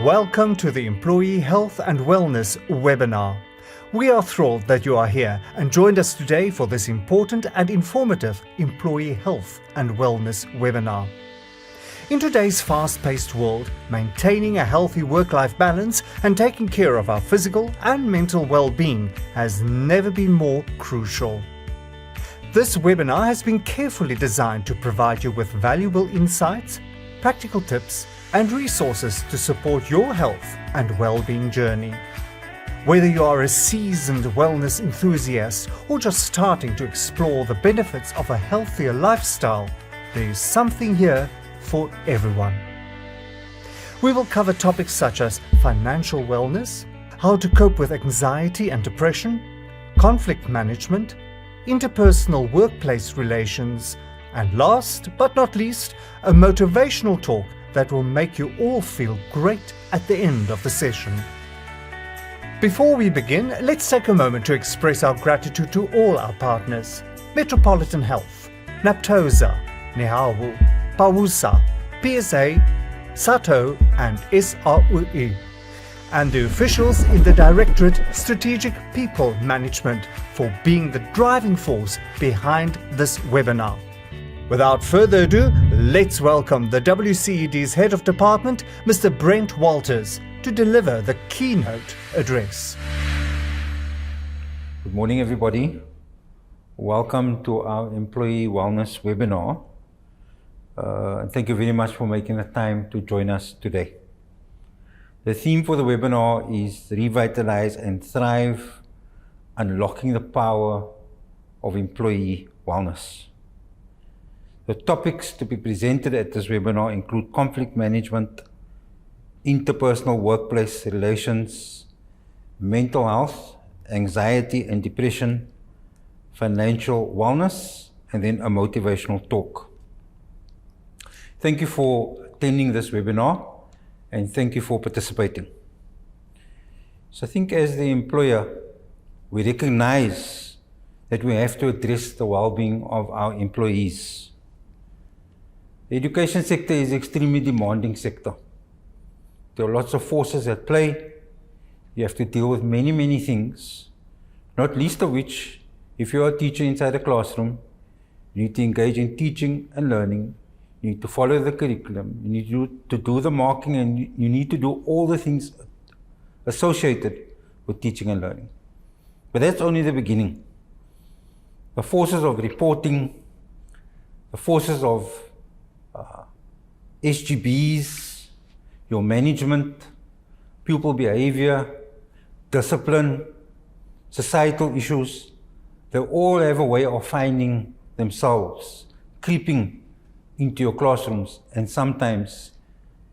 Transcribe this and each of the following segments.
Welcome to the Employee Health and Wellness webinar. We are thrilled that you are here and joined us today for this important and informative Employee Health and Wellness webinar. In today's fast-paced world, maintaining a healthy work-life balance and taking care of our physical and mental well-being has never been more crucial. This webinar has been carefully designed to provide you with valuable insights, practical tips, and resources to support your health and well-being journey. Whether you are a seasoned wellness enthusiast or just starting to explore the benefits of a healthier lifestyle, there is something here for everyone. We will cover topics such as financial wellness, how to cope with anxiety and depression, conflict management, interpersonal workplace relations, and last but not least, a motivational talk that will make you all feel great at the end of the session. Before we begin, let's take a moment to express our gratitude to all our partners: Metropolitan Health, Naptosa, Nehawu, Pawusa, PSA, SATO and SRUE, and the officials in the Directorate Strategic People Management for being the driving force behind this webinar. Without further ado, let's welcome the WCED's Head of Department, Mr. Brent Walters, to deliver the keynote address. Good morning, everybody. Welcome to our Employee Wellness webinar. Thank you very much for making the time to join us today. The theme for the webinar is Revitalise and Thrive, Unlocking the Power of Employee Wellness. The topics to be presented at this webinar include conflict management, interpersonal workplace relations, mental health, anxiety and depression, financial wellness, and then a motivational talk. Thank you for attending this webinar and thank you for participating. So I think as the employer, we recognize that we have to address the well-being of our employees. The education sector is an extremely demanding sector. There are lots of forces at play. You have to deal with many things, not least of which, if you're a teacher inside a classroom, you need to engage in teaching and learning. You need to follow the curriculum. You need to do the marking, and you need to do all the things associated with teaching and learning. But that's only the beginning. The forces of reporting, the forces of SGBs, your management, pupil behavior, discipline, societal issues, they all have a way of finding themselves, creeping into your classrooms, and sometimes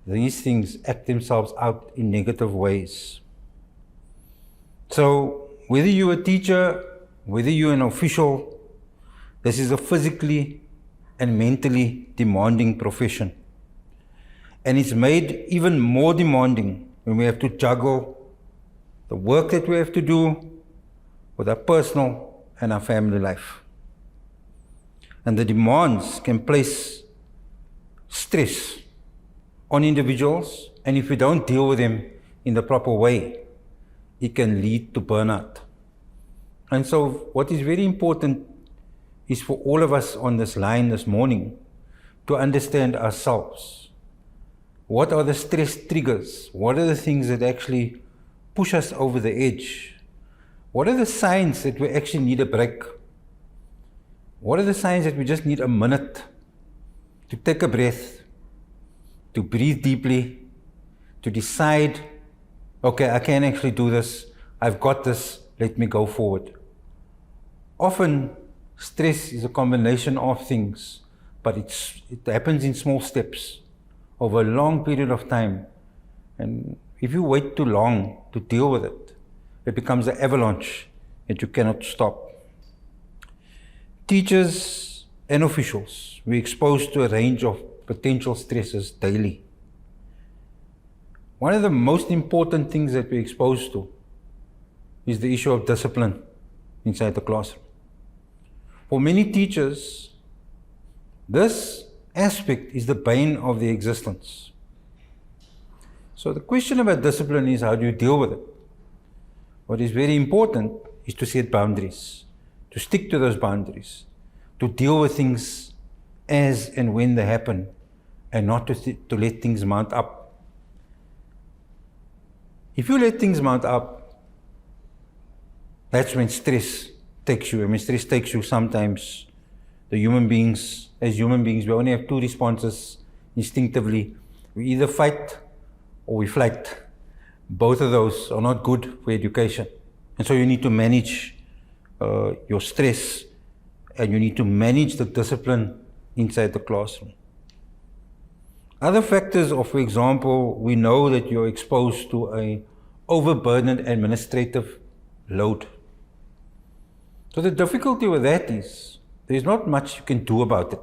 these things act themselves out in negative ways. So whether you're a teacher, whether you're an official, this is a physically and mentally demanding profession. And it's made even more demanding when we have to juggle the work that we have to do with our personal and our family life. And the demands can place stress on individuals, and if we don't deal with them in the proper way, it can lead to burnout. And so what is very important is for all of us on this line this morning to understand ourselves. What are the stress triggers? What are the things that actually push us over the edge? What are the signs that we actually need a break? What are the signs that we just need a minute to take a breath, to breathe deeply, to decide, okay, I can actually do this, I've got this, let me go forward. Often, stress is a combination of things, but it happens in small steps over a long period of time. And if you wait too long to deal with it, it becomes an avalanche that you cannot stop. Teachers and officials, we're exposed to a range of potential stresses daily. One of the most important things that we're exposed to is the issue of discipline inside the classroom. For many teachers, this aspect is the bane of their existence. So the question about discipline is, how do you deal with it? What is very important is to set boundaries, to stick to those boundaries, to deal with things as and when they happen, and not to let things mount up. If you let things mount up, that's when stress takes you. I mean, stress takes you sometimes. As human beings, we only have two responses instinctively. We either fight or we flight. Both of those are not good for education. And so you need to manage your stress, and you need to manage the discipline inside the classroom. Other factors are, for example, we know that you're exposed to an overburdened administrative load. So the difficulty with that is, there's not much you can do about it.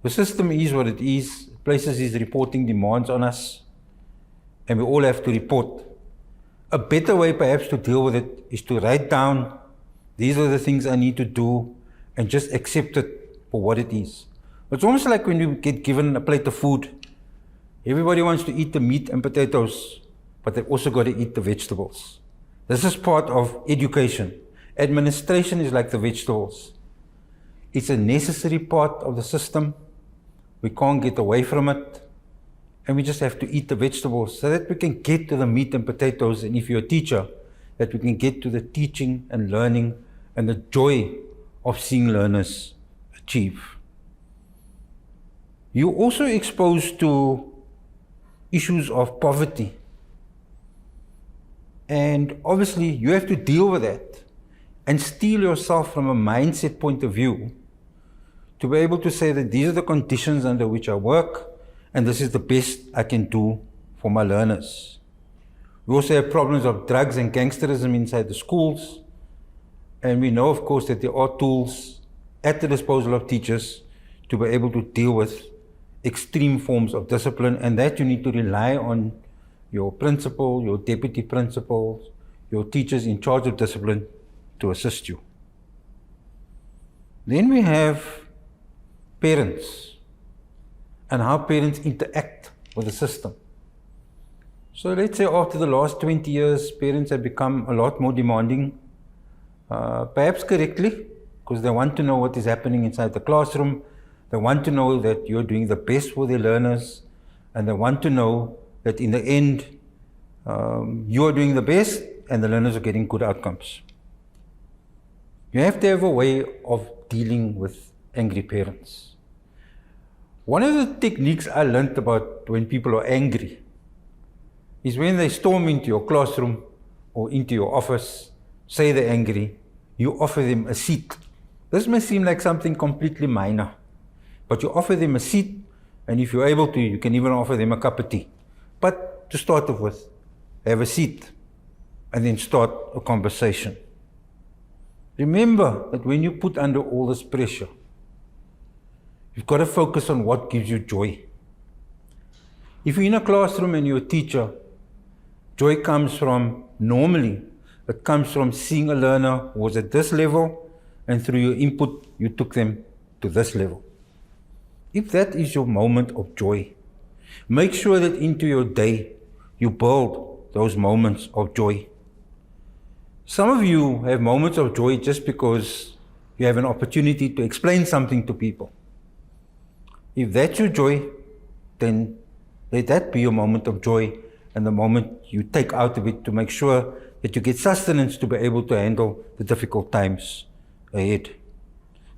The system is what it is. It places these reporting demands on us, and we all have to report. A better way perhaps to deal with it is to write down, these are the things I need to do, and just accept it for what it is. It's almost like when you get given a plate of food. Everybody wants to eat the meat and potatoes, but they've also got to eat the vegetables. This is part of education. Administration is like the vegetables. It's a necessary part of the system. We can't get away from it. And we just have to eat the vegetables so that we can get to the meat and potatoes. And if you're a teacher, that we can get to the teaching and learning and the joy of seeing learners achieve. You're also exposed to issues of poverty. And obviously you have to deal with that and steel yourself from a mindset point of view to be able to say that these are the conditions under which I work, and this is the best I can do for my learners. We also have problems of drugs and gangsterism inside the schools. And we know, of course, that there are tools at the disposal of teachers to be able to deal with extreme forms of discipline, and that you need to rely on your principal, your deputy principals, your teachers in charge of discipline to assist you. Then we have parents and how parents interact with the system. So let's say after the last 20 years, parents have become a lot more demanding, perhaps correctly, because they want to know what is happening inside the classroom. They want to know that you're doing the best for their learners, and they want to know that in the end, you're doing the best and the learners are getting good outcomes. You have to have a way of dealing with angry parents. One of the techniques I learned about when people are angry is when they storm into your classroom or into your office, say they're angry, you offer them a seat. This may seem like something completely minor, but you offer them a seat, and if you're able to, you can even offer them a cup of tea. But to start off with, have a seat and then start a conversation. Remember that when you put under all this pressure, you've got to focus on what gives you joy. If you're in a classroom and you're a teacher, joy comes from, normally, it comes from seeing a learner who was at this level, and through your input, you took them to this level. If that is your moment of joy, make sure that into your day, you build those moments of joy. Some of you have moments of joy just because you have an opportunity to explain something to people. If that's your joy, then let that be your moment of joy and the moment you take out of it to make sure that you get sustenance to be able to handle the difficult times ahead.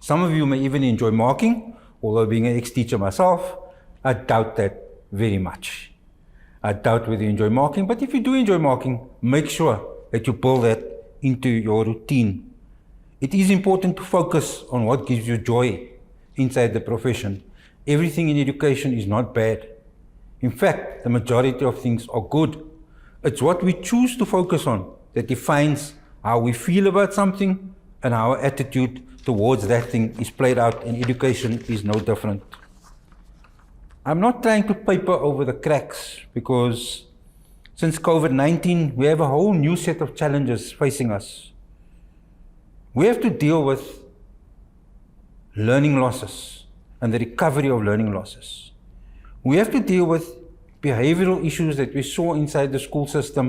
Some of you may even enjoy marking, although being an ex-teacher myself, I doubt that very much. I doubt whether you enjoy marking, but if you do enjoy marking, make sure that you build that into your routine. It is important to focus on what gives you joy inside the profession. Everything in education is not bad. In fact, the majority of things are good. It's what we choose to focus on that defines how we feel about something and how our attitude towards that thing is played out, and education is no different. I'm not trying to paper over the cracks, because since COVID-19, we have a whole new set of challenges facing us. We have to deal with learning losses and the recovery of learning losses. We have to deal with behavioral issues that we saw inside the school system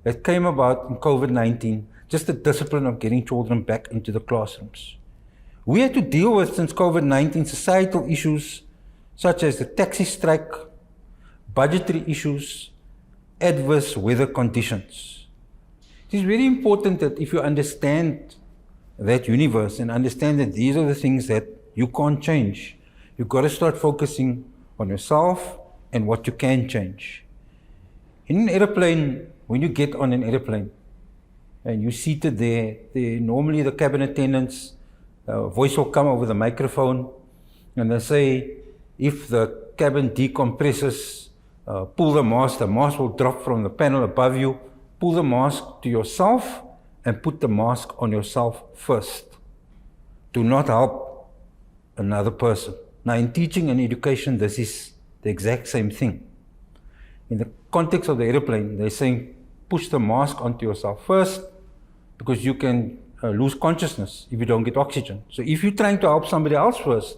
that came about in COVID-19, just the discipline of getting children back into the classrooms. We had to deal with, since COVID-19, societal issues such as the taxi strike, budgetary issues, adverse weather conditions. It is very important that if you understand that universe and understand that these are the things that you can't change, you've got to start focusing on yourself and what you can change. In an airplane, when you get on an airplane and you're seated there, normally the cabin attendants, voice will come over the microphone and they say, if the cabin decompresses, pull the mask will drop from the panel above you, pull the mask to yourself and put the mask on yourself first. Do not help another person. Now in teaching and education, this is the exact same thing. In the context of the airplane, they're saying push the mask onto yourself first because you can lose consciousness if you don't get oxygen. So if you're trying to help somebody else first,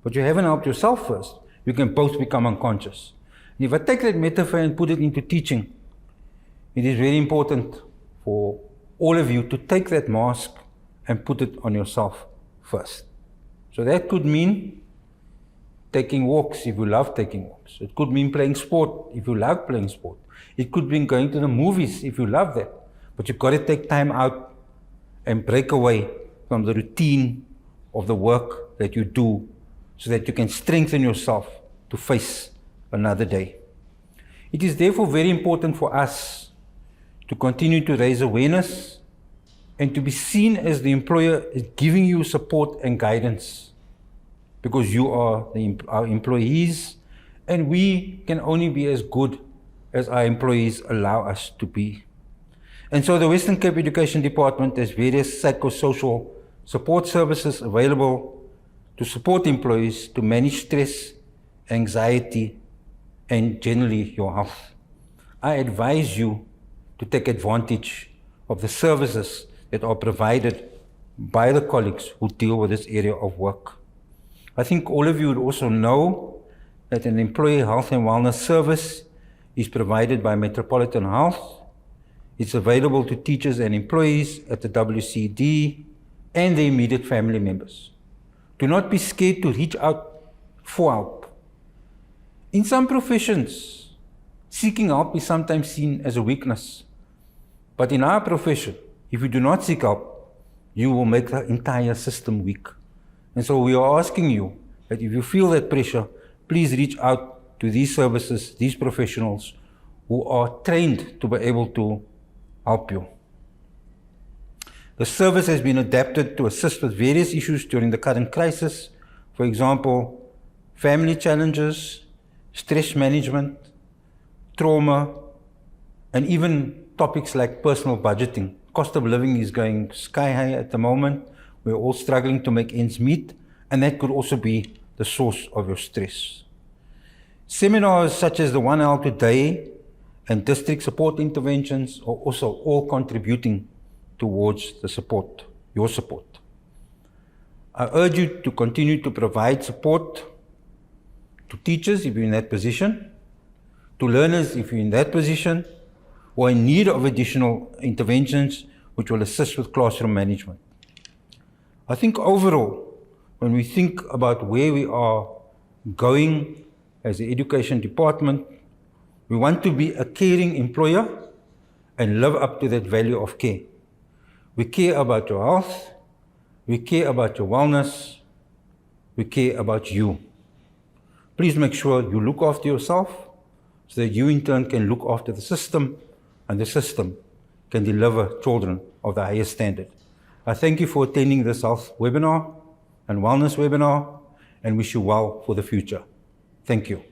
but you haven't helped yourself first, you can both become unconscious. And if I take that metaphor and put it into teaching, it is very important for all of you to take that mask and put it on yourself first. So that could mean taking walks if you love taking walks. It could mean playing sport if you love playing sport. It could mean going to the movies if you love that. But you've got to take time out and break away from the routine of the work that you do so that you can strengthen yourself to face another day. It is therefore very important for us to continue to raise awareness and to be seen as the employer is giving you support and guidance, because you are our employees and we can only be as good as our employees allow us to be. And so the Western Cape Education Department has various psychosocial support services available to support employees to manage stress, anxiety, and generally your health. I advise you to take advantage of the services that are provided by the colleagues who deal with this area of work. I think all of you would also know that an employee health and wellness service is provided by Metropolitan Health. It's available to teachers and employees at the WCED and their immediate family members. Do not be scared to reach out for help. In some professions, seeking help is sometimes seen as a weakness. But in our profession, if you do not seek help, you will make the entire system weak. And so we are asking you that if you feel that pressure, please reach out to these services, these professionals who are trained to be able to help you. The service has been adapted to assist with various issues during the current crisis. For example, family challenges, stress management, trauma, and even topics like personal budgeting. Cost of living is going sky high at the moment. We're all struggling to make ends meet, and that could also be the source of your stress. Seminars such as the one held today and district support interventions are also all contributing towards the support, your support. I urge you to continue to provide support to teachers if you're in that position, to learners if you're in that position, or in need of additional interventions which will assist with classroom management. I think overall, when we think about where we are going as the education department, we want to be a caring employer and live up to that value of care. We care about your health, we care about your wellness, we care about you. Please make sure you look after yourself so that you in turn can look after the system, and the system can deliver children of the highest standard. I thank you for attending this health webinar and wellness webinar, and wish you well for the future. Thank you.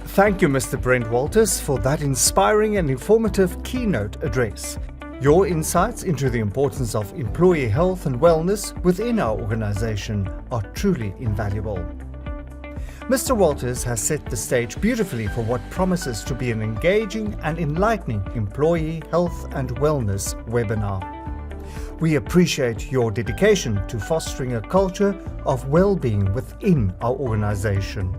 Thank you, Mr. Brent Walters, for that inspiring and informative keynote address. Your insights into the importance of employee health and wellness within our organization are truly invaluable. Mr. Walters has set the stage beautifully for what promises to be an engaging and enlightening employee health and wellness webinar. We appreciate your dedication to fostering a culture of well-being within our organization.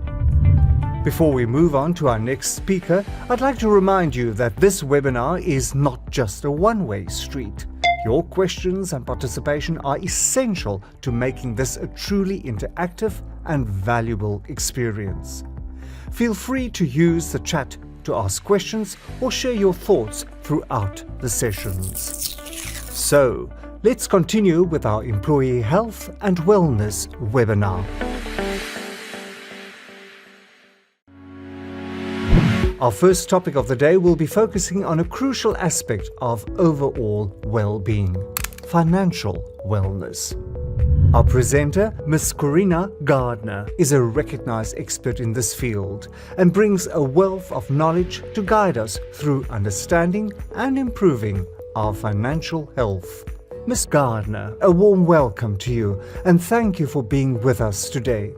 Before we move on to our next speaker, I'd like to remind you that this webinar is not just a one-way street. Your questions and participation are essential to making this a truly interactive and valuable experience. Feel free to use the chat to ask questions or share your thoughts throughout the sessions. So, let's continue with our Employee Health and Wellness webinar. Our first topic of the day will be focusing on a crucial aspect of overall well-being: financial wellness. Our presenter, Ms. Corina Gardner, is a recognized expert in this field and brings a wealth of knowledge to guide us through understanding and improving our financial health. Ms. Gardner, a warm welcome to you and thank you for being with us today.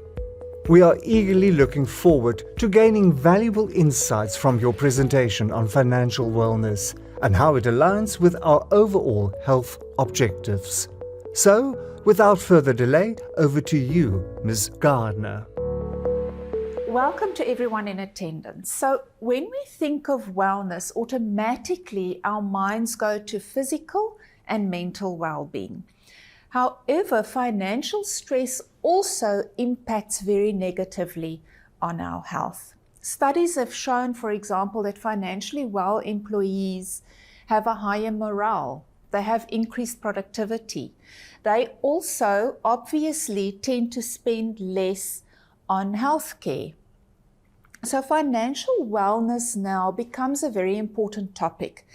We are eagerly looking forward to gaining valuable insights from your presentation on financial wellness and how it aligns with our overall health objectives. So, without further delay, over to you, Ms. Gardner. Welcome to everyone in attendance. So, when we think of wellness, automatically our minds go to physical and mental well-being. However, financial stress also impacts very negatively on our health. Studies have shown, for example, that financially well employees have a higher morale. They have increased productivity. They also obviously tend to spend less on healthcare. So financial wellness now becomes a very important topic,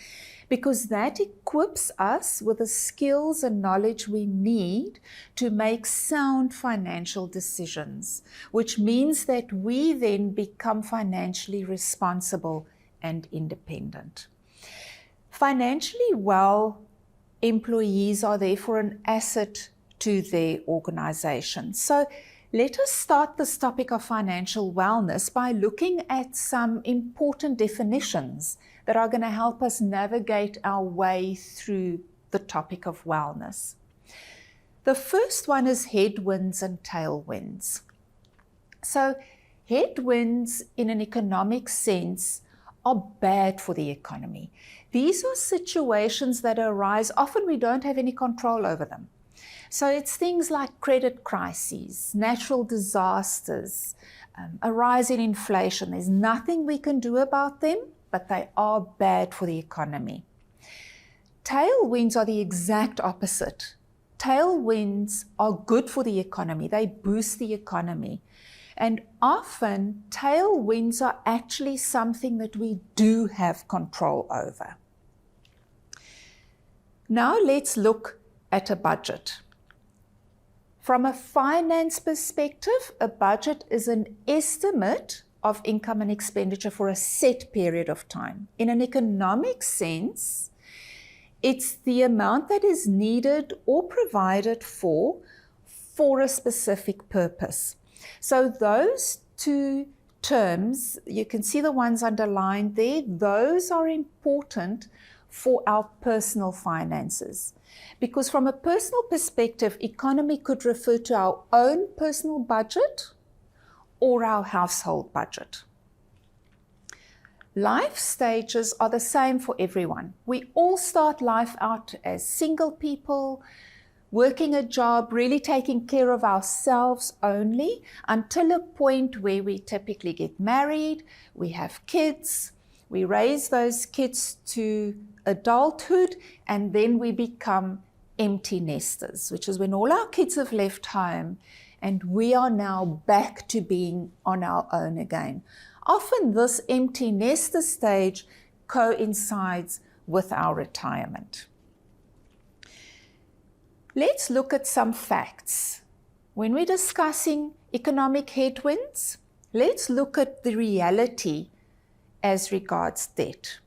because that equips us with the skills and knowledge we need to make sound financial decisions, which means that we then become financially responsible and independent. Financially well employees are therefore an asset to their organization. So let us start this topic of financial wellness by looking at some important definitions that are going to help us navigate our way through the topic of wellness. The first one is headwinds and tailwinds. So headwinds in an economic sense are bad for the economy. These are situations that arise, often we don't have any control over them. So it's things like credit crises, natural disasters, a rise in inflation. There's nothing we can do about them, but they are bad for the economy. Tailwinds are the exact opposite. Tailwinds are good for the economy. They boost the economy. And often, tailwinds are actually something that we do have control over. Now let's look at a budget. From a finance perspective, a budget is an estimate of income and expenditure for a set period of time. In an economic sense, it's the amount that is needed or provided for a specific purpose. So those two terms, you can see the ones underlined there, those are important for our personal finances. Because from a personal perspective, economy could refer to our own personal budget or our household budget. Life stages are the same for everyone. We all start life out as single people, working a job, really taking care of ourselves only, until a point where we typically get married, we have kids, we raise those kids to adulthood, and then we become empty nesters, which is when all our kids have left home and we are now back to being on our own again. Often this empty nester stage coincides with our retirement. Let's look at some facts. When we're discussing economic headwinds, let's look at the reality as regards debt.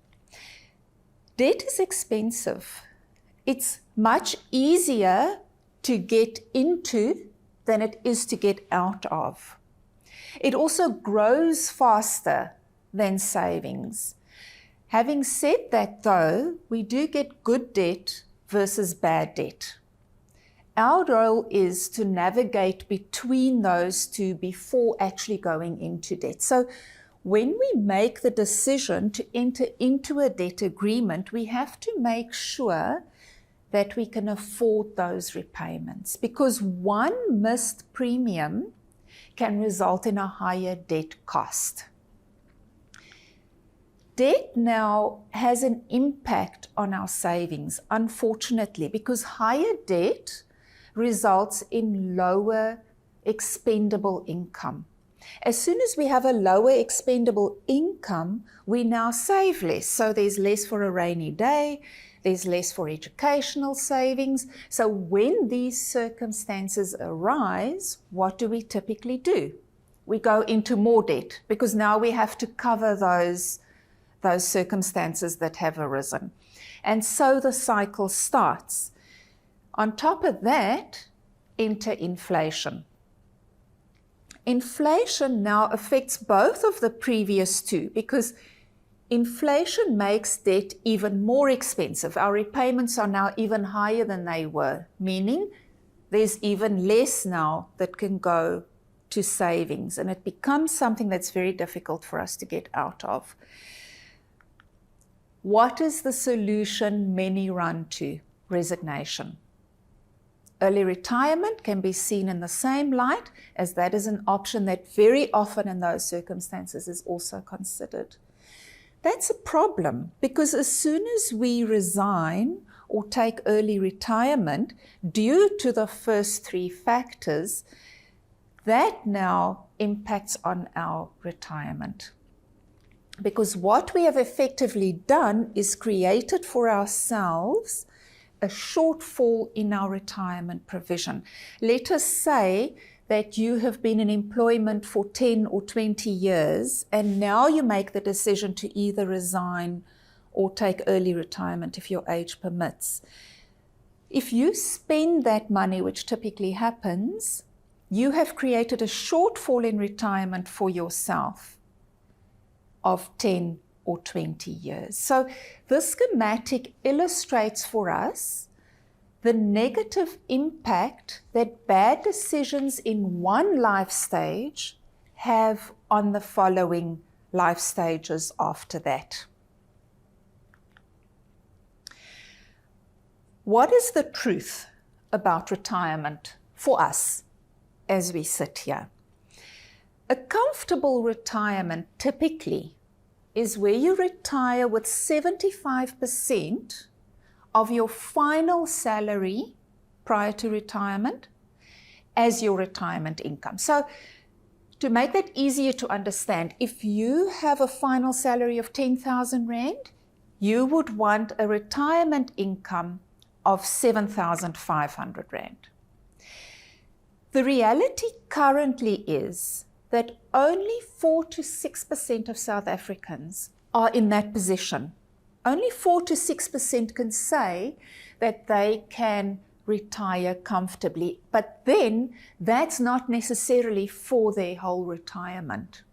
Debt is expensive. It's much easier to get into than it is to get out of. It also grows faster than savings. Having said that though, we do get good debt versus bad debt. Our role is to navigate between those two before actually going into debt. So when we make the decision to enter into a debt agreement, we have to make sure that we can afford those repayments, because one missed premium can result in a higher debt cost. Debt now has an impact on our savings, unfortunately, because higher debt results in lower expendable income. As soon as we have a lower expendable income, we now save less. So there's less for a rainy day, there's less for educational savings. So when these circumstances arise, what do we typically do? We go into more debt, because now we have to cover those circumstances that have arisen. And so the cycle starts. On top of that, enter inflation. Inflation now affects both of the previous two, because inflation makes debt even more expensive. Our repayments are now even higher than they were, meaning there's even less now that can go to savings, and it becomes something that's very difficult for us to get out of. What is the solution many run to? Resignation. Early retirement can be seen in the same light, as that is an option that very often in those circumstances is also considered. That's a problem, because as soon as we resign or take early retirement due to the first three factors, that now impacts on our retirement. Because what we have effectively done is created for ourselves a shortfall in our retirement provision. Let us say that you have been in employment for 10 or 20 years, and now you make the decision to either resign or take early retirement if your age permits. If you spend that money, which typically happens, you have created a shortfall in retirement for yourself of 10 or 20 years. So this schematic illustrates for us the negative impact that bad decisions in one life stage have on the following life stages after that. What is the truth about retirement for us as we sit here? A comfortable retirement typically is where you retire with 75% of your final salary prior to retirement as your retirement income. So to make that easier to understand, if you have a final salary of 10,000 Rand, you would want a retirement income of 7,500 Rand. The reality currently is that only 4 to 6% of South Africans are in that position. Only 4 to 6% can say that they can retire comfortably, but then that's not necessarily for their whole retirement.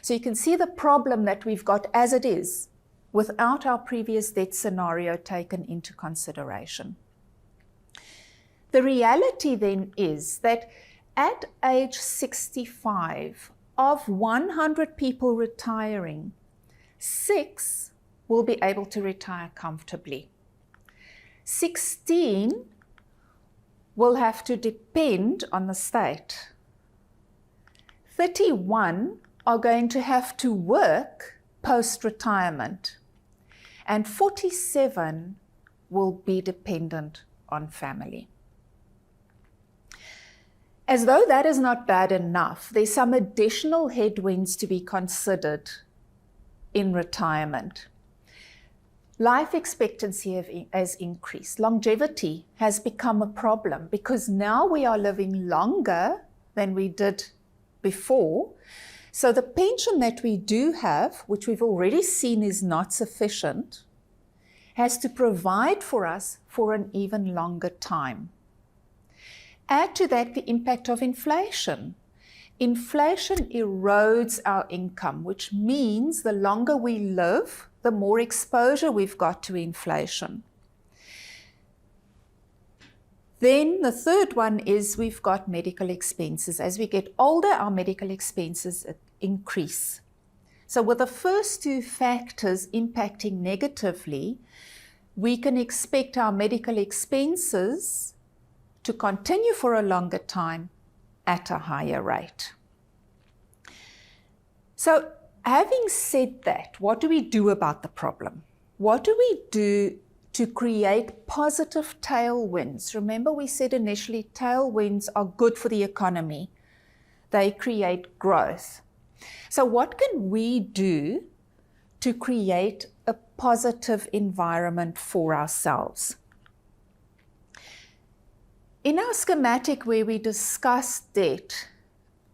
So you can see the problem that we've got as it is, without our previous debt scenario taken into consideration. The reality then is that at age 65, of 100 people retiring, 6 will be able to retire comfortably. 16 will have to depend on the state. 31 are going to have to work post-retirement. And 47 will be dependent on family. As though that is not bad enough, there's some additional headwinds to be considered in retirement. Life expectancy has increased. Longevity has become a problem because now we are living longer than we did before. So the pension that we do have, which we've already seen is not sufficient, has to provide for us for an even longer time. Add to that the impact of inflation. Inflation erodes our income, which means the longer we live, the more exposure we've got to inflation. Then the third one is we've got medical expenses. As we get older, our medical expenses increase. So with the first two factors impacting negatively, we can expect our medical expenses to continue for a longer time at a higher rate. So having said that, what do we do about the problem? What do we do to create positive tailwinds? Remember, we said initially tailwinds are good for the economy. They create growth. So what can we do to create a positive environment for ourselves? In our schematic where we discussed debt,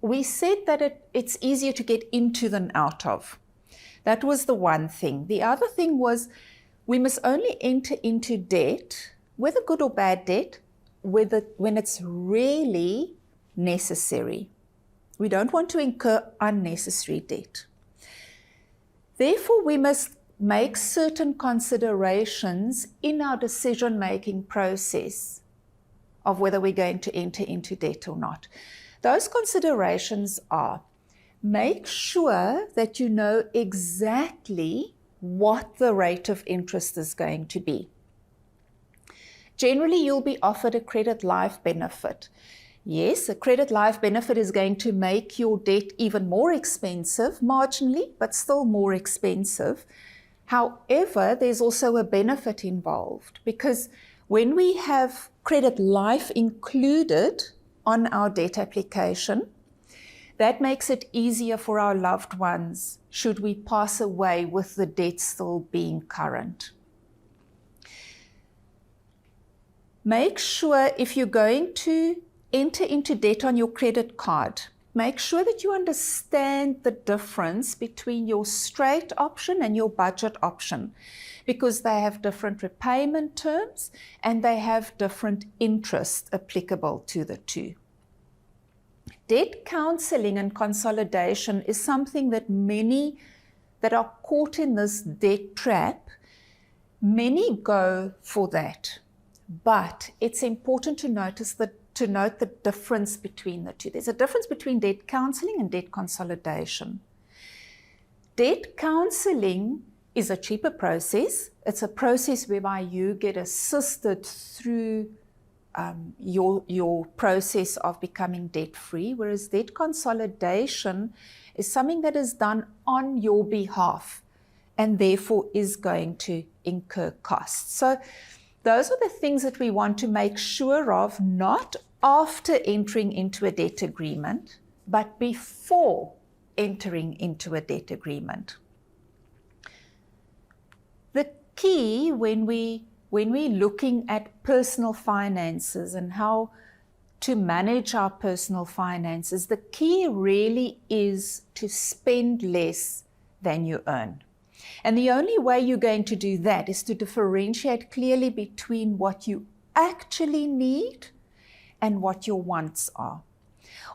we said that it's easier to get into than out of. That was the one thing. The other thing was we must only enter into debt, whether good or bad debt, when it's really necessary. We don't want to incur unnecessary debt. Therefore, we must make certain considerations in our decision-making process of whether we're going to enter into debt or not. Those considerations are: make sure that you know exactly what the rate of interest is going to be. Generally, you'll be offered a credit life benefit. Yes, a credit life benefit is going to make your debt even more expensive, marginally, but still more expensive. However, there's also a benefit involved, because when we have credit life included on our debt application, that makes it easier for our loved ones should we pass away with the debt still being current. Make sure, if you're going to enter into debt on your credit card, make sure that you understand the difference between your straight option and your budget option, because they have different repayment terms and they have different interest applicable to the two. Debt counseling and consolidation is something that many that are caught in this debt trap, many go for that. But it's important to note the difference between the two. There's a difference between debt counseling and debt consolidation. Debt counseling is a cheaper process. It's a process whereby you get assisted through your process of becoming debt-free, whereas debt consolidation is something that is done on your behalf and therefore is going to incur costs. So those are the things that we want to make sure of, not after entering into a debt agreement, but before entering into a debt agreement. The key when we're looking at personal finances and how to manage our personal finances, the key really is to spend less than you earn. And the only way you're going to do that is to differentiate clearly between what you actually need and what your wants are.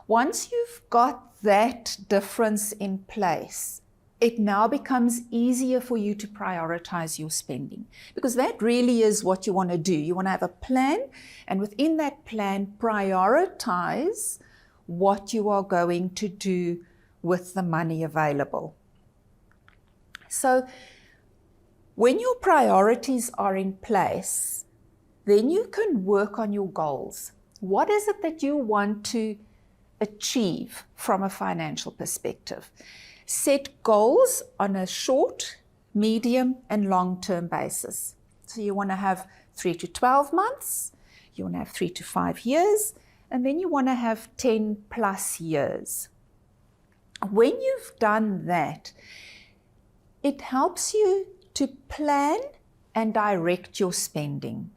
Once you've got that difference in place, it now becomes easier for you to prioritize your spending, because that really is what you want to do. You want to have a plan, and within that plan, prioritize what you are going to do with the money available. So when your priorities are in place, then you can work on your goals. What is it that you want to achieve from a financial perspective? Set goals on a short, medium, and long-term basis. So you want to have 3 to 12 months, you want to have 3 to 5 years, and then you want to have 10 plus years. When you've done that, it helps you to plan and direct your spending.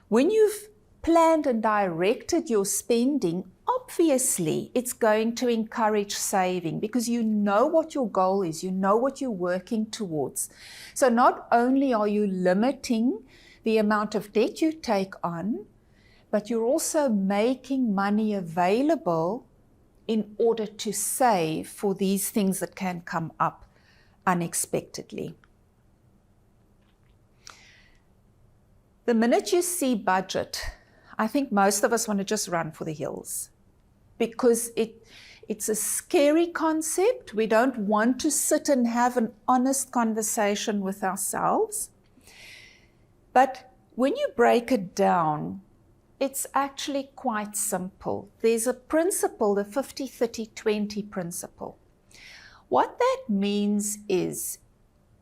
When you've planned and directed your spending, obviously it's going to encourage saving, because you know what your goal is, you know what you're working towards. So not only are you limiting the amount of debt you take on, but you're also making money available in order to save for these things that can come up unexpectedly. The minute you see budget, I think most of us want to just run for the hills because it's a scary concept. We don't want to sit and have an honest conversation with ourselves. But when you break it down, it's actually quite simple. There's a principle, the 50-30-20 principle. What that means is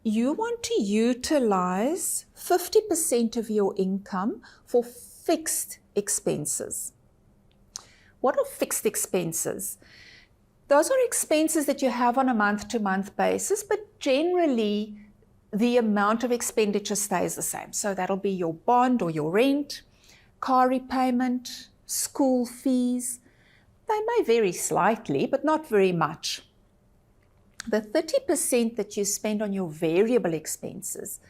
you want to utilize 50% of your income for fixed expenses. What are fixed expenses? Those are expenses that you have on a month-to-month basis, but generally the amount of expenditure stays the same. So that'll be your bond or your rent, car repayment, school fees. They may vary slightly, but not very much. The 30% that you spend on your variable expenses,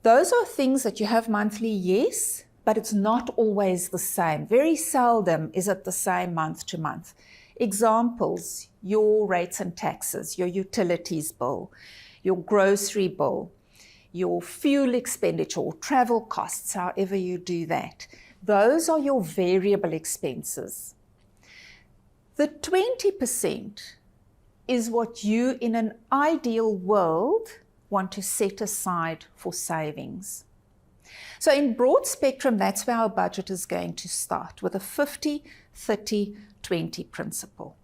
those are things that you have monthly, yes, but it's not always the same. Very seldom is it the same month to month. Examples, your rates and taxes, your utilities bill, your grocery bill, your fuel expenditure or travel costs, however you do that. Those are your variable expenses. The 20% is what you, in an ideal world, want to set aside for savings. So in broad spectrum, that's where our budget is going to start, with a 50-30-20 principle.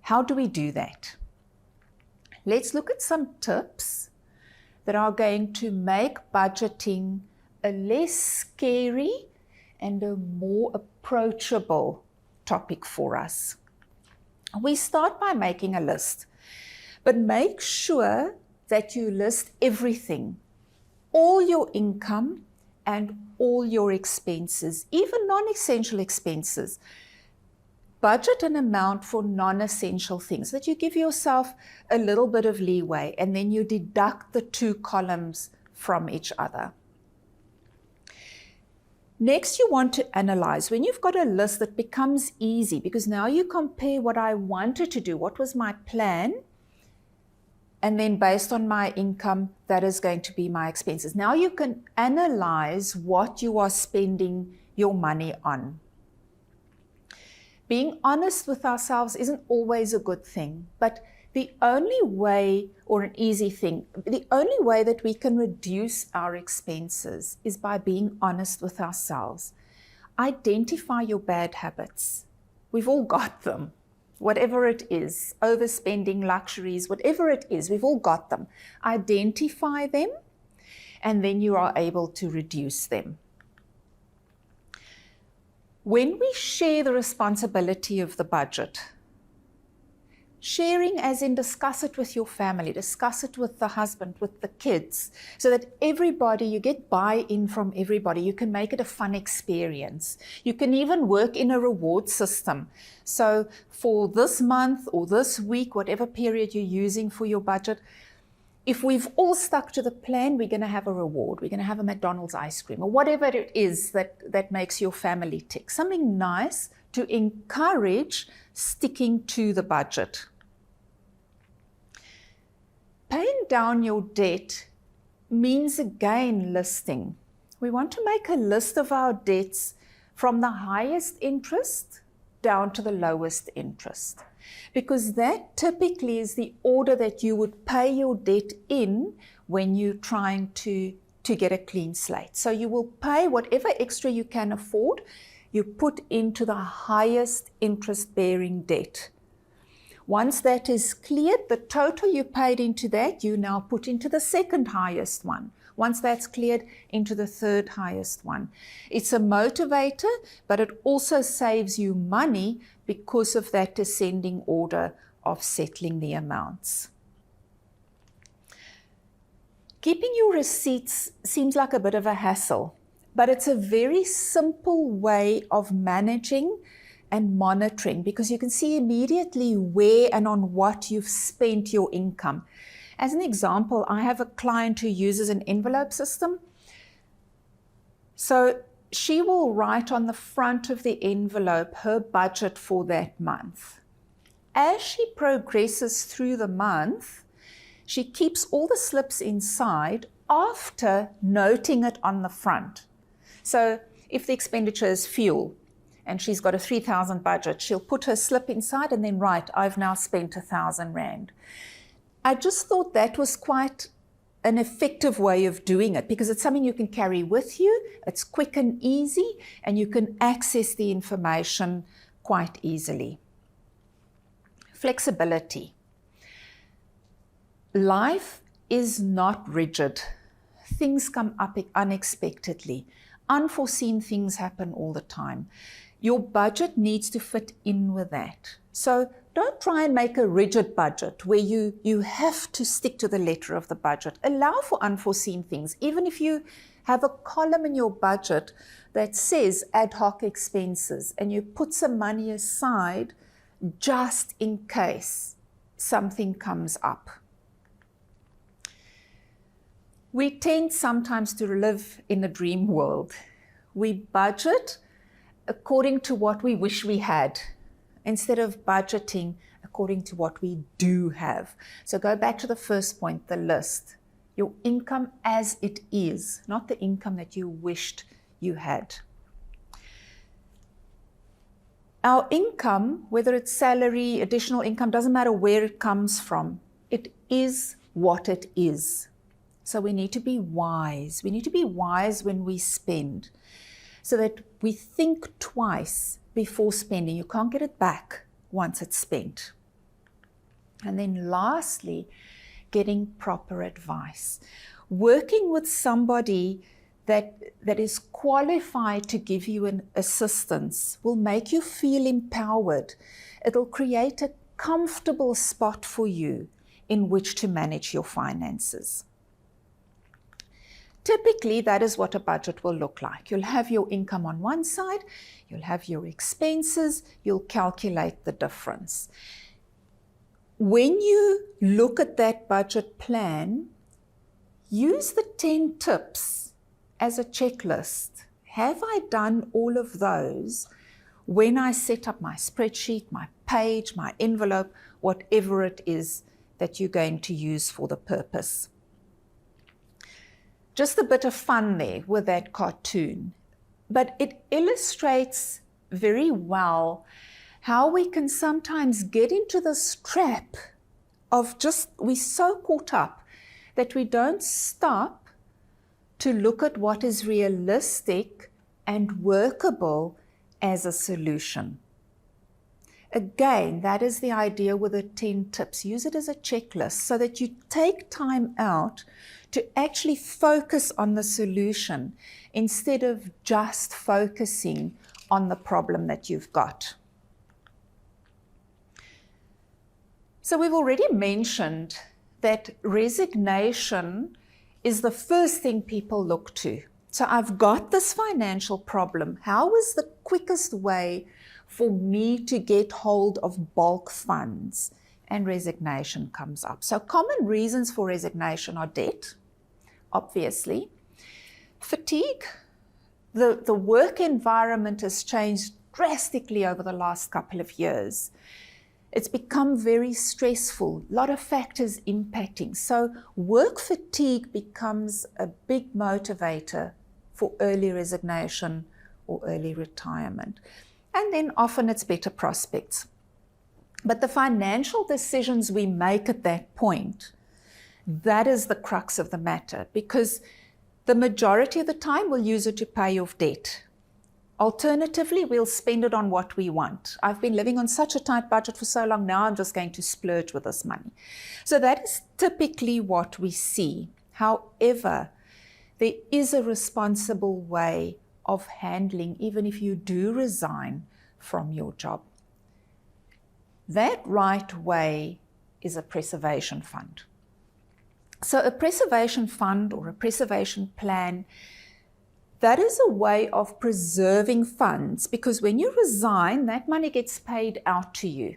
How do we do that? Let's look at some tips that are going to make budgeting a less scary and a more approachable topic for us. We start by making a list, but make sure that you list everything, all your income and all your expenses, even non-essential expenses. Budget an amount for non-essential things, that you give yourself a little bit of leeway, and then you deduct the two columns from each other. Next, you want to analyze. When you've got a list, that becomes easy because now you compare what I wanted to do, what was my plan, and then based on my income, that is going to be my expenses. Now you can analyze what you are spending your money on. Being honest with ourselves isn't always a good thing, but the only way, or an easy thing, the only way that we can reduce our expenses is by being honest with ourselves. Identify your bad habits. We've all got them. Whatever it is, overspending, luxuries, whatever it is, we've all got them. Identify them, and then you are able to reduce them. When we share the responsibility of the budget, sharing as in discuss it with your family, discuss it with the husband, with the kids, so that everybody, you get buy-in from everybody. You can make it a fun experience. You can even work in a reward system. So for this month or this week, whatever period you're using for your budget, if we've all stuck to the plan, we're going to have a reward. We're going to have a McDonald's ice cream or whatever it is that makes your family tick. Something nice to encourage sticking to the budget. Paying down your debt means again listing. We want to make a list of our debts from the highest interest down to the lowest interest, because that typically is the order that you would pay your debt in when you're trying to get a clean slate. So you will pay whatever extra you can afford, you put into the highest interest-bearing debt. Once that is cleared, the total you paid into that, you now put into the second highest one. Once that's cleared, into the third highest one. It's a motivator, but it also saves you money because of that descending order of settling the amounts. Keeping your receipts seems like a bit of a hassle, but it's a very simple way of managing and monitoring, because you can see immediately where and on what you've spent your income. As an example, I have a client who uses an envelope system. So she will write on the front of the envelope her budget for that month. As she progresses through the month, she keeps all the slips inside after noting it on the front. So if the expenditure is fuel and she's got a 3,000 budget, she'll put her slip inside and then write, I've now spent 1,000 Rand. I just thought that was quite an effective way of doing it because it's something you can carry with you, it's quick and easy, and you can access the information quite easily. Flexibility. Life is not rigid. Things come up unexpectedly. Unforeseen things happen all the time. Your budget needs to fit in with that. So don't try and make a rigid budget where you have to stick to the letter of the budget. Allow for unforeseen things. Even if you have a column in your budget that says ad hoc expenses and you put some money aside just in case something comes up. We tend sometimes to live in a dream world. We budget according to what we wish we had, instead of budgeting according to what we do have. So go back to the first point, the list. Your income as it is, not the income that you wished you had. Our income, whether it's salary, additional income, doesn't matter where it comes from. It is what it is. So we need to be wise. We need to be wise when we spend so that we think twice before spending. You can't get it back once it's spent. And then lastly, getting proper advice. Working with somebody that is qualified to give you an assistance will make you feel empowered. It'll create a comfortable spot for you in which to manage your finances. Typically, that is what a budget will look like. You'll have your income on one side, you'll have your expenses, you'll calculate the difference. When you look at that budget plan, use the 10 tips as a checklist. Have I done all of those when I set up my spreadsheet, my page, my envelope, whatever it is that you're going to use for the purpose? Just a bit of fun there with that cartoon, but it illustrates very well how we can sometimes get into this trap of we're so caught up that we don't stop to look at what is realistic and workable as a solution. Again, that is the idea with the 10 tips. Use it as a checklist so that you take time out to actually focus on the solution instead of just focusing on the problem that you've got. So we've already mentioned that resignation is the first thing people look to. So I've got this financial problem. How is the quickest way for me to get hold of bulk funds? And resignation comes up. So common reasons for resignation are debt, obviously. Fatigue. The work environment has changed drastically over the last couple of years. It's become very stressful, a lot of factors impacting. So work fatigue becomes a big motivator for early resignation or early retirement. And then often it's better prospects. But the financial decisions we make at that point, that is the crux of the matter, because the majority of the time we'll use it to pay off debt. Alternatively, we'll spend it on what we want. I've been living on such a tight budget for so long, now I'm just going to splurge with this money. So that is typically what we see. However, there is a responsible way of handling, even if you do resign from your job. That right way is a preservation fund. So a preservation fund or a preservation plan, that is a way of preserving funds, because when you resign, that money gets paid out to you.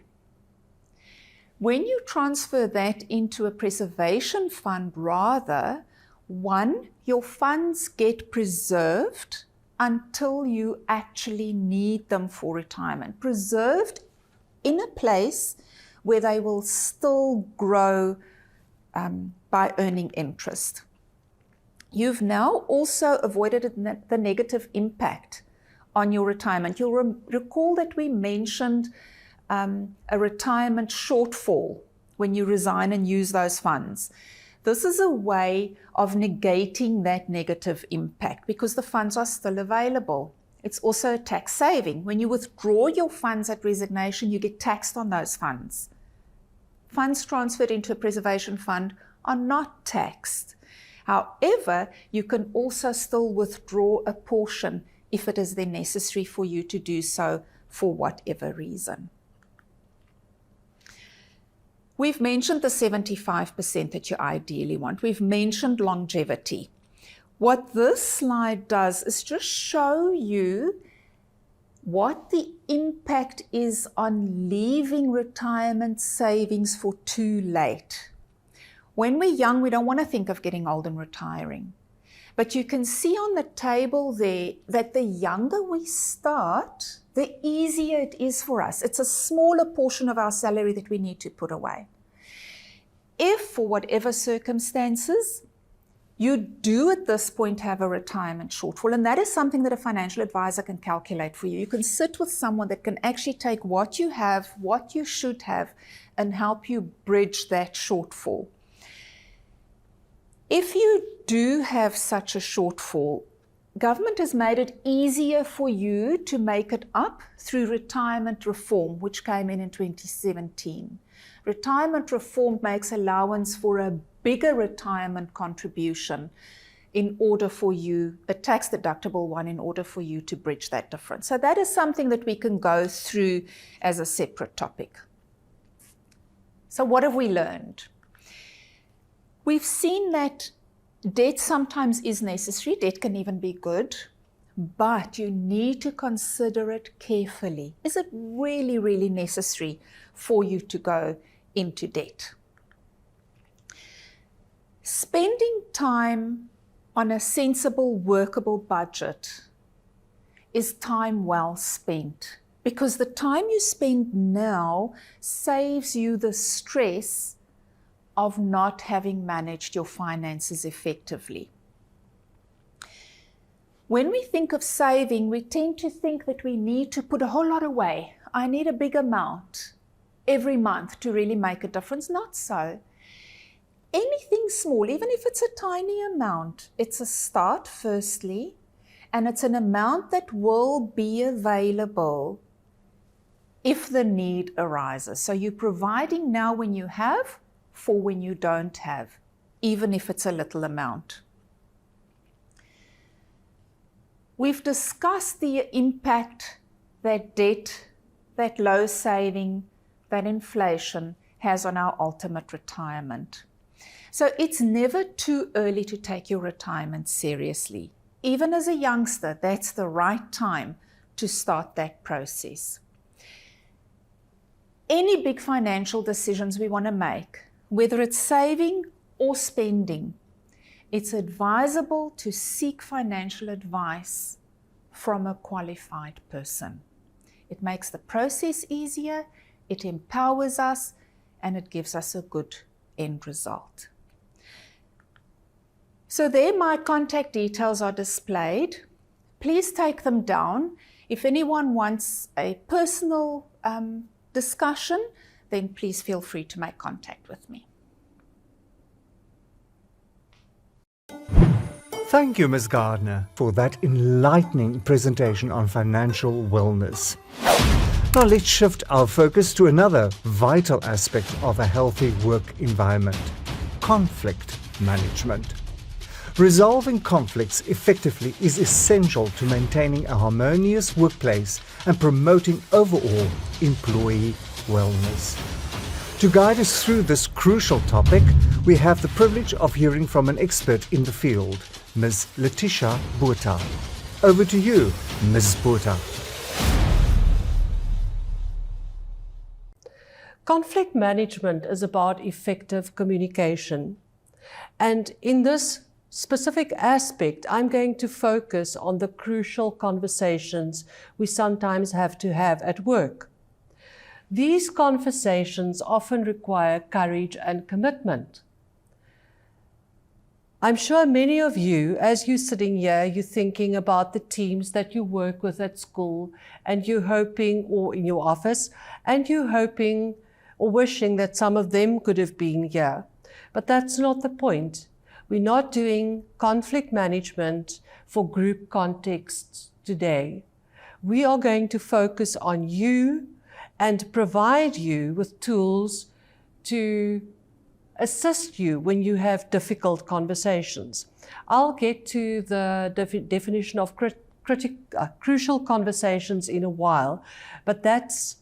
When you transfer that into a preservation fund, rather, one, your funds get preserved until you actually need them for retirement. Preserved in a place where they will still grow by earning interest. you've now also avoided the negative impact on your retirement. You'll recall that we mentioned a retirement shortfall when you resign and use those funds. This is a way of negating that negative impact because the funds are still available. It's also a tax saving. When you withdraw your funds at resignation, you get taxed on those funds. Funds transferred into a preservation fund are not taxed. However, you can also still withdraw a portion if it is then necessary for you to do so for whatever reason. We've mentioned the 75% that you ideally want. We've mentioned longevity. What this slide does is just show you what the impact is on leaving retirement savings for too late. When we're young, we don't want to think of getting old and retiring. But you can see on the table there that the younger we start, the easier it is for us. It's a smaller portion of our salary that we need to put away. If, for whatever circumstances, you do at this point have a retirement shortfall, and that is something that a financial advisor can calculate for you. You can sit with someone that can actually take what you have, what you should have, and help you bridge that shortfall. If you do have such a shortfall, government has made it easier for you to make it up through retirement reform, which came in 2017. Retirement reform makes allowance for a bigger retirement contribution in order for you, a tax deductible one, in order for you to bridge that difference. So that is something that we can go through as a separate topic. So what have we learned? We've seen that debt sometimes is necessary. Debt can even be good, but you need to consider it carefully. Is it really, really necessary for you to go into debt? Spending time on a sensible, workable budget is time well spent, because the time you spend now saves you the stress of not having managed your finances effectively. When we think of saving, we tend to think that we need to put a whole lot away. I need a big amount every month to really make a difference. Not so. Anything small, even if it's a tiny amount, it's a start firstly, and it's an amount that will be available if the need arises. So you're providing now when you have for when you don't have, even if it's a little amount. We've discussed the impact that debt, that low saving, that inflation has on our ultimate retirement. So it's never too early to take your retirement seriously. Even as a youngster, that's the right time to start that process. Any big financial decisions we want to make, whether it's saving or spending, it's advisable to seek financial advice from a qualified person. It makes the process easier, it empowers us, and it gives us a good end result. So there my contact details are displayed. Please take them down. If anyone wants a personal discussion, then please feel free to make contact with me. Thank you, Ms. Gardner, for that enlightening presentation on financial wellness. Now let's shift our focus to another vital aspect of a healthy work environment: conflict management. Resolving conflicts effectively is essential to maintaining a harmonious workplace and promoting overall employee wellness. To guide us through this crucial topic, we have the privilege of hearing from an expert in the field, Ms. Letitia Botha. Over to you, Ms. Botha. Conflict management is about effective communication. And in this specific aspect, I'm going to focus on the crucial conversations we sometimes have to have at work. These conversations often require courage and commitment. I'm sure many of you, as you're sitting here, you're thinking about the teams that you work with at school, and you're hoping, or in your office, and you're hoping or wishing that some of them could have been here. But that's not the point. We're not doing conflict management for group contexts today. We are going to focus on you and provide you with tools to assist you when you have difficult conversations. I'll get to the definition of crucial conversations in a while, but that's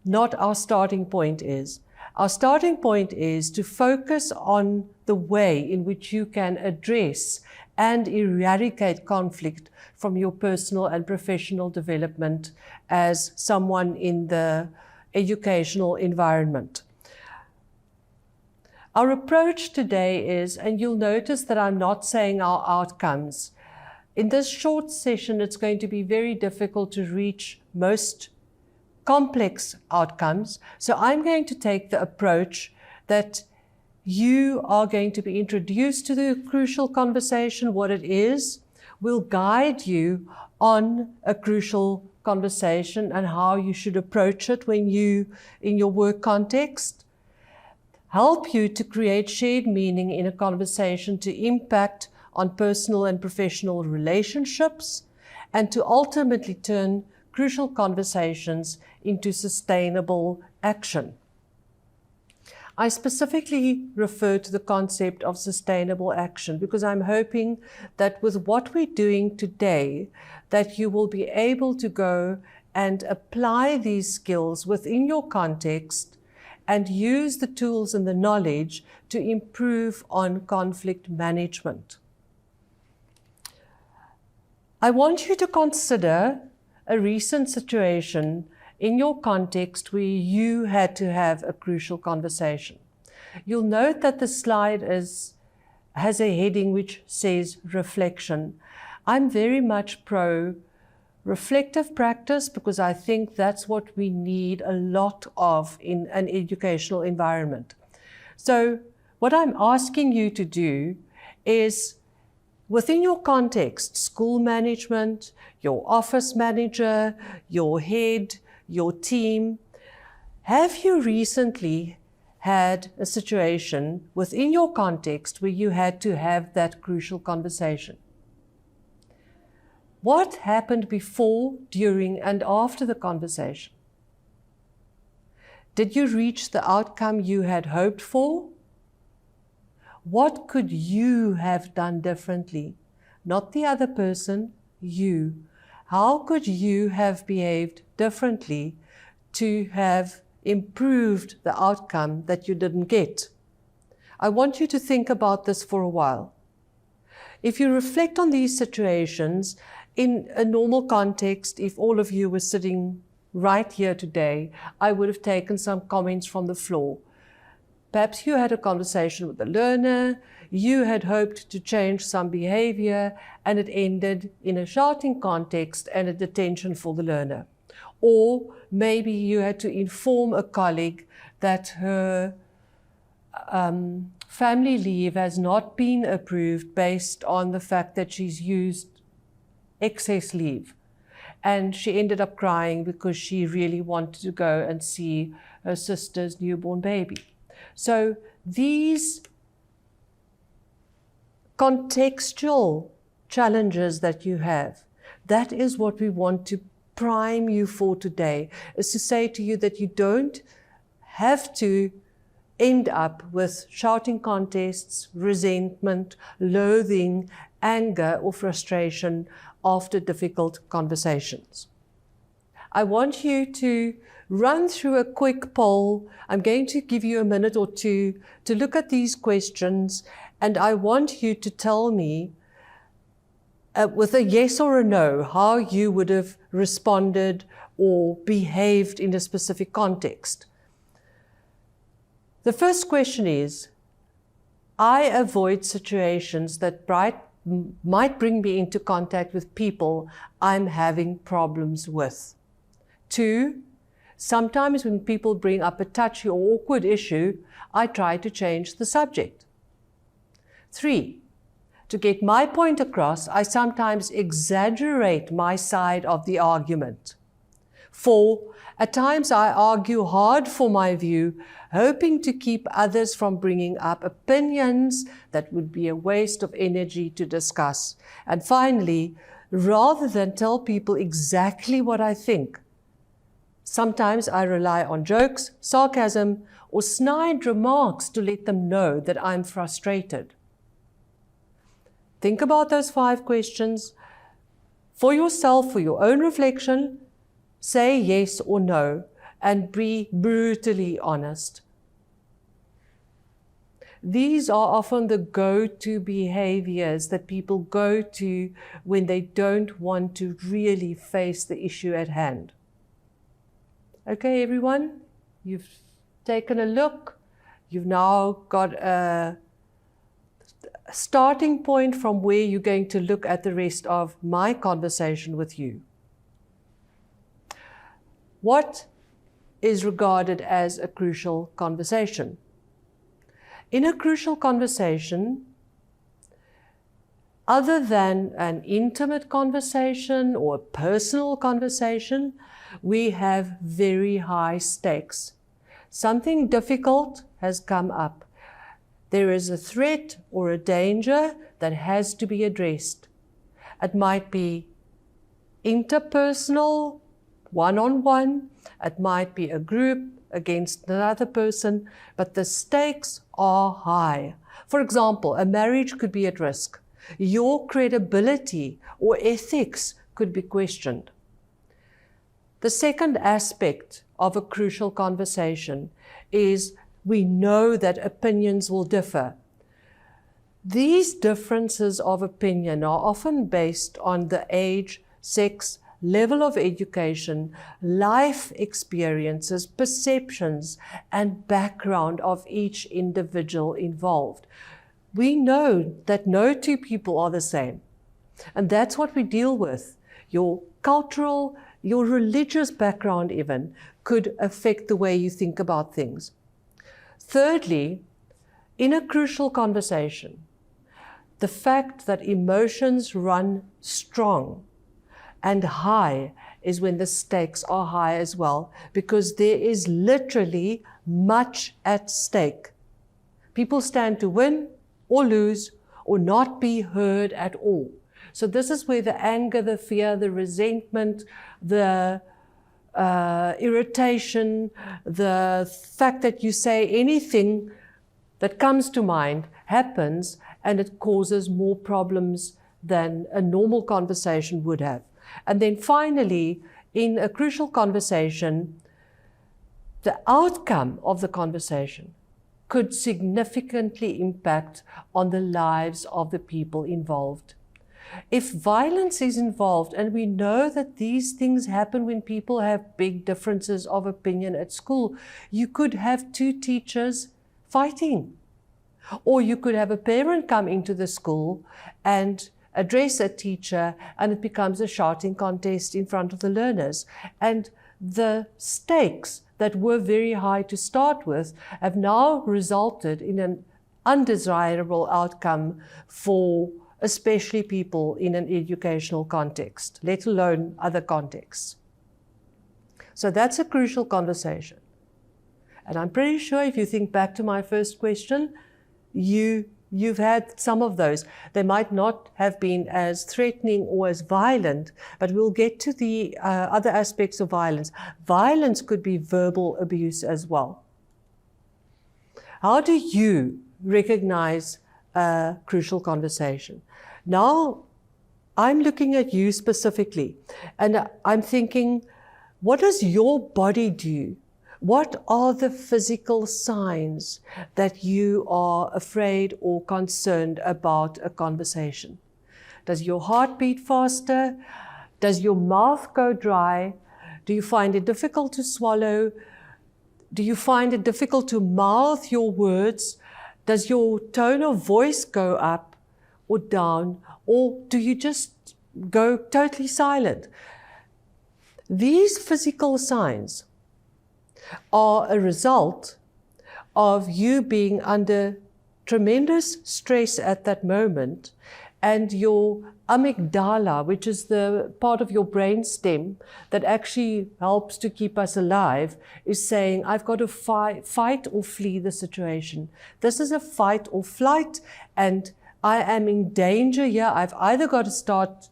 not our starting point is. Our starting point is to focus on the way in which you can address and eradicate conflict from your personal and professional development as someone in the educational environment. Our approach today is, and you'll notice that I'm not saying our outcomes. In this short session, it's going to be very difficult to reach most complex outcomes. So I'm going to take the approach that you are going to be introduced to the crucial conversation, what it is. We'll guide you on a crucial conversation and how you should approach it when you, in your work context. Help you to create shared meaning in a conversation to impact on personal and professional relationships, and to ultimately turn crucial conversations into sustainable action. I specifically refer to the concept of sustainable action because I'm hoping that with what we're doing today, that you will be able to go and apply these skills within your context and use the tools and the knowledge to improve on conflict management. I want you to consider a recent situation in your context where you had to have a crucial conversation. You'll note that the slide has a heading which says reflection. I'm very much pro reflective practice because I think that's what we need a lot of in an educational environment. So what I'm asking you to do is, within your context, school management, your office manager, your head, your team, have you recently had a situation within your context where you had to have that crucial conversation? What happened before, during, and after the conversation? Did you reach the outcome you had hoped for? What could you have done differently? Not the other person, you. How could you have behaved differently to have improved the outcome that you didn't get? I want you to think about this for a while. If you reflect on these situations, in a normal context, if all of you were sitting right here today, I would have taken some comments from the floor. Perhaps you had a conversation with the learner, you had hoped to change some behavior, and it ended in a shouting context and a detention for the learner. Or maybe you had to inform a colleague that her family leave has not been approved based on the fact that she's used excess leave. And she ended up crying because she really wanted to go and see her sister's newborn baby. So these contextual challenges that you have, that is what we want to prime you for today, is to say to you that you don't have to end up with shouting contests, resentment, loathing, anger, or frustration after difficult conversations. I want you to run through a quick poll. I'm going to give you a minute or two to look at these questions, and I want you to tell me with a yes or a no how you would have responded or behaved in a specific context. The first question is, I avoid situations that might bring me into contact with people I'm having problems with. 2, sometimes when people bring up a touchy or awkward issue, I try to change the subject. 3, To get my point across, I sometimes exaggerate my side of the argument. 4, at times I argue hard for my view, hoping to keep others from bringing up opinions that would be a waste of energy to discuss. And finally, rather than tell people exactly what I think, sometimes I rely on jokes, sarcasm, or snide remarks to let them know that I'm frustrated. Think about those 5 questions for yourself, for your own reflection. Say yes or no, and be brutally honest. These are often the go-to behaviors that people go to when they don't want to really face the issue at hand. Okay, everyone, you've taken a look. You've now got a starting point from where you're going to look at the rest of my conversation with you. What is regarded as a crucial conversation? In a crucial conversation, other than an intimate conversation or a personal conversation, we have very high stakes. Something difficult has come up. There is a threat or a danger that has to be addressed. It might be interpersonal, one-on-one, it might be a group against another person, but the stakes are high. For example, a marriage could be at risk. Your credibility or ethics could be questioned. The second aspect of a crucial conversation is we know that opinions will differ. These differences of opinion are often based on the age, sex, level of education, life experiences, perceptions, and background of each individual involved. We know that no 2 people are the same, and that's what we deal with. Your cultural, your religious background even could affect the way you think about things. Thirdly, in a crucial conversation, the fact that emotions run strong and high is when the stakes are high as well, because there is literally much at stake. People stand to win or lose or not be heard at all. So this is where the anger, the fear, the resentment, the irritation, the fact that you say anything that comes to mind happens, and it causes more problems than a normal conversation would have. And then finally, in a crucial conversation, the outcome of the conversation could significantly impact on the lives of the people involved. If violence is involved, and we know that these things happen when people have big differences of opinion at school, you could have 2 teachers fighting. Or you could have a parent come into the school and address a teacher, and it becomes a shouting contest in front of the learners. And the stakes that were very high to start with have now resulted in an undesirable outcome for especially people in an educational context, let alone other contexts. So that's a crucial conversation. And I'm pretty sure if you think back to my first question, you've had some of those. They might not have been as threatening or as violent, but we'll get to the other aspects of violence. Violence could be verbal abuse as well. How do you recognize a crucial conversation? Now, I'm looking at you specifically, and I'm thinking, what does your body do? What are the physical signs that you are afraid or concerned about a conversation? Does your heart beat faster? Does your mouth go dry? Do you find it difficult to swallow? Do you find it difficult to mouth your words? Does your tone of voice go up or down? Or do you just go totally silent? These physical signs are a result of you being under tremendous stress at that moment, and your amygdala, which is the part of your brain stem that actually helps to keep us alive, is saying, I've got to fight or flee the situation. This is a fight or flight, and I am in danger here. I've either got to start,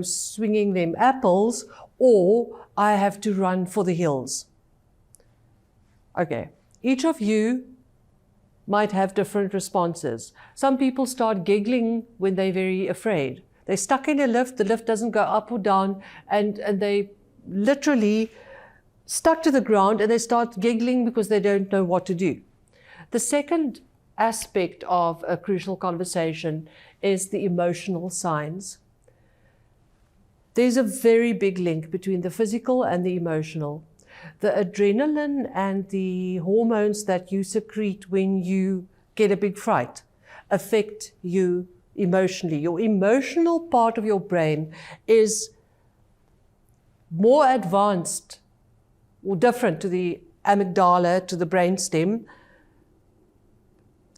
swinging them apples, or I have to run for the hills. Okay, each of you might have different responses. Some people start giggling when they're very afraid. They're stuck in a lift, the lift doesn't go up or down, and they literally stuck to the ground, and they start giggling because they don't know what to do. The second aspect of a crucial conversation is the emotional signs. There's a very big link between the physical and the emotional. The adrenaline and the hormones that you secrete when you get a big fright affect you emotionally. Your emotional part of your brain is more advanced or different to the amygdala, to the brainstem.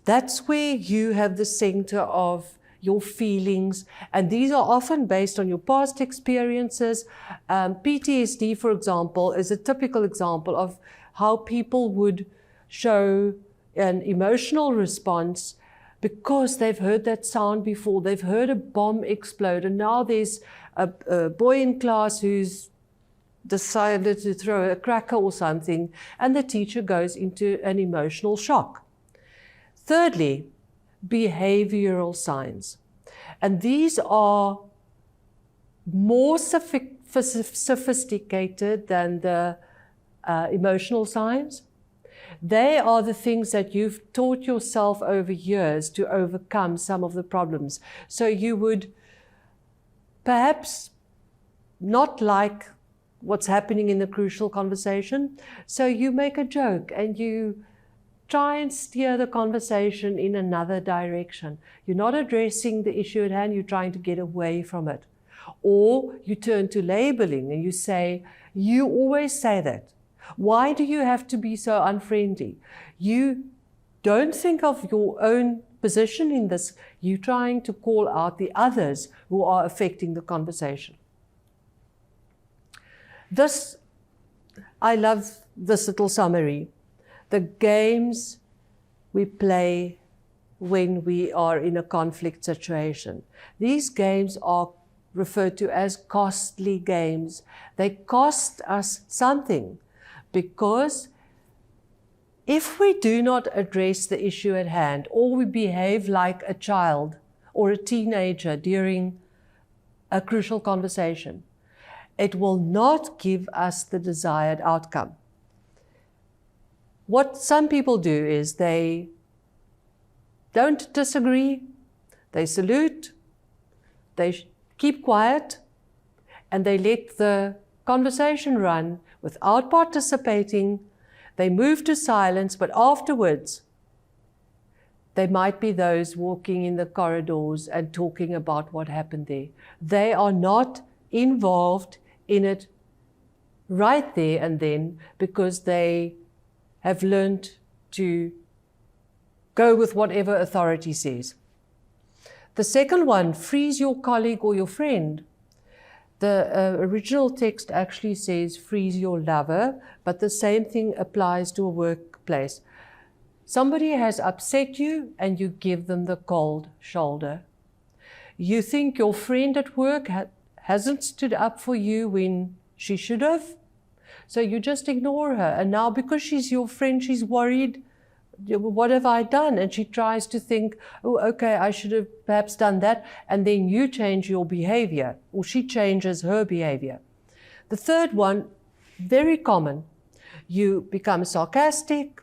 That's where you have the center of your feelings, and these are often based on your past experiences. PTSD, for example, is a typical example of how people would show an emotional response because they've heard that sound before. They've heard a bomb explode, and now there's a boy in class who's decided to throw a cracker or something, and the teacher goes into an emotional shock. Thirdly, behavioral signs. And these are more sophisticated than the emotional signs. They are the things that you've taught yourself over years to overcome some of the problems. So you would perhaps not like what's happening in the crucial conversation. So you make a joke and you try and steer the conversation in another direction. You're not addressing the issue at hand, you're trying to get away from it. Or you turn to labeling and you say, you always say that. Why do you have to be so unfriendly? You don't think of your own position in this. You're trying to call out the others who are affecting the conversation. I love this little summary. The games we play when we are in a conflict situation. These games are referred to as costly games. They cost us something because if we do not address the issue at hand, or we behave like a child or a teenager during a crucial conversation, it will not give us the desired outcome. What some people do is they don't disagree, they salute, they keep quiet, and they let the conversation run without participating. They move to silence, but afterwards, they might be those walking in the corridors and talking about what happened there. They are not involved in it right there and then because they have learned to go with whatever authority says. The second one, freeze your colleague or your friend. The original text actually says freeze your lover, but the same thing applies to a workplace. Somebody has upset you and you give them the cold shoulder. You think your friend at work hasn't stood up for you when she should have, so you just ignore her. And now because she's your friend, she's worried, what have I done? And she tries to think, oh, okay, I should have perhaps done that. And then you change your behavior, or she changes her behavior. The third one, very common. You become sarcastic,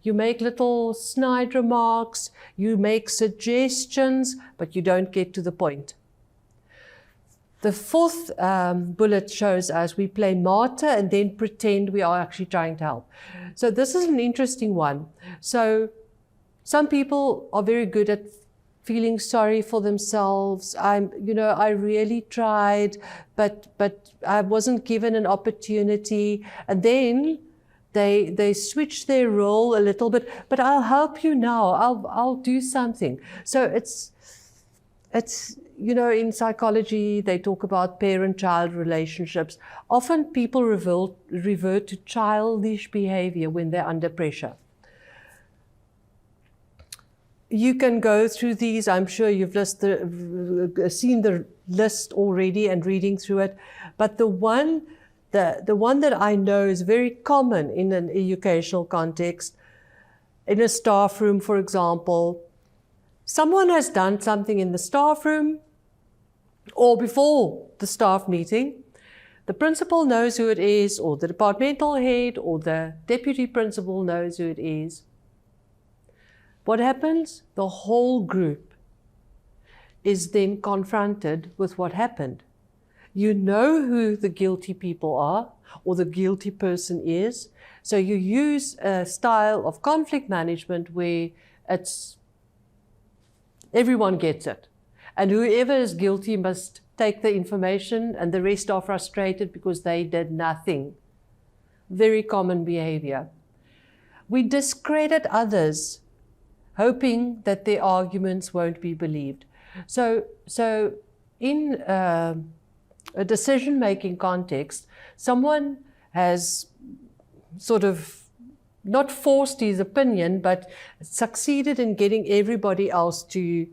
you make little snide remarks, you make suggestions, but you don't get to the point. The fourth bullet shows us we play martyr and then pretend we are actually trying to help. So this is an interesting one. So some people are very good at feeling sorry for themselves. I really tried, but I wasn't given an opportunity. And then they switch their role a little bit, but I'll help you now, I'll do something. So it's in psychology, they talk about parent-child relationships. Often people revert to childish behavior when they're under pressure. You can go through these. I'm sure you've seen the list already and reading through it. But the one that I know is very common in an educational context, in a staff room, for example, someone has done something in the staff room or before the staff meeting. The principal knows who it is, or the departmental head or the deputy principal knows who it is. What happens? The whole group is then confronted with what happened. You know who the guilty people are or the guilty person is. So you use a style of conflict management where everyone gets it. And whoever is guilty must take the information, and the rest are frustrated because they did nothing. Very common behavior. We discredit others, hoping that their arguments won't be believed. So in a decision-making context, someone has sort of not forced his opinion, but succeeded in getting everybody else to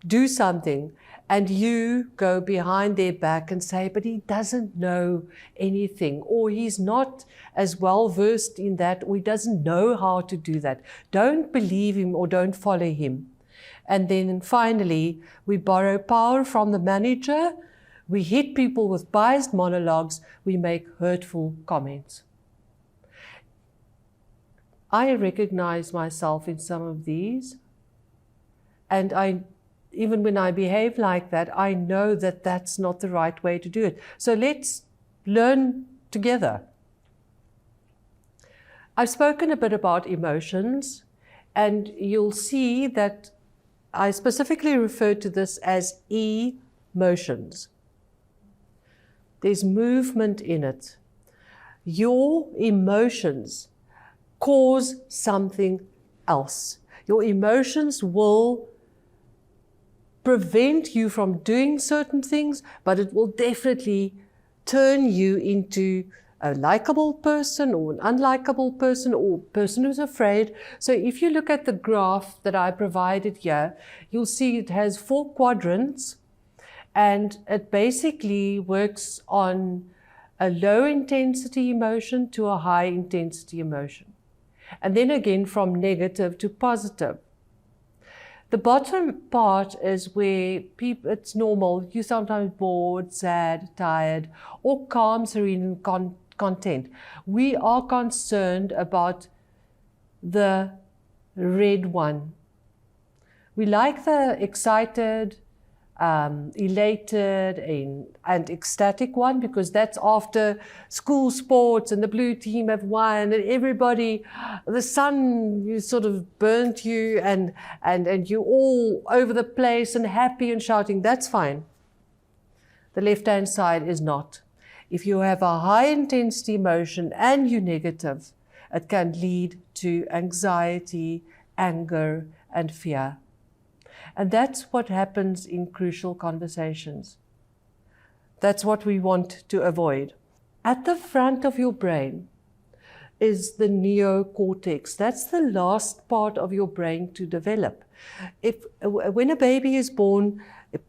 do something. And you go behind their back and say, but he doesn't know anything, or he's not as well versed in that, or he doesn't know how to do that. Don't believe him or don't follow him. And then finally, we borrow power from the manager. We hit people with biased monologues. We make hurtful comments. I recognize myself in some of these, and even when I behave like that, I know that that's not the right way to do it. So let's learn together. I've spoken a bit about emotions, and you'll see that I specifically refer to this as emotions. There's movement in it. Your emotions cause something else. Your emotions will prevent you from doing certain things, but it will definitely turn you into a likable person or an unlikable person or a person who's afraid. So if you look at the graph that I provided here, you'll see it has 4 quadrants, and it basically works on a low intensity emotion to a high intensity emotion. And then again from negative to positive. The bottom part is where it's normal. You're sometimes bored, sad, tired, or calm, serene, and content. We are concerned about the red one. We like the excited, elated, and ecstatic one, because that's after school sports and the blue team have won and everybody, the sun you sort of burnt you and you're all over the place and happy and shouting. That's fine. The left-hand side is not. If you have a high intensity emotion and you're negative, it can lead to anxiety, anger, and fear. And that's what happens in crucial conversations. That's what we want to avoid. At the front of your brain is the neocortex. That's the last part of your brain to develop. When a baby is born,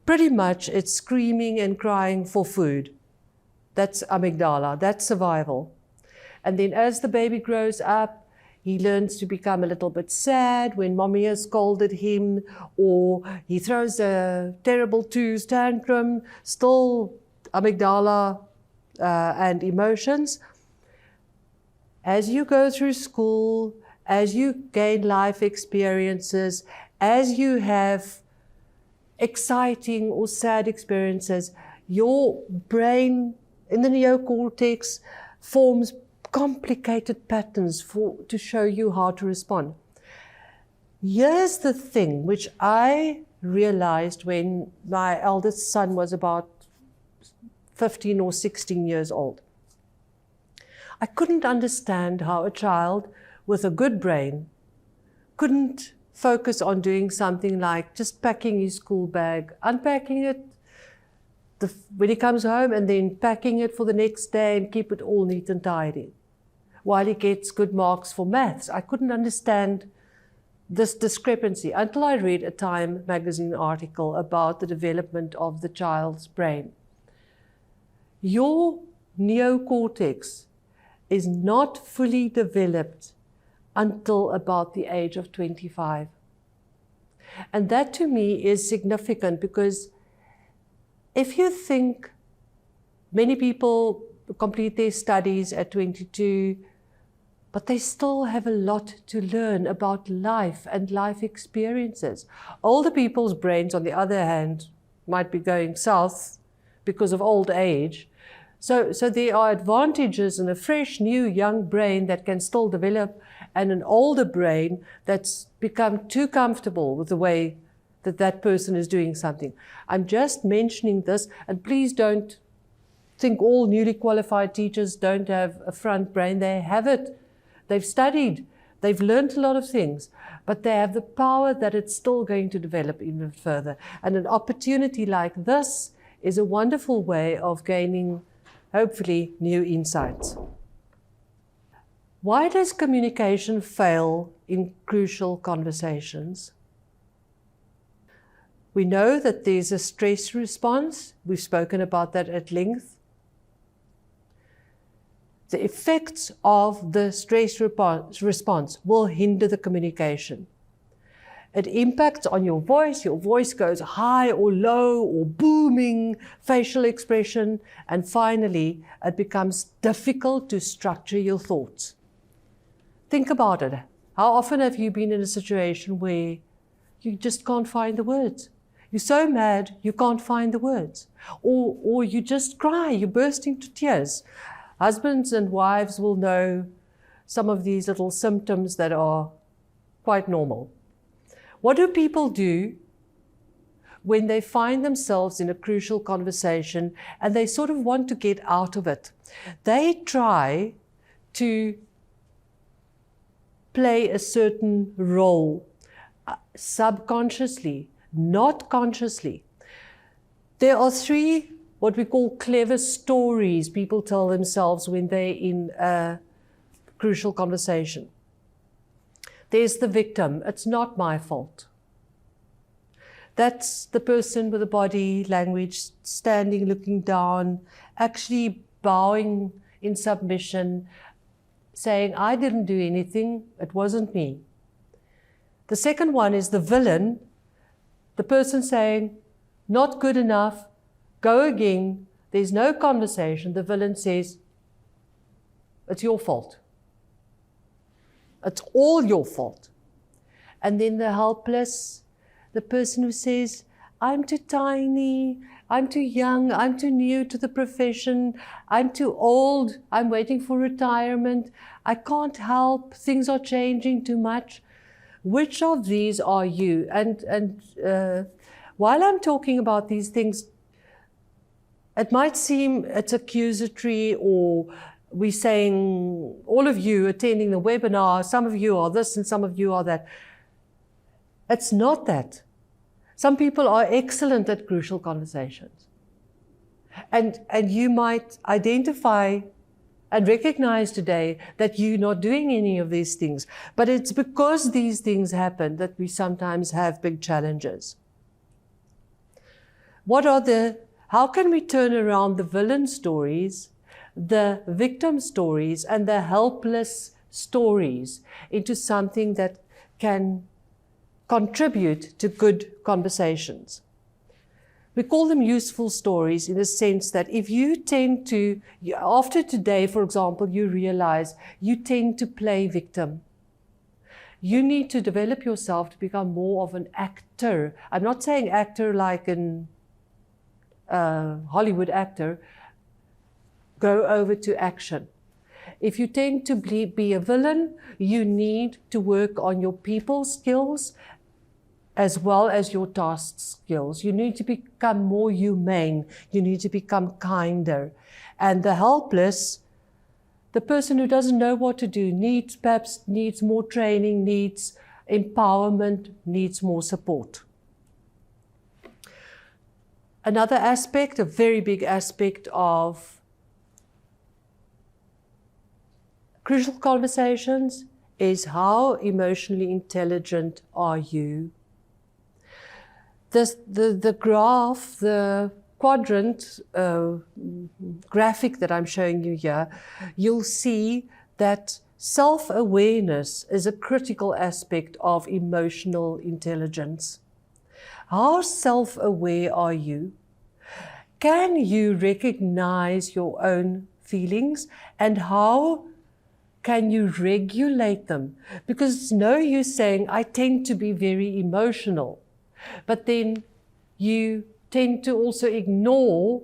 pretty much it's screaming and crying for food. That's amygdala, that's survival. And then as the baby grows up, he learns to become a little bit sad when mommy has scolded him, or he throws a terrible twos tantrum, still amygdala and emotions. As you go through school, as you gain life experiences, as you have exciting or sad experiences, your brain in the neocortex forms complicated patterns to show you how to respond. Here's the thing which I realized when my eldest son was about 15 or 16 years old. I couldn't understand how a child with a good brain couldn't focus on doing something like just packing his school bag, unpacking it when he comes home, and then packing it for the next day and keep it all neat and tidy while he gets good marks for maths. I couldn't understand this discrepancy until I read a Time magazine article about the development of the child's brain. Your neocortex is not fully developed until about the age of 25. And that to me is significant, because if you think many people complete their studies at 22, but they still have a lot to learn about life and life experiences. Older people's brains, on the other hand, might be going south because of old age. So there are advantages in a fresh, new, young brain that can still develop, and an older brain that's become too comfortable with the way that that person is doing something. I'm just mentioning this, and please don't think all newly qualified teachers don't have a front brain. They have it. They've studied, they've learned a lot of things, but they have the power that it's still going to develop even further. And an opportunity like this is a wonderful way of gaining, hopefully, new insights. Why does communication fail in crucial conversations? We know that there's a stress response. We've spoken about that at length. The effects of the stress response will hinder the communication. It impacts on your voice goes high or low or booming, facial expression, and finally it becomes difficult to structure your thoughts. Think about it. How often have you been in a situation where you just can't find the words? You're so mad you can't find the words. Or you just cry, you burst into tears. Husbands and wives will know some of these little symptoms that are quite normal. What do people do when they find themselves in a crucial conversation and they sort of want to get out of it? They try to play a certain role, subconsciously, not consciously. There are three what we call clever stories people tell themselves when they're in a crucial conversation. There's the victim. It's not my fault. That's the person with the body language, standing, looking down, actually bowing in submission, saying, I didn't do anything, it wasn't me. The second one is the villain, the person saying, not good enough, go again, there's no conversation. The villain says, it's your fault. It's all your fault. And then the helpless, the person who says, I'm too tiny, I'm too young, I'm too new to the profession, I'm too old, I'm waiting for retirement, I can't help, things are changing too much. Which of these are you? And while I'm talking about these things, it might seem it's accusatory, or we're saying, all of you attending the webinar, some of you are this and some of you are that. It's not that. Some people are excellent at crucial conversations. And you might identify and recognize today that you're not doing any of these things. But it's because these things happen that we sometimes have big challenges. How can we turn around the villain stories, the victim stories, and the helpless stories into something that can contribute to good conversations? We call them useful stories in the sense that if you tend to, after today, for example, you realize you tend to play victim. You need to develop yourself to become more of an actor. I'm not saying actor like an Hollywood actor. Go over to action. If you tend to be a villain, you need to work on your people skills as well as your task skills. You need to become more humane. You need to become kinder. And the helpless, the person who doesn't know what to do perhaps needs more training, needs empowerment, needs more support. Another aspect, a very big aspect of crucial conversations is how emotionally intelligent are you? The graph, the quadrant graphic that I'm showing you here, you'll see that self-awareness is a critical aspect of emotional intelligence. How self-aware are you? Can you recognize your own feelings, and how can you regulate them? Because it's no use saying, I tend to be very emotional, but then you tend to also ignore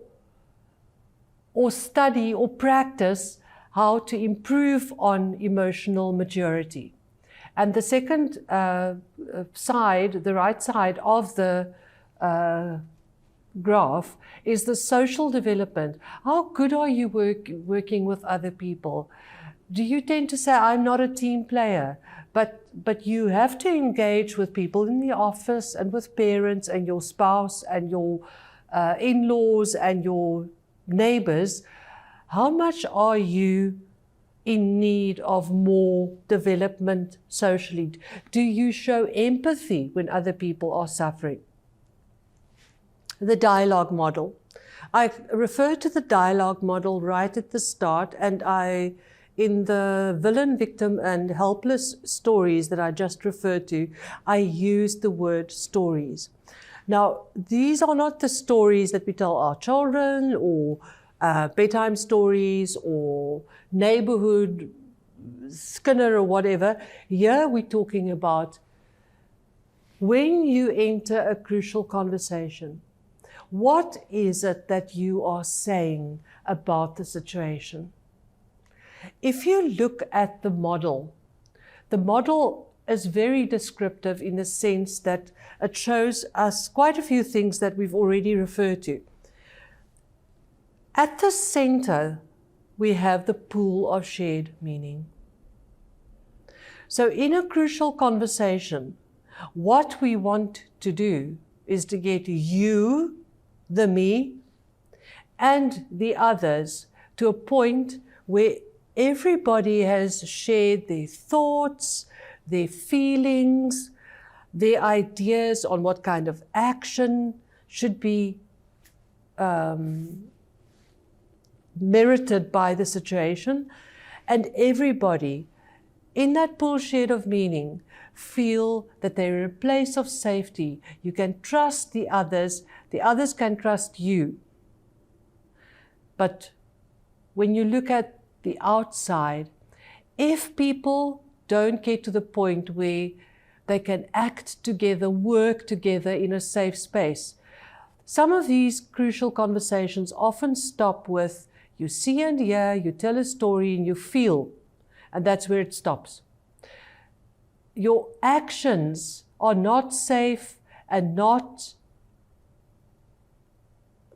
or study or practice how to improve on emotional maturity. And the second side, the right side of the graph, is the social development. How good are you working with other people? Do you tend to say, I'm not a team player? But you have to engage with people in the office and with parents and your spouse and your in-laws and your neighbors. How much are you in need of more development socially? Do you show empathy when other people are suffering? The dialogue model. I referred to the dialogue model right at the start, and in the villain, victim, and helpless stories that I just referred to, I used the word stories. Now, these are not the stories that we tell our children, or bedtime stories, or neighborhood Skinner, or whatever. Here we're talking about when you enter a crucial conversation, what is it that you are saying about the situation? If you look at the model is very descriptive in the sense that it shows us quite a few things that we've already referred to. At the center, we have the pool of shared meaning. So in a crucial conversation, what we want to do is to get you, the me, and the others to a point where everybody has shared their thoughts, their feelings, their ideas on what kind of action should be merited by the situation. And everybody in that pool shed of meaning feel that they're in a place of safety. You can trust the others can trust you. But when you look at the outside, if people don't get to the point where they can act together, work together in a safe space, some of these crucial conversations often stop with you see and hear, you tell a story and you feel, and that's where it stops. Your actions are not safe and not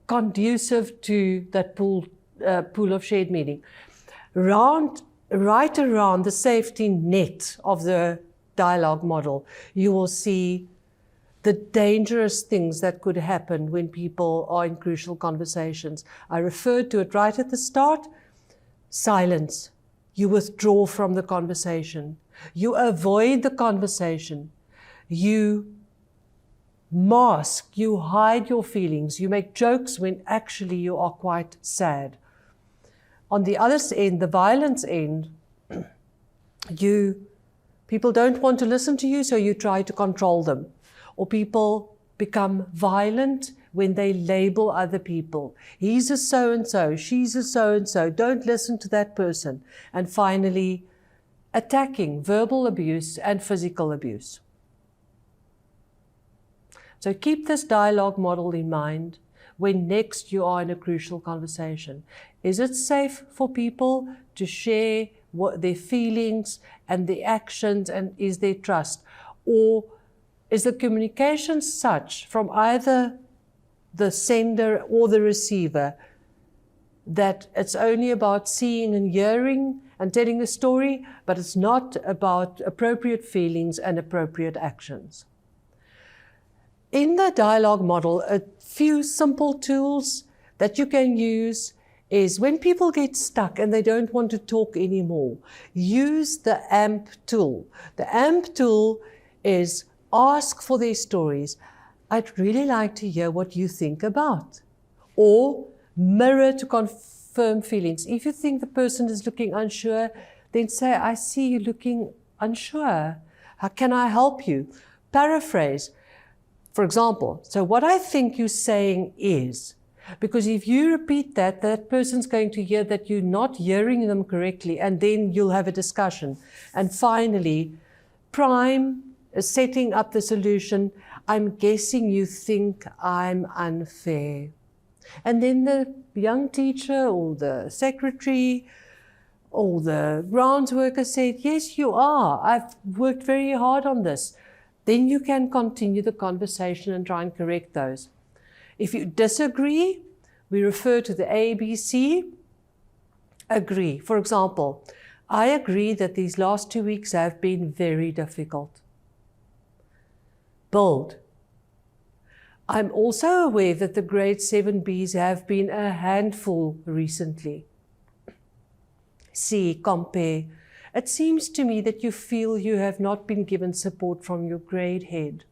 conducive to that pool of shared meaning. Right around the safety net of the dialogue model, you will see the dangerous things that could happen when people are in crucial conversations. I referred to it right at the start. Silence. You withdraw from the conversation. You avoid the conversation. You mask, you hide your feelings. You make jokes when actually you are quite sad. On the other end, the violence end, people don't want to listen to you, so you try to control them. Or people become violent when they label other people. He's a so-and-so, she's a so-and-so, don't listen to that person. And finally, attacking, verbal abuse and physical abuse. So keep this dialogue model in mind when next you are in a crucial conversation. Is it safe for people to share their feelings and their actions, and is there trust? Or is the communication such from either the sender or the receiver that it's only about seeing and hearing and telling a story, but it's not about appropriate feelings and appropriate actions. In the dialogue model, a few simple tools that you can use is when people get stuck and they don't want to talk anymore, use the AMP tool. The AMP tool is ask for their stories. I'd really like to hear what you think about. Or mirror to confirm feelings. If you think the person is looking unsure, then say, I see you looking unsure. How can I help you? Paraphrase. For example, so what I think you're saying is, because if you repeat that, that person's going to hear that you're not hearing them correctly, and then you'll have a discussion. And finally, prime is setting up the solution. I'm guessing you think I'm unfair. And then the young teacher or the secretary or the grounds worker said, yes, you are. I've worked very hard on this. Then you can continue the conversation and try and correct those. If you disagree, we refer to the ABC. Agree. For example, I agree that these last 2 weeks have been very difficult. Build. I'm also aware that the grade 7Bs have been a handful recently. C. Compare. It seems to me that you feel you have not been given support from your grade head.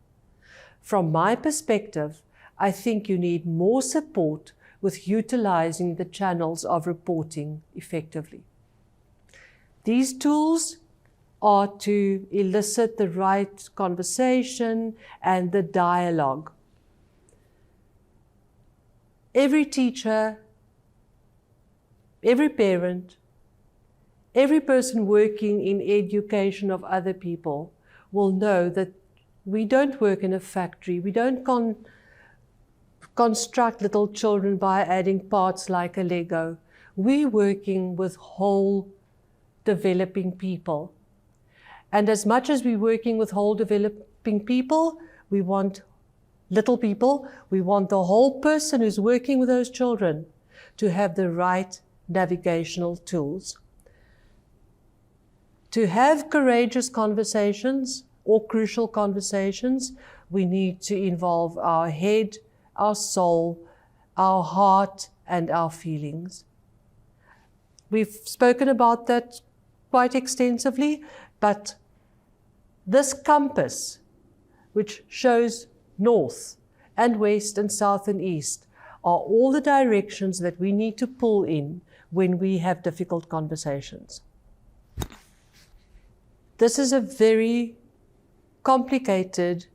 From my perspective, I think you need more support with utilizing the channels of reporting effectively. These tools are to elicit the right conversation and the dialogue. Every teacher, every parent, every person working in education of other people will know that we don't work in a factory. We don't construct little children by adding parts like a Lego. We're working with whole developing people. And as much as we're working with whole developing people, we want little people, we want the whole person who's working with those children to have the right navigational tools. To have courageous conversations or crucial conversations, we need to involve our head, our soul, our heart, and our feelings. We've spoken about that quite extensively, but this compass, which shows north and west and south and east, are all the directions that we need to pull in when we have difficult conversations. This is a very complicated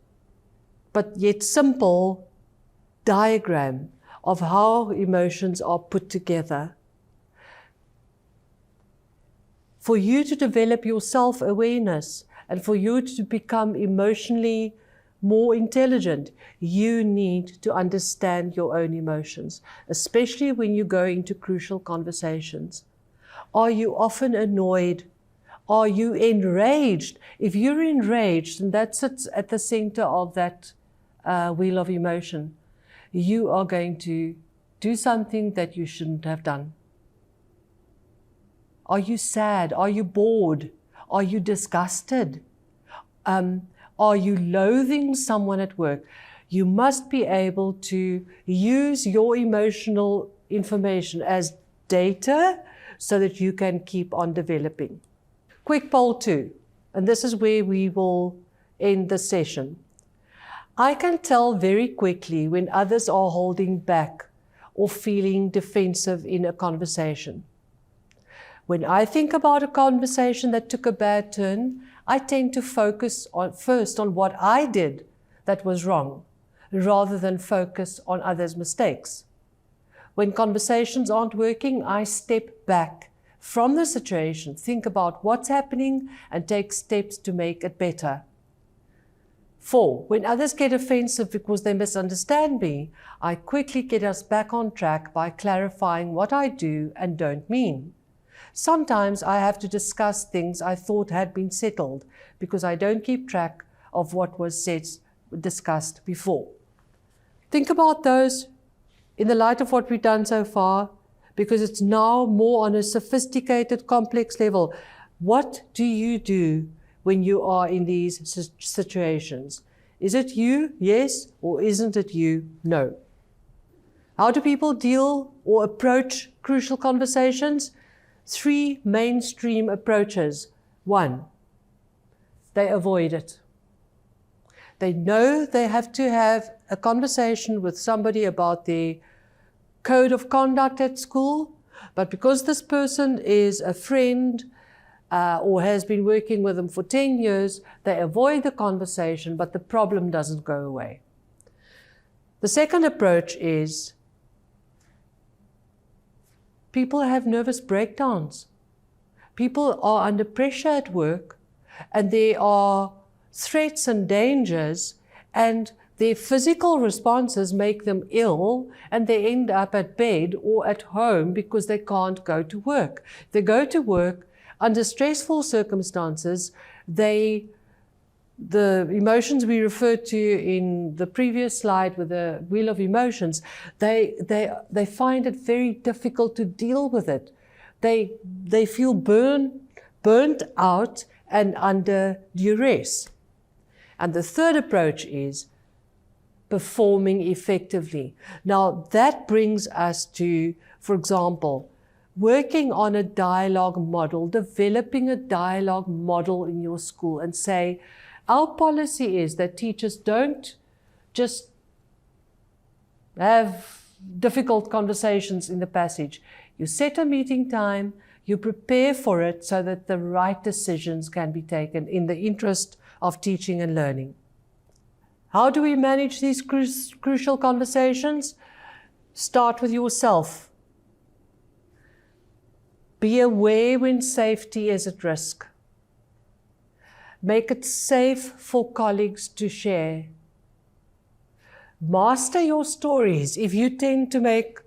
but yet simple diagram of how emotions are put together. For you to develop your self-awareness and for you to become emotionally more intelligent, you need to understand your own emotions, especially when you go into crucial conversations. Are you often annoyed? Are you enraged? If you're enraged, and that sits at the center of that wheel of emotion, you are going to do something that you shouldn't have done. Are you sad? Are you bored? Are you disgusted? Are you loathing someone at work? You must be able to use your emotional information as data so that you can keep on developing. Quick poll 2, and this is where we will end the session. I can tell very quickly when others are holding back or feeling defensive in a conversation. When I think about a conversation that took a bad turn, I tend to focus first on what I did that was wrong, rather than focus on others' mistakes. When conversations aren't working, I step back from the situation, think about what's happening, and take steps to make it better. 4, when others get offensive because they misunderstand me, I quickly get us back on track by clarifying what I do and don't mean. Sometimes I have to discuss things I thought had been settled because I don't keep track of what was discussed before. Think about those in the light of what we've done so far, because it's now more on a sophisticated, complex level. What do you do when you are in these situations? Is it you? Yes. Or isn't it you? No. How do people deal or approach crucial conversations? 3 mainstream approaches. 1, they avoid it. They know they have to have a conversation with somebody about their code of conduct at school, but because this person is a friend or has been working with them for 10 years, they avoid the conversation, but the problem doesn't go away. The second approach is people have nervous breakdowns. People are under pressure at work, and there are threats and dangers, and their physical responses make them ill, and they end up at bed or at home because they can't go to work. They go to work under stressful circumstances. The emotions we referred to in the previous slide with the wheel of emotions, they find it very difficult to deal with it. They feel burnt out and under duress. And the third approach is performing effectively. Now that brings us to, for example, working on a dialogue model, developing a dialogue model in your school and say, our policy is that teachers don't just have difficult conversations in the passage. You set a meeting time, you prepare for it so that the right decisions can be taken in the interest of teaching and learning. How do we manage these crucial conversations? Start with yourself. Be aware when safety is at risk. Make it safe for colleagues to share. Master your stories. If you tend to make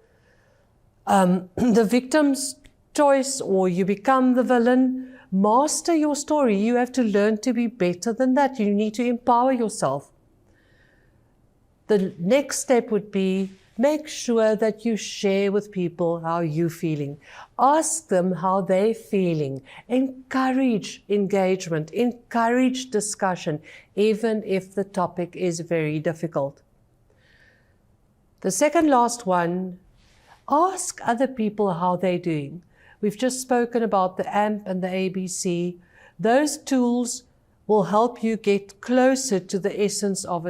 the victim's choice or you become the villain, master your story. You have to learn to be better than that. You need to empower yourself. The next step would be make sure that you share with people how you're feeling. Ask them how they're feeling. Encourage engagement. Encourage discussion, even if the topic is very difficult. The second last one, ask other people how they're doing. We've just spoken about the AMP and the ABC. Those tools will help you get closer to the essence of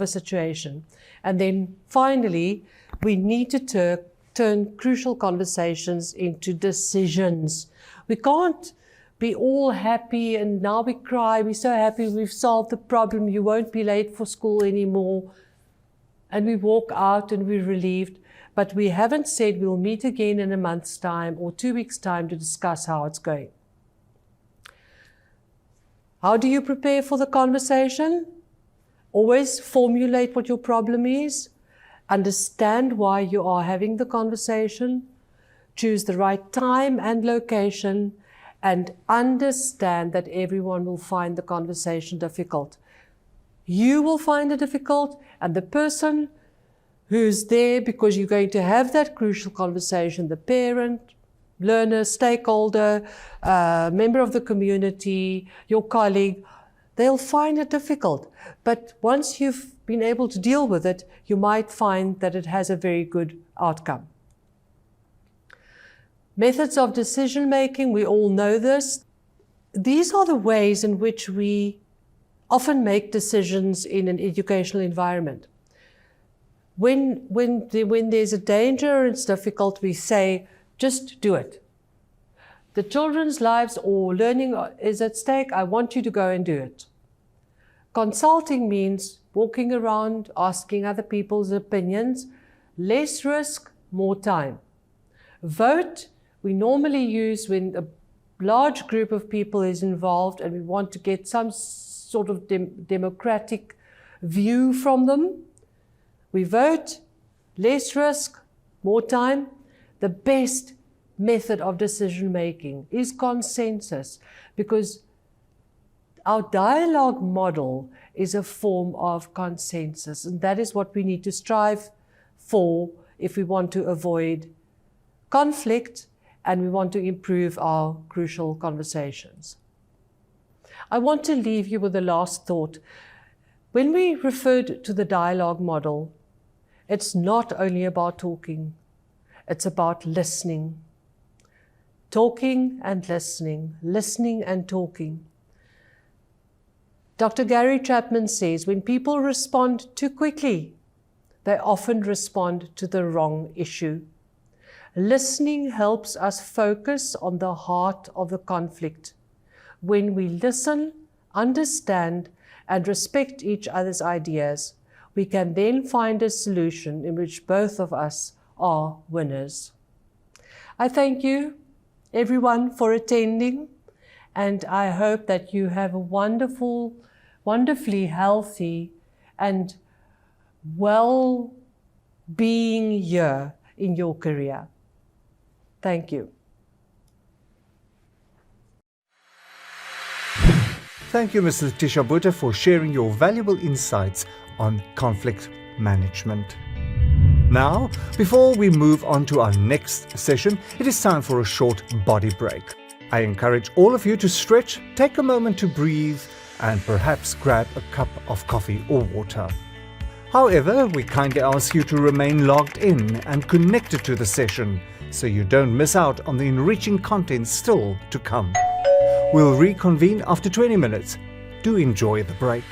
a situation. And then finally, we need to turn crucial conversations into decisions. We can't be all happy and now we cry, we're so happy we've solved the problem, you won't be late for school anymore. And we walk out and we're relieved, but we haven't said we'll meet again in a month's time or 2 weeks' time to discuss how it's going. How do you prepare for the conversation? Always formulate what your problem is. Understand why you are having the conversation. Choose the right time and location. And understand that everyone will find the conversation difficult. You will find it difficult, and the person who's there because you're going to have that crucial conversation, the parent, learner, stakeholder, member of the community, your colleague, they'll find it difficult. But once you've been able to deal with it, you might find that it has a very good outcome. Methods of decision making, we all know this. These are the ways in which we often make decisions in an educational environment. When there's a danger, it's difficult, we say, just do it. The children's lives or learning is at stake. I want you to go and do it. Consulting means walking around, asking other people's opinions. Less risk, more time. Vote, we normally use when a large group of people is involved and we want to get some sort of democratic view from them. We vote, less risk, more time. The best method of decision making is consensus, because our dialogue model is a form of consensus, and that is what we need to strive for if we want to avoid conflict, and we want to improve our crucial conversations. I want to leave you with the last thought. When we referred to the dialogue model, it's not only about talking, it's about listening. Talking and listening and talking. Dr. Gary Chapman says, when people respond too quickly, they often respond to the wrong issue. Listening helps us focus on the heart of the conflict. When we listen, understand, and respect each other's ideas, we can then find a solution in which both of us are winners. I thank you, everyone, for attending, and I hope that you have a wonderfully healthy and well-being year in your career. Thank you. Thank you, Ms. Letitia Botha, for sharing your valuable insights on conflict management. Now, before we move on to our next session, it is time for a short body break. I encourage all of you to stretch, take a moment to breathe, and perhaps grab a cup of coffee or water. However, we kindly ask you to remain logged in and connected to the session so you don't miss out on the enriching content still to come. We'll reconvene after 20 minutes. Do enjoy the break.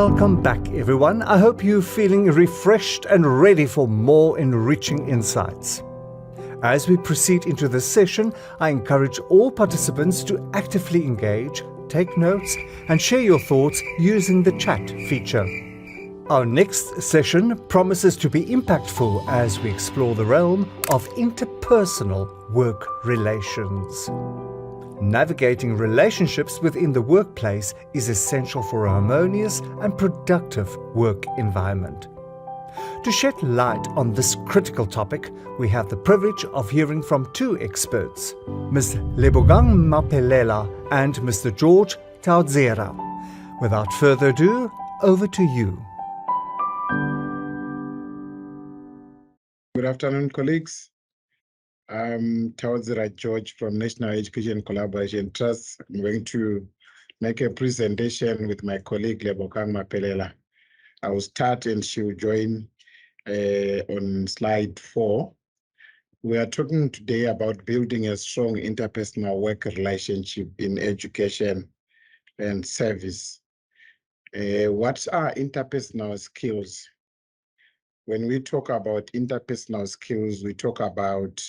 Welcome back, everyone. I hope you're feeling refreshed and ready for more enriching insights. As we proceed into this session, I encourage all participants to actively engage, take notes, and share your thoughts using the chat feature. Our next session promises to be impactful as we explore the realm of interpersonal work relations. Navigating relationships within the workplace is essential for a harmonious and productive work environment. To shed light on this critical topic, we have the privilege of hearing from two experts, Ms. Lebogang Maphelela and Mr. George Taodzera. Without further ado, over to you. Good afternoon, colleagues. I'm Taodzera George from National Education Collaboration Trust. I'm going to make a presentation with my colleague Lebogang Maphelela. I will start and she will join on slide 4. We are talking today about building a strong interpersonal work relationship in education and service. What are interpersonal skills? When we talk about interpersonal skills, we talk about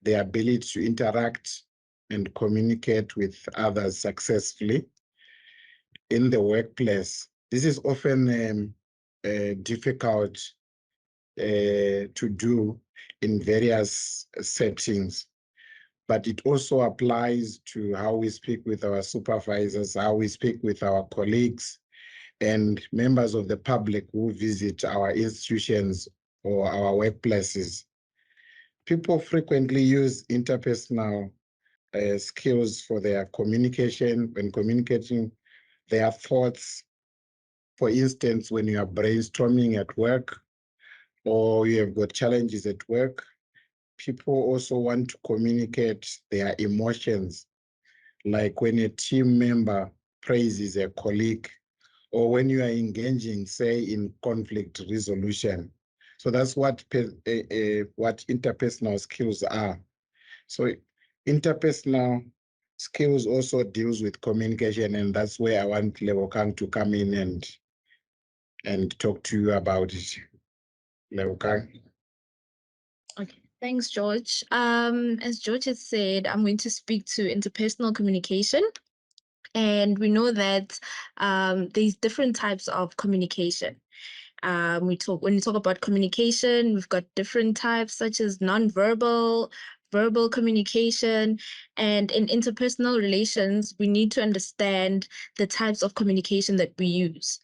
the ability to interact and communicate with others successfully in the workplace. This is often difficult to do in various settings, but it also applies to how we speak with our supervisors, how we speak with our colleagues, and members of the public who visit our institutions or our workplaces. People frequently use interpersonal skills for their communication, when communicating their thoughts. For instance, when you are brainstorming at work or you have got challenges at work, people also want to communicate their emotions, like when a team member praises a colleague, or when you are engaging, say, in conflict resolution. So that's what interpersonal skills are. So interpersonal skills also deals with communication, and that's where I want Lebogang to come in and talk to you about it. Lebogang. Okay, thanks, George. As George has said, I'm going to speak to interpersonal communication. And we know that there's different types of communication. When we talk about communication, we've got different types such as nonverbal, verbal communication, and in interpersonal relations, we need to understand the types of communication that we use.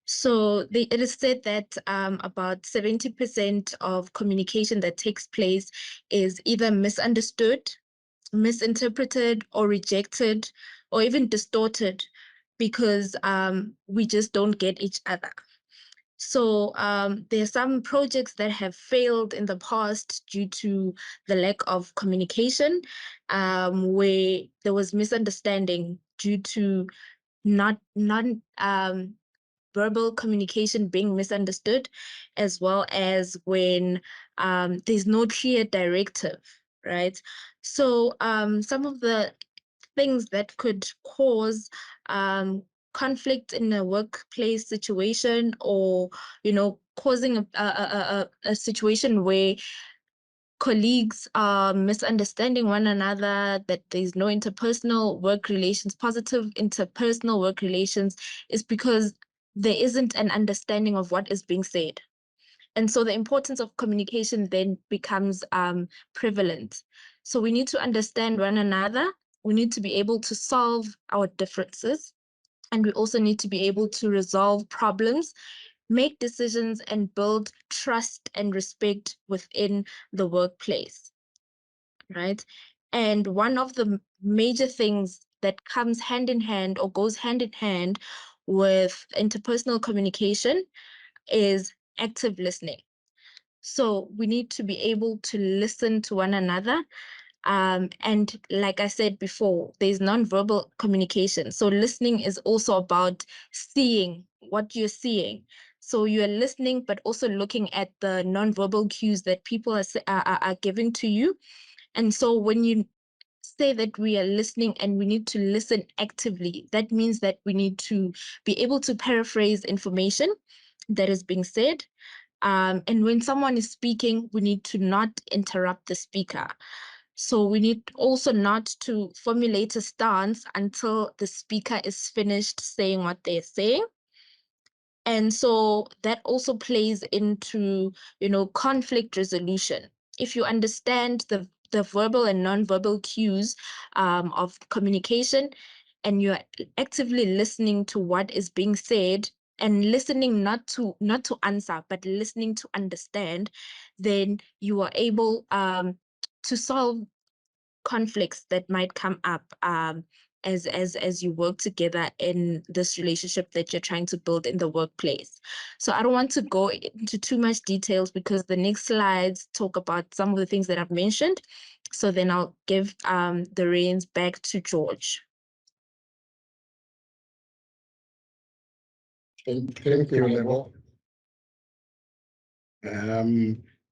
So it is said that about 70% of communication that takes place is either misunderstood, misinterpreted, or rejected, or even distorted because we just don't get each other. So there are some projects that have failed in the past due to the lack of communication, where there was misunderstanding due to verbal communication being misunderstood, as well as when there's no clear directive, right? So some of the things that could cause conflict in a workplace situation, or causing a situation where colleagues are misunderstanding one another, that there's no interpersonal work relations, positive interpersonal work relations, is because there isn't an understanding of what is being said. And so the importance of communication then becomes prevalent. So we need to understand one another. We need to be able to solve our differences. And we also need to be able to resolve problems, make decisions, and build trust and respect within the workplace, right? And one of the major things that comes hand in hand or goes hand in hand with interpersonal communication is active listening. So we need to be able to listen to one another. And like I said before, there's nonverbal communication. So listening is also about seeing what you're seeing. So you're listening, but also looking at the nonverbal cues that people are giving to you. And so when you say that we are listening and we need to listen actively, that means that we need to be able to paraphrase information that is being said. And when someone is speaking, we need to not interrupt the speaker. So we need also not to formulate a stance until the speaker is finished saying what they're saying. And so that also plays into, conflict resolution. If you understand the verbal and non-verbal cues of communication, and you're actively listening to what is being said, and listening not to answer, but listening to understand, then you are able to solve conflicts that might come up as you work together in this relationship that you're trying to build in the workplace. So I don't want to go into too much details because the next slides talk about some of the things that I've mentioned. So then I'll give the reins back to George. Thank you, Lebo.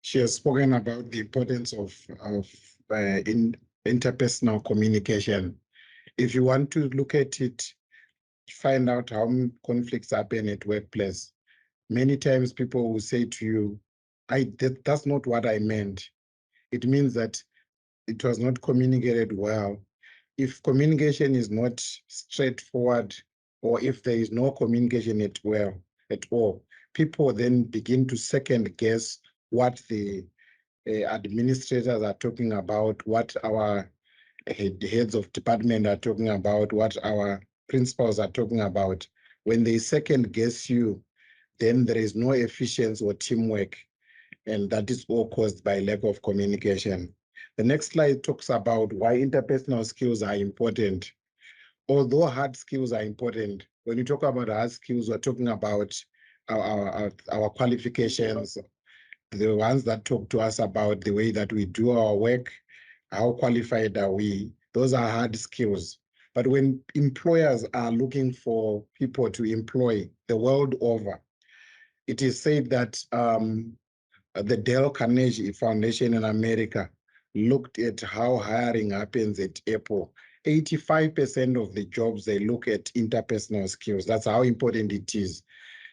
She has spoken about the importance of interpersonal communication. If you want to look at it, find out how conflicts happen at workplace. Many times people will say to you, that's not what I meant. It means that it was not communicated well. If communication is not straightforward, or if there is no communication at all, people then begin to second guess what the administrators are talking about, what our heads of department are talking about, what our principals are talking about. When they second guess you, then there is no efficiency or teamwork, and that is all caused by lack of communication. The next slide talks about why interpersonal skills are important. Although hard skills are important, when you talk about hard skills, we're talking about our qualifications, the ones that talk to us about the way that we do our work, how qualified are we. Those are hard skills. But when employers are looking for people to employ the world over, it is said that the Dale Carnegie Foundation in America looked at how hiring happens at Apple. 85% of the jobs, they look at interpersonal skills. That's how important it is.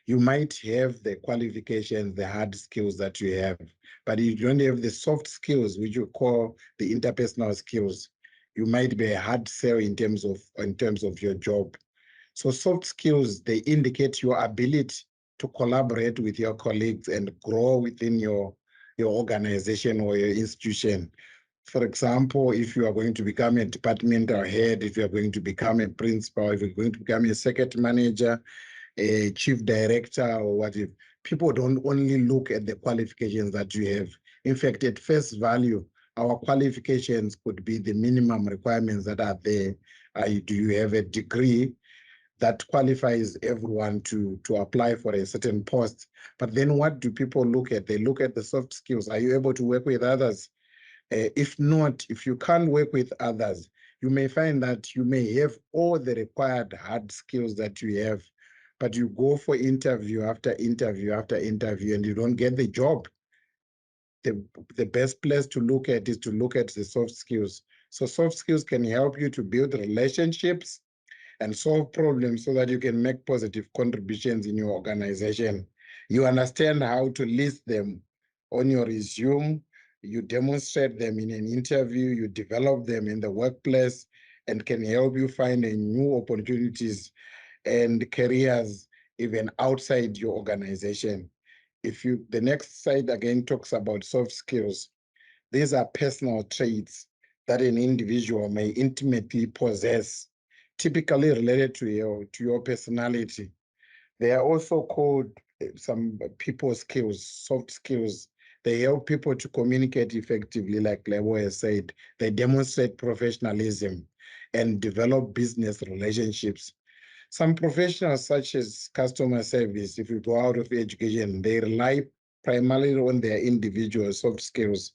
You might have the qualifications, the hard skills that you have, but if you don't have the soft skills, which you call the interpersonal skills, you might be a hard sell in terms of your job. So soft skills, they indicate your ability to collaborate with your colleagues and grow within your organization or your institution. For example, if you are going to become a departmental head, if you are going to become a principal, if you're going to become a circuit manager, a chief director, or whatever, people don't only look at the qualifications that you have. In fact, at face value, our qualifications could be the minimum requirements that are there. Do you have a degree that qualifies everyone to apply for a certain post? But then what do people look at? They look at the soft skills. Are you able to work with others? If not, if you can't work with others, you may find that you may have all the required hard skills that you have, but you go for interview after interview after interview and you don't get the job. The best place to look at is to look at the soft skills. So soft skills can help you to build relationships and solve problems so that you can make positive contributions in your organization. You understand how to list them on your resume, you demonstrate them in an interview, you develop them in the workplace, and can help you find a new opportunities and careers even outside your organization. The next slide again talks about soft skills. These are personal traits that an individual may intimately possess, typically related to your personality. They are also called some people skills, soft skills. They help people to communicate effectively, like Lebo has said. They demonstrate professionalism and develop business relationships. Some professionals, such as customer service, if you go out of education, they rely primarily on their individual soft skills,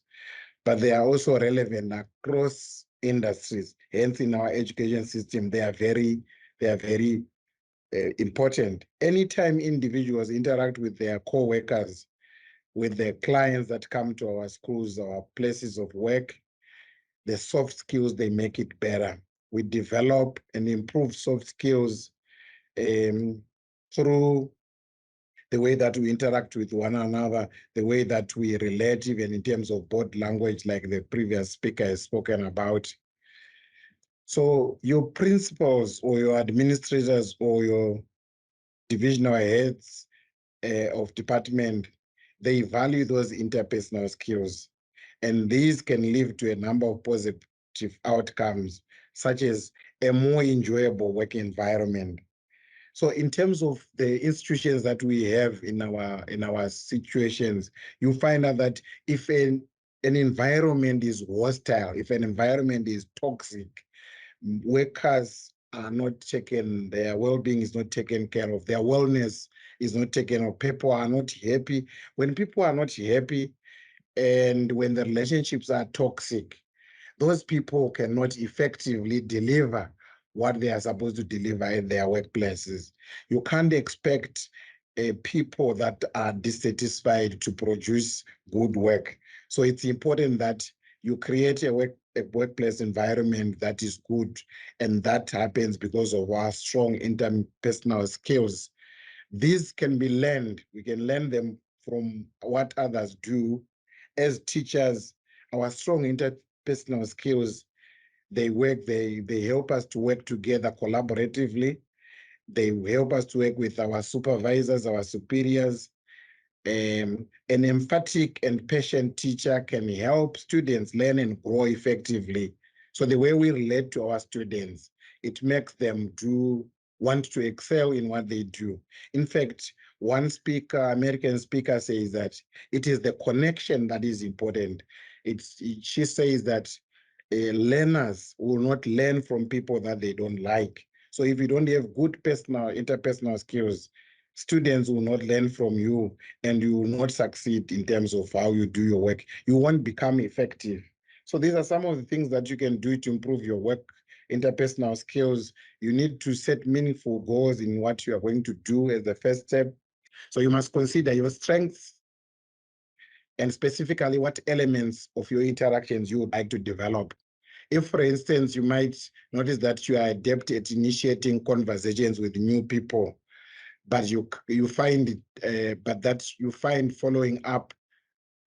but they are also relevant across industries. Hence, in our education system, they are very important. Anytime individuals interact with their co-workers, with the clients that come to our schools, our places of work, the soft skills, they make it better. We develop and improve soft skills through the way that we interact with one another, the way that we relate, even in terms of body language, like the previous speaker has spoken about. So your principals or your administrators or your divisional heads of department, they value those interpersonal skills. And these can lead to a number of positive outcomes, such as a more enjoyable work environment. So in terms of the institutions that we have in our situations, you find out that if an environment is hostile, if an environment is toxic, workers are not taken, their well-being is not taken care of, their wellness is not taken of, people are not happy. When people are not happy and when the relationships are toxic, those people cannot effectively deliver what they are supposed to deliver in their workplaces. You can't expect people that are dissatisfied to produce good work. So it's important that you create a workplace environment that is good, and that happens because of our strong interpersonal skills. These can be learned. We can learn them from what others do. As teachers, our strong interpersonal skills, they help us to work together collaboratively. They help us to work with our supervisors, our superiors. An emphatic and patient teacher can help students learn and grow effectively. So the way we relate to our students, it makes them want to excel in what they do. In fact, one speaker, American speaker, says that it is the connection that is important. She says that learners will not learn from people that they don't like. So if you don't have good interpersonal skills, students will not learn from you, and you will not succeed in terms of how you do your work. You won't become effective. So these are some of the things that you can do to improve your work interpersonal skills. You need to set meaningful goals in what you are going to do as the first step. So you must consider your strengths and specifically what elements of your interactions you would like to develop. If, for instance, you might notice that you are adept at initiating conversations with new people, but you find following up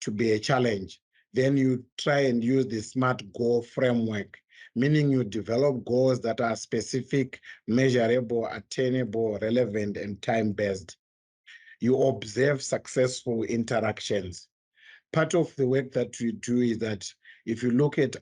to be a challenge, then you try and use the SMART goal framework, meaning you develop goals that are specific, measurable, attainable, relevant, and time-based. You observe successful interactions. Part of the work that we do is that if you look at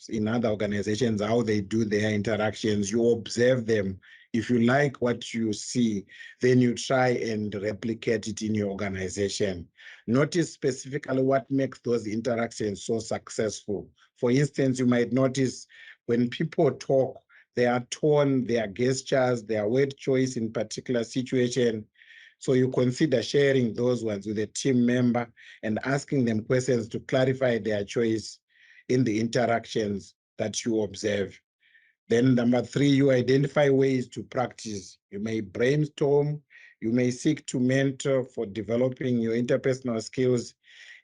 in other organizations, how they do their interactions, you observe them. If you like what you see, then you try and replicate it in your organization. Notice specifically what makes those interactions so successful. For instance, you might notice when people talk, their tone, their gestures, their word choice in particular situation. So you consider sharing those ones with a team member and asking them questions to clarify their choice in the interactions that you observe. Then number 3, you identify ways to practice. You may brainstorm, you may seek to mentor for developing your interpersonal skills.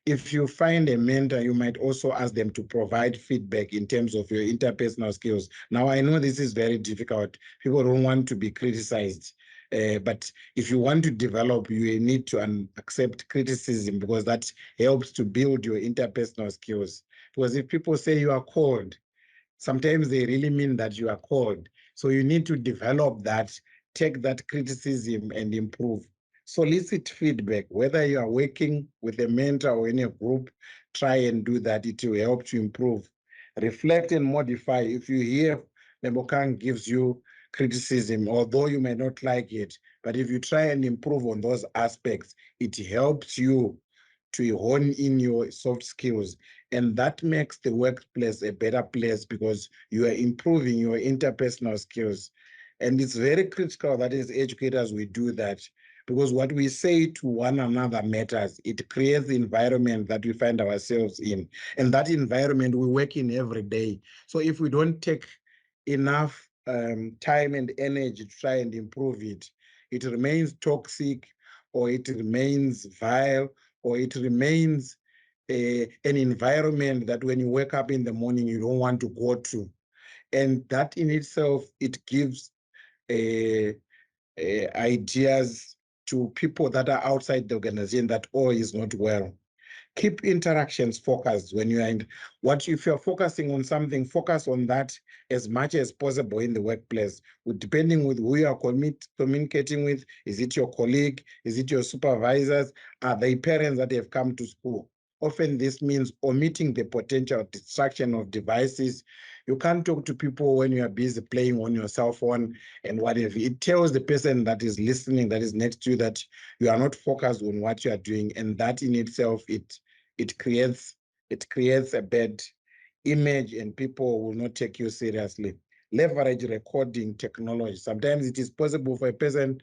If you find a mentor, you might also ask them to provide feedback in terms of your interpersonal skills. Now, I know this is very difficult. People don't want to be criticized. But if you want to develop, you need to accept criticism, because that helps to build your interpersonal skills. Because if people say you are cold, sometimes they really mean that you are cold. So you need to develop that, take that criticism and improve. Solicit feedback, whether you are working with a mentor or in a group, try and do that. It will help to improve. Reflect and modify. If you hear Lebogang gives you criticism, although you may not like it, but if you try and improve on those aspects, it helps you to hone in your soft skills. And that makes the workplace a better place because you are improving your interpersonal skills. And it's very critical that as educators we do that, because what we say to one another matters. It creates the environment that we find ourselves in. And that environment we work in every day. So if we don't take enough time and energy to try and improve it, it remains toxic, or it remains vile, or it remains an environment that when you wake up in the morning, you don't want to go to. And that in itself, it gives ideas to people that are outside the organization that all is not well. Keep interactions focused when you are in if you're focusing on something, focus on that as much as possible in the workplace, depending with who you are communicating with. Is it your colleague? Is it your supervisors? Are they parents that have come to school? Often this means omitting the potential distraction of devices. You can't talk to people when you are busy playing on your cell phone and whatever. It tells the person that is listening, that is next to you, that you are not focused on what you are doing, and that in itself, it creates a bad image, and people will not take you seriously. Leverage recording technology. Sometimes it is possible for a person's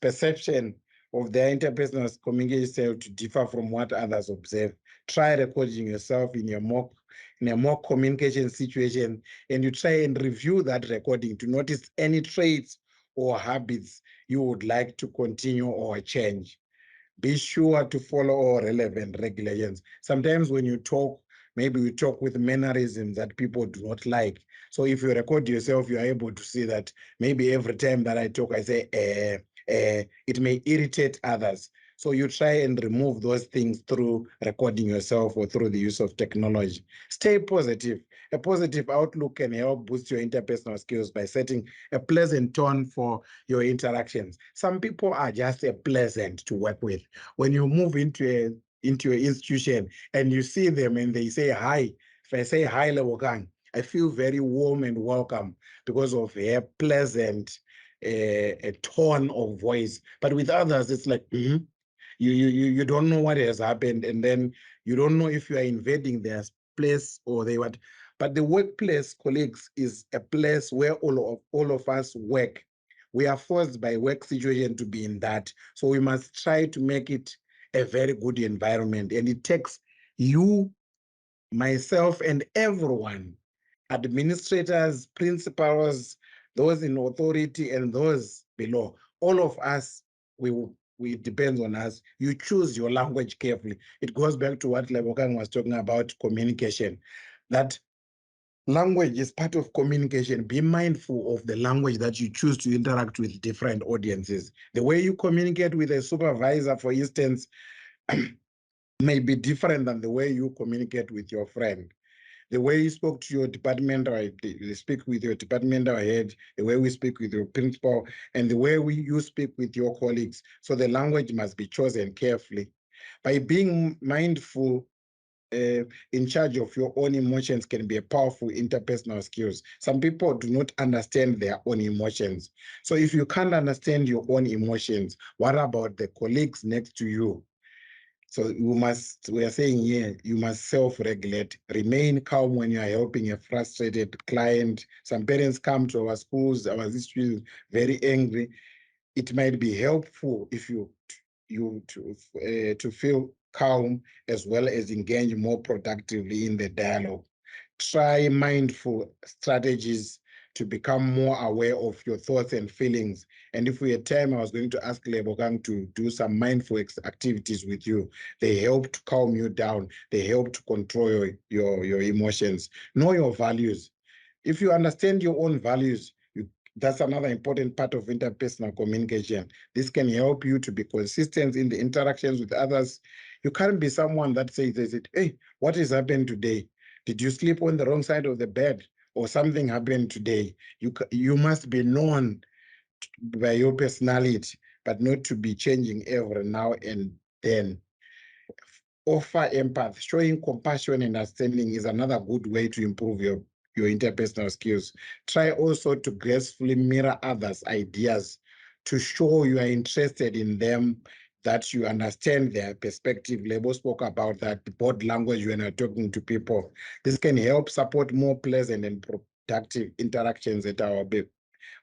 perception of their interpersonal communication style to differ from what others observe. Try recording yourself in a mock communication situation, and you try and review that recording to notice any traits or habits you would like to continue or change. Be sure to follow all relevant regulations. Sometimes when you talk, maybe you talk with mannerisms that people do not like. So if you record yourself, you are able to see that maybe every time that I talk, I say, it may irritate others. So you try and remove those things through recording yourself or through the use of technology. Stay positive. A positive outlook can help boost your interpersonal skills by setting a pleasant tone for your interactions. Some people are just pleasant to work with. When you move into an institution and you see them and they say hi, if I say hi, Lebogang, I feel very warm and welcome because of her pleasant a tone of voice. But with others, it's like, you don't know what has happened, and then you don't know if you are invading their place or they what. But the workplace, colleagues, is a place where all of us work. We are forced by work situation to be in that. So we must try to make it a very good environment. And it takes you, myself, and everyone, administrators, principals, those in authority, and those below. All of us, we depends on us. You choose your language carefully. It goes back to what Lebogang was talking about, communication. That language is part of communication. Be mindful of the language that you choose to interact with different audiences. The way you communicate with a supervisor, for instance, may be different than the way you communicate with your friend. The way you spoke to your department, or you speak with your departmental head, the way we speak with your principal, and the way you speak with your colleagues. So the language must be chosen carefully. By being mindful, in charge of your own emotions can be a powerful interpersonal skills. Some people do not understand their own emotions. So if you can't understand your own emotions, what about the colleagues next to you? So we are saying here, you must self-regulate. Remain calm when you are helping a frustrated client. Some parents come to our schools, our institutions, very angry. It might be helpful if you to feel calm as well as engage more productively in the dialogue. Try mindful strategies to become more aware of your thoughts and feelings. And if we had time, I was going to ask Lebogang to do some mindful activities with you. They help to calm you down. They help to control your emotions. Know your values. If you understand your own values, that's another important part of interpersonal communication. This can help you to be consistent in the interactions with others. You can't be someone that says, hey, what has happened today? Did you sleep on the wrong side of the bed? Or something happened today? You must be known by your personality, but not to be changing every now and then. Offer empathy. Showing compassion and understanding is another good way to improve your interpersonal skills. Try also to gracefully mirror others' ideas to show you are interested in them, that you understand their perspective. Lebo spoke about that, body language when you're talking to people. This can help support more pleasant and productive interactions at our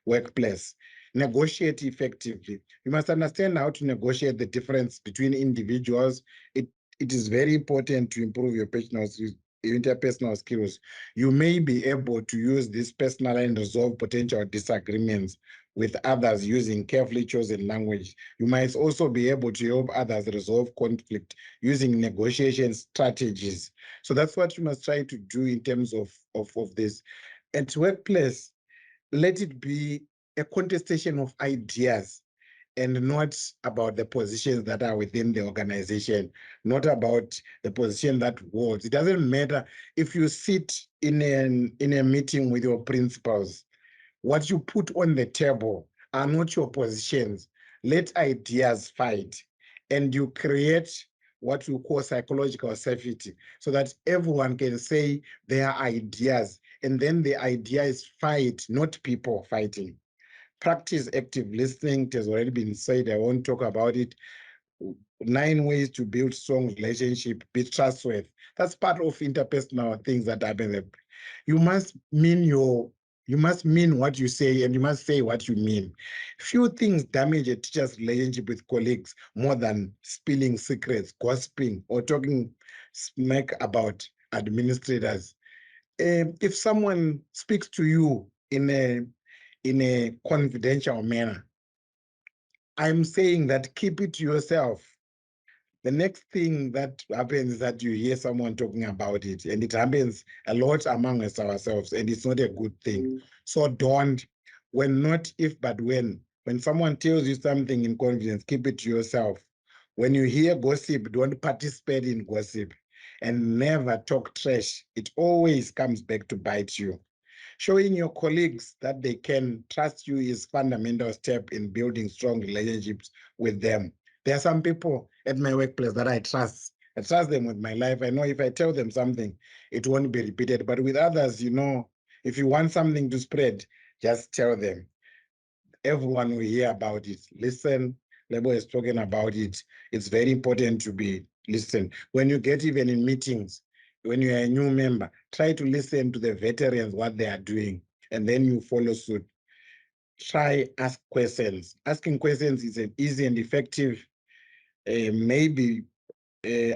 workplace. Negotiate effectively. You must understand how to negotiate the difference between individuals. It is very important to improve your interpersonal skills. You may be able to use this personal and resolve potential disagreements with others using carefully chosen language. You might also be able to help others resolve conflict using negotiation strategies. So that's what you must try to do in terms of this. At workplace, let it be a contestation of ideas and not about the positions that are within the organization, not about the position that holds. It doesn't matter if you sit in a meeting with your principals. What you put on the table are not your positions. Let ideas fight, and you create what you call psychological safety so that everyone can say their ideas, and then the idea is fight, not people fighting. Practice active listening. It has already been said. I won't talk about it. 9 ways to build strong relationship, be trustworthy. That's part of interpersonal things that happen. You must mean what you say, and you must say what you mean. Few things damage a teacher's relationship with colleagues more than spilling secrets, gossiping, or talking smack about administrators. If someone speaks to you in a confidential manner, I'm saying that keep it to yourself. The next thing that happens is that you hear someone talking about it, and it happens a lot among us ourselves, and it's not a good thing. So don't, when not if, but when someone tells you something in confidence, keep it to yourself. When you hear gossip, don't participate in gossip, and never talk trash. It always comes back to bite you. Showing your colleagues that they can trust you is fundamental step in building strong relationships with them. There are some people at my workplace that I trust. I trust them with my life. I know if I tell them something, it won't be repeated. But with others, if you want something to spread, just tell them. Everyone will hear about it. Listen, Lebo is talking about it. It's very important to be listened. When you get even in meetings, when you're a new member, try to listen to the veterans, what they are doing, and then you follow suit. Try ask questions. Asking questions is an easy and effective. Maybe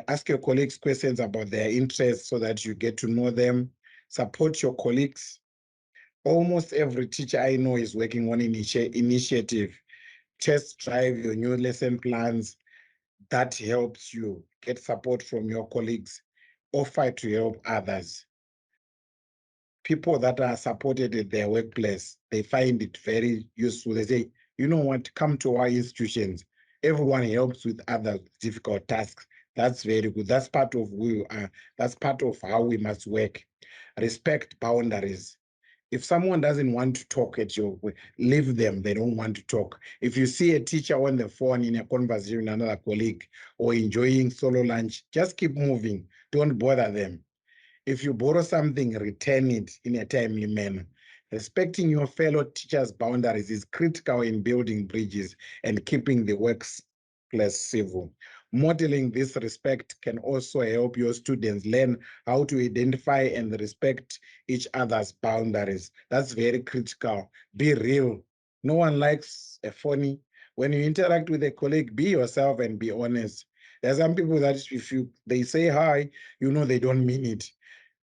ask your colleagues questions about their interests so that you get to know them. Support your colleagues. Almost every teacher I know is working on initiative. Test drive your new lesson plans. That helps you get support from your colleagues. Offer to help others. People that are supported at their workplace, they find it very useful. They say, you know what, come to our institutions. Everyone helps with other difficult tasks. That's very good. That's part of who we are. That's part of how we must work. Respect boundaries. If someone doesn't want to talk at you, leave them. They don't want to talk. If you see a teacher on the phone in a conversation with another colleague or enjoying solo lunch, just keep moving. Don't bother them. If you borrow something, return it in a timely manner. Respecting your fellow teachers' boundaries is critical in building bridges and keeping the workplace civil. Modeling this respect can also help your students learn how to identify and respect each other's boundaries. That's very critical. Be real. No one likes a phony. When you interact with a colleague, be yourself and be honest. There are some people that if they say hi, they don't mean it.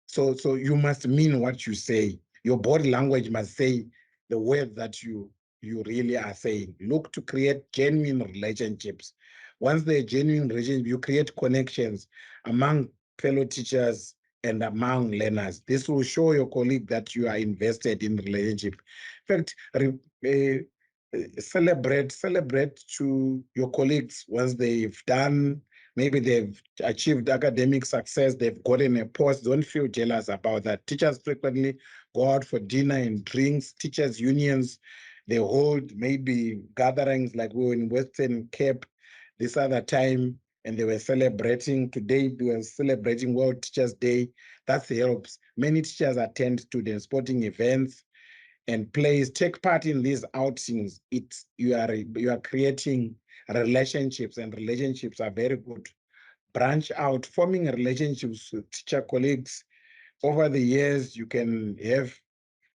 So you must mean what you say. Your body language must say the word that you really are saying. Look to create genuine relationships. Once they're genuine relationships, you create connections among fellow teachers and among learners. This will show your colleague that you are invested in the relationship. In fact, celebrate to your colleagues once they've done. Maybe they've achieved academic success, they've gotten a post. Don't feel jealous about that. Teachers frequently go out for dinner and drinks. Teachers' unions, they hold maybe gatherings like we were in Western Cape this other time, and they were celebrating. Today, they were celebrating World Teachers' Day. That helps. Many teachers attend student sporting events and plays. Take part in these outings. You are creating relationships, and relationships are very good. Branch out, forming relationships with teacher colleagues. Over the years, you can have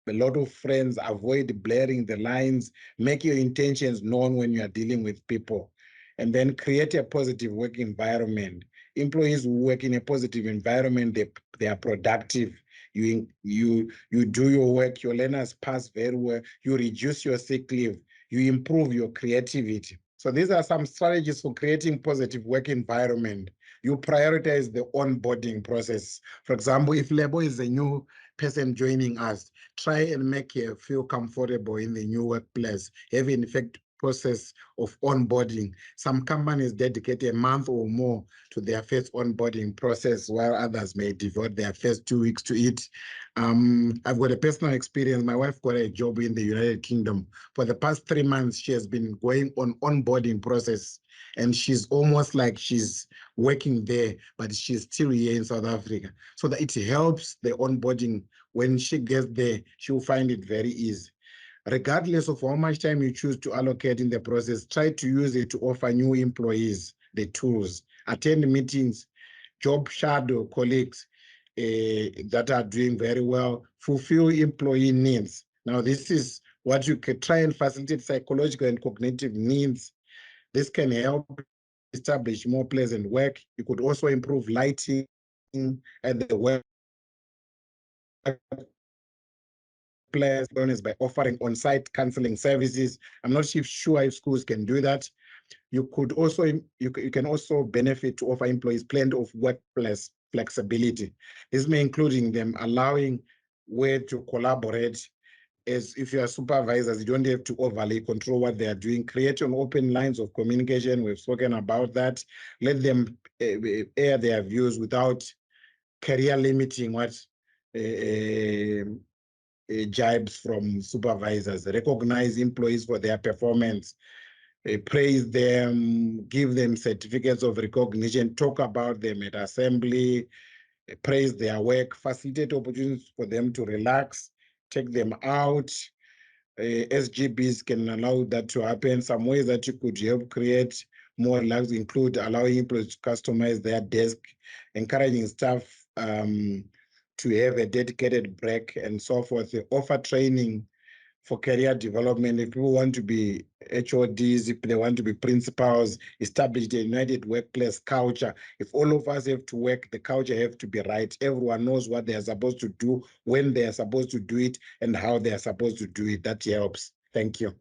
a lot of friends. Avoid blurring the lines. Make your intentions known when you are dealing with people, and then create a positive work environment. Employees who work in a positive environment, they are productive. you do your work, your learners pass very well, you reduce your sick leave, you improve your creativity. So these are some strategies for creating positive work environment. You prioritize the onboarding process. For example, if Lebo is a new person joining us, try and make her feel comfortable in the new workplace. Have an effective process of onboarding. Some companies dedicate a month or more to their first onboarding process, while others may devote their first 2 weeks to it. I've got a personal experience. My wife got a job in the United Kingdom. For the past 3 months, she has been going on onboarding process, and she's almost like she's working there, but she's still here in South Africa. So that it helps the onboarding. When she gets there, she'll find it very easy. Regardless of how much time you choose to allocate in the process, try to use it to offer new employees the tools, attend meetings, job shadow colleagues that are doing very well, fulfill employee needs. Now, this is what you can try and facilitate psychological and cognitive needs. This can help establish more pleasant work. You could also improve lighting at the work place by offering on-site counseling services. I'm not sure if schools can do that. You could also you can also benefit to offer employees plenty of workplace flexibility. This may including them allowing where to collaborate. As if you are supervisors, you don't have to overly control what they are doing. Create an open lines of communication. We've spoken about that. Let them air their views without career limiting what jibes from supervisors. Recognize employees for their performance, praise them, give them certificates of recognition, talk about them at assembly, praise their work, facilitate opportunities for them to relax, take them out. SGBs can allow that to happen. Some ways that you could help create more relax include allowing employees to customize their desk, encouraging staff to have a dedicated break and so forth. They offer training for career development. If people want to be HODs, if they want to be principals, establish the united workplace culture. If all of us have to work, the culture have to be right. Everyone knows what they are supposed to do, when they are supposed to do it, and how they are supposed to do it. That helps. Thank you.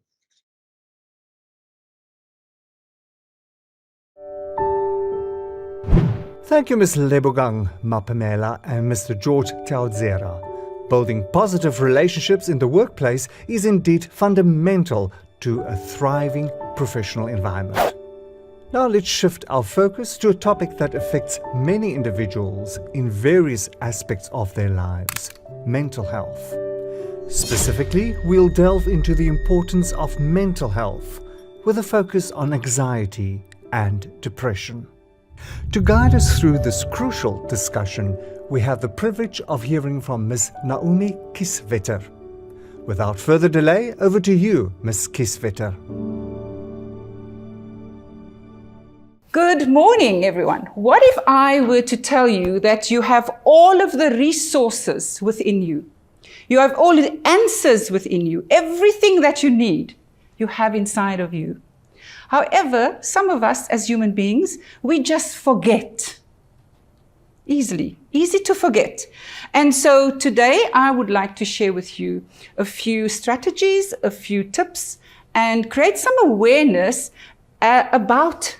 Thank you, Ms. Lebogang, Maphelela, and Mr. George Taodzera. Building positive relationships in the workplace is indeed fundamental to a thriving professional environment. Now let's shift our focus to a topic that affects many individuals in various aspects of their lives: mental health. Specifically, we'll delve into the importance of mental health with a focus on anxiety and depression. To guide us through this crucial discussion, we have the privilege of hearing from Ms. Naomi Kieswetter. Without further delay, over to you, Ms. Kieswetter. Good morning, everyone. What if I were to tell you that you have all of the resources within you? You have all the answers within you. Everything that you need, you have inside of you. However, some of us as human beings, we just forget. Easy to forget. And so today I would like to share with you a few strategies, a few tips, and create some awareness about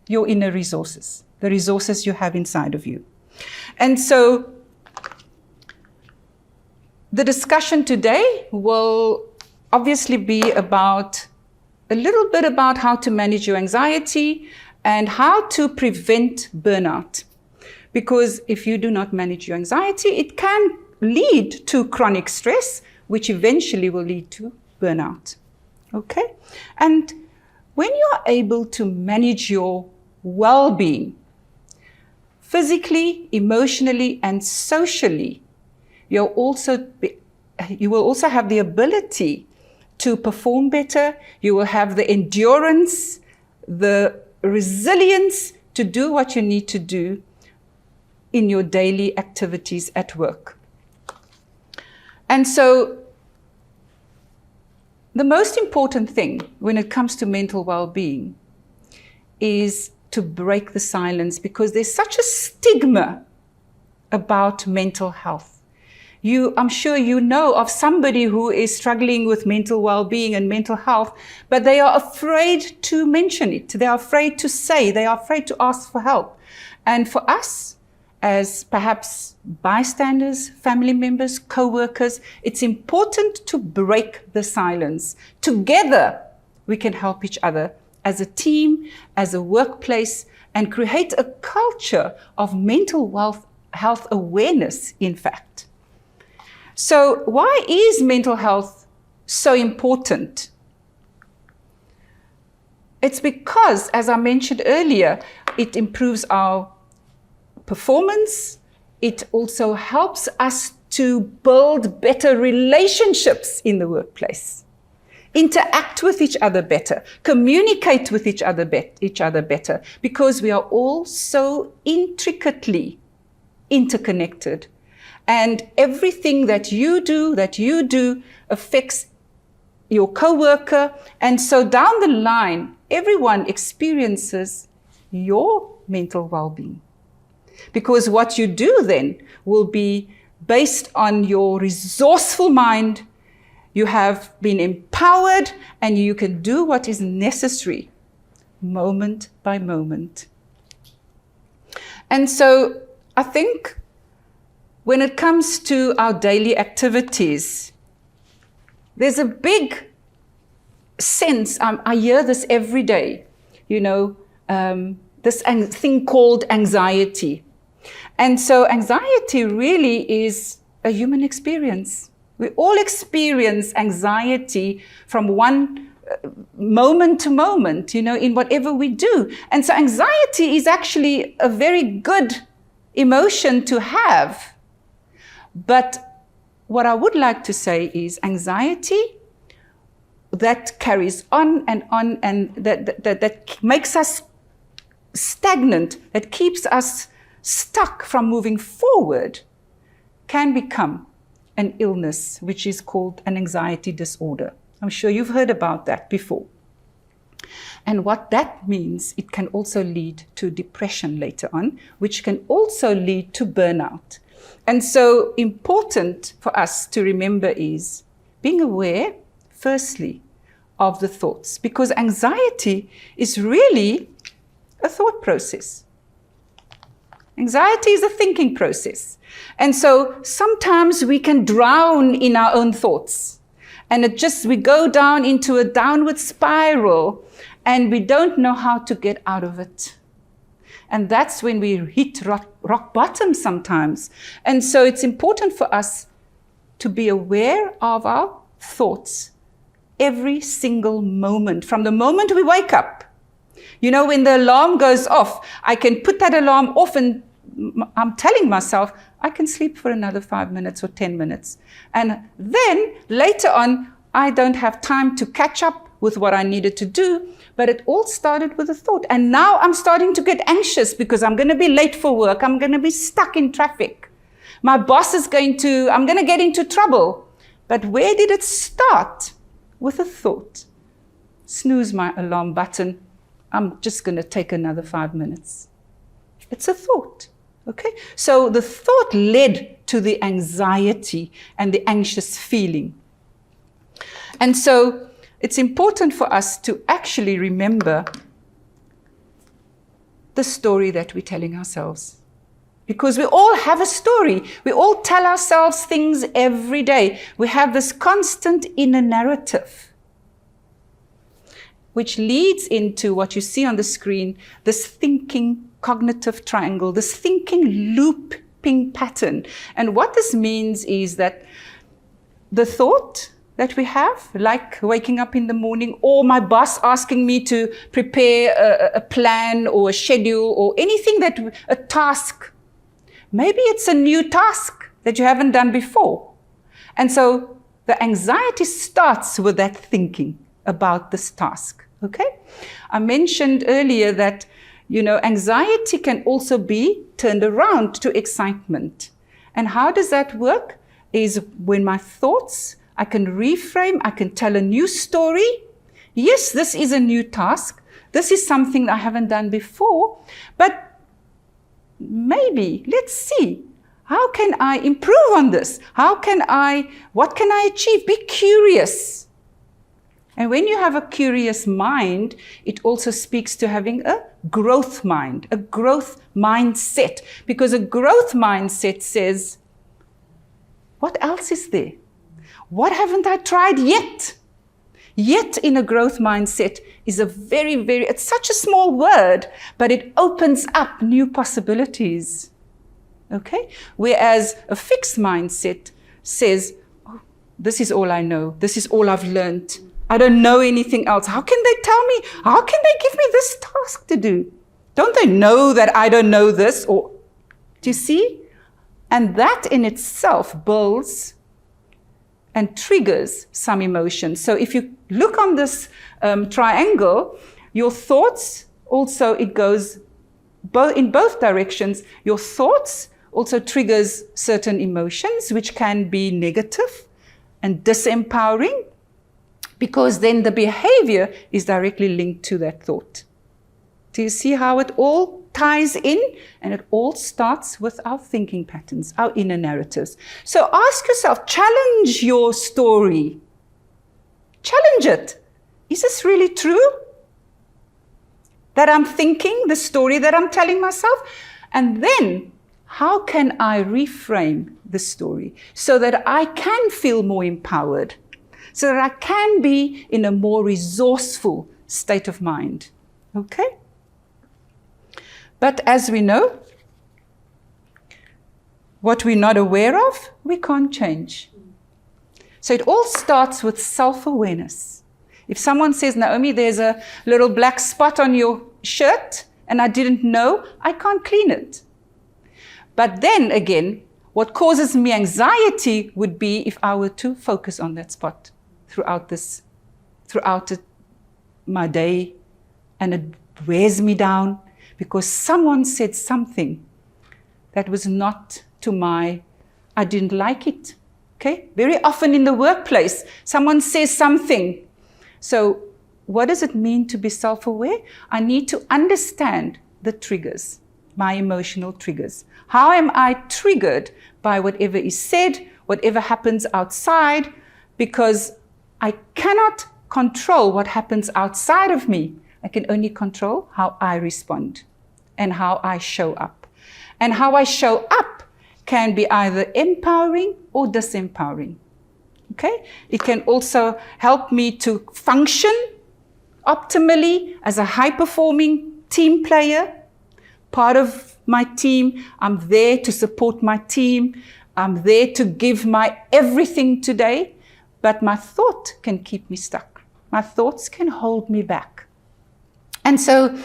your inner resources, the resources you have inside of you. And so the discussion today will obviously be about a little bit about how to manage your anxiety and how to prevent burnout. Because if you do not manage your anxiety, it can lead to chronic stress, which eventually will lead to burnout. Okay? And when you are able to manage your well-being, physically, emotionally, and socially, you will also have the ability to perform better. You will have the endurance, the resilience to do what you need to do in your daily activities at work. And so the most important thing when it comes to mental well-being is to break the silence, because there's such a stigma about mental health. I'm sure you know of somebody who is struggling with mental well-being and mental health, but they are afraid to mention it. They are afraid to say, they are afraid to ask for help. And for us, as perhaps bystanders, family members, co-workers, it's important to break the silence. Together, we can help each other as a team, as a workplace, and create a culture of mental health awareness, in fact. So why is mental health so important? It's because, as I mentioned earlier, it improves our performance. It also helps us to build better relationships in the workplace, interact with each other better, communicate with each other better, because we are all so intricately interconnected. And everything that you do affects your co-worker. And so down the line, everyone experiences your mental well-being. Because what you do then will be based on your resourceful mind. You have been empowered and you can do what is necessary moment by moment. And so I think when it comes to our daily activities, there's a big sense, I hear this every day, this thing called anxiety. And so anxiety really is a human experience. We all experience anxiety from one moment to moment, in whatever we do. And so anxiety is actually a very good emotion to have. But what I would like to say is anxiety that carries on and that makes us stagnant, that keeps us stuck from moving forward, can become an illness, which is called an anxiety disorder. I'm sure you've heard about that before. And what that means, it can also lead to depression later on, which can also lead to burnout. And so important for us to remember is being aware, firstly, of the thoughts, because anxiety is really a thought process. Anxiety is a thinking process. And so sometimes we can drown in our own thoughts. And we go down into a downward spiral and we don't know how to get out of it. And that's when we hit rock bottom sometimes. And so it's important for us to be aware of our thoughts every single moment, from the moment we wake up. When the alarm goes off, I can put that alarm off and I'm telling myself, I can sleep for another 5 minutes or 10 minutes. And then later on, I don't have time to catch up with what I needed to do, but it all started with a thought. And now I'm starting to get anxious because I'm going to be late for work. I'm going to be stuck in traffic. My boss I'm going to get into trouble. But where did it start? With a thought. Snooze my alarm button. I'm just going to take another 5 minutes. It's a thought. Okay? So the thought led to the anxiety and the anxious feeling. And so it's important for us to actually remember the story that we're telling ourselves. Because we all have a story. We all tell ourselves things every day. We have this constant inner narrative, which leads into what you see on the screen, this thinking cognitive triangle, this thinking looping pattern. And what this means is that the thought that we have, like waking up in the morning, or my boss asking me to prepare a plan or a schedule or anything a task. Maybe it's a new task that you haven't done before. And so the anxiety starts with that thinking about this task, okay? I mentioned earlier that, anxiety can also be turned around to excitement. And how does that work? Is when my thoughts, I can reframe, I can tell a new story. Yes, this is a new task. This is something that I haven't done before, but maybe let's see How can I improve on this? What can I achieve? Be curious. And when you have a curious mind, it also speaks to having a growth mind, a growth mindset. Because a growth mindset says, what else is there? What haven't I tried yet? Yet in a growth mindset is it's such a small word, but it opens up new possibilities. Okay? Whereas a fixed mindset says, oh, this is all I know. This is all I've learned. I don't know anything else. How can they tell me? How can they give me this task to do? Don't they know that I don't know this? Or, do you see? And that in itself builds and triggers some emotion. So if you look on this triangle, your thoughts also, it goes in both directions. Your thoughts also triggers certain emotions, which can be negative and disempowering, because then the behavior is directly linked to that thought. Do you see how it all ties in? And it all starts with our thinking patterns, our inner narratives. So ask yourself, challenge your story. Challenge it. Is this really true? That I'm thinking, the story that I'm telling myself? And then, how can I reframe the story so that I can feel more empowered? So that I can be in a more resourceful state of mind. Okay? But as we know, what we're not aware of, we can't change. So it all starts with self-awareness. If someone says, Naomi, there's a little black spot on your shirt, and I didn't know, I can't clean it. But then again, what causes me anxiety would be if I were to focus on that spot throughout my day, and it wears me down because someone said something that was not I didn't like it. Okay? Very often in the workplace, someone says something. So what does it mean to be self-aware? I need to understand the triggers, my emotional triggers. How am I triggered by whatever is said, whatever happens outside? Because I cannot control what happens outside of me. I can only control how I respond and how I show up. And how I show up can be either empowering or disempowering. Okay? It can also help me to function optimally as a high-performing team player. Part of my team, I'm there to support my team. I'm there to give my everything today. But my thought can keep me stuck. My thoughts can hold me back. And so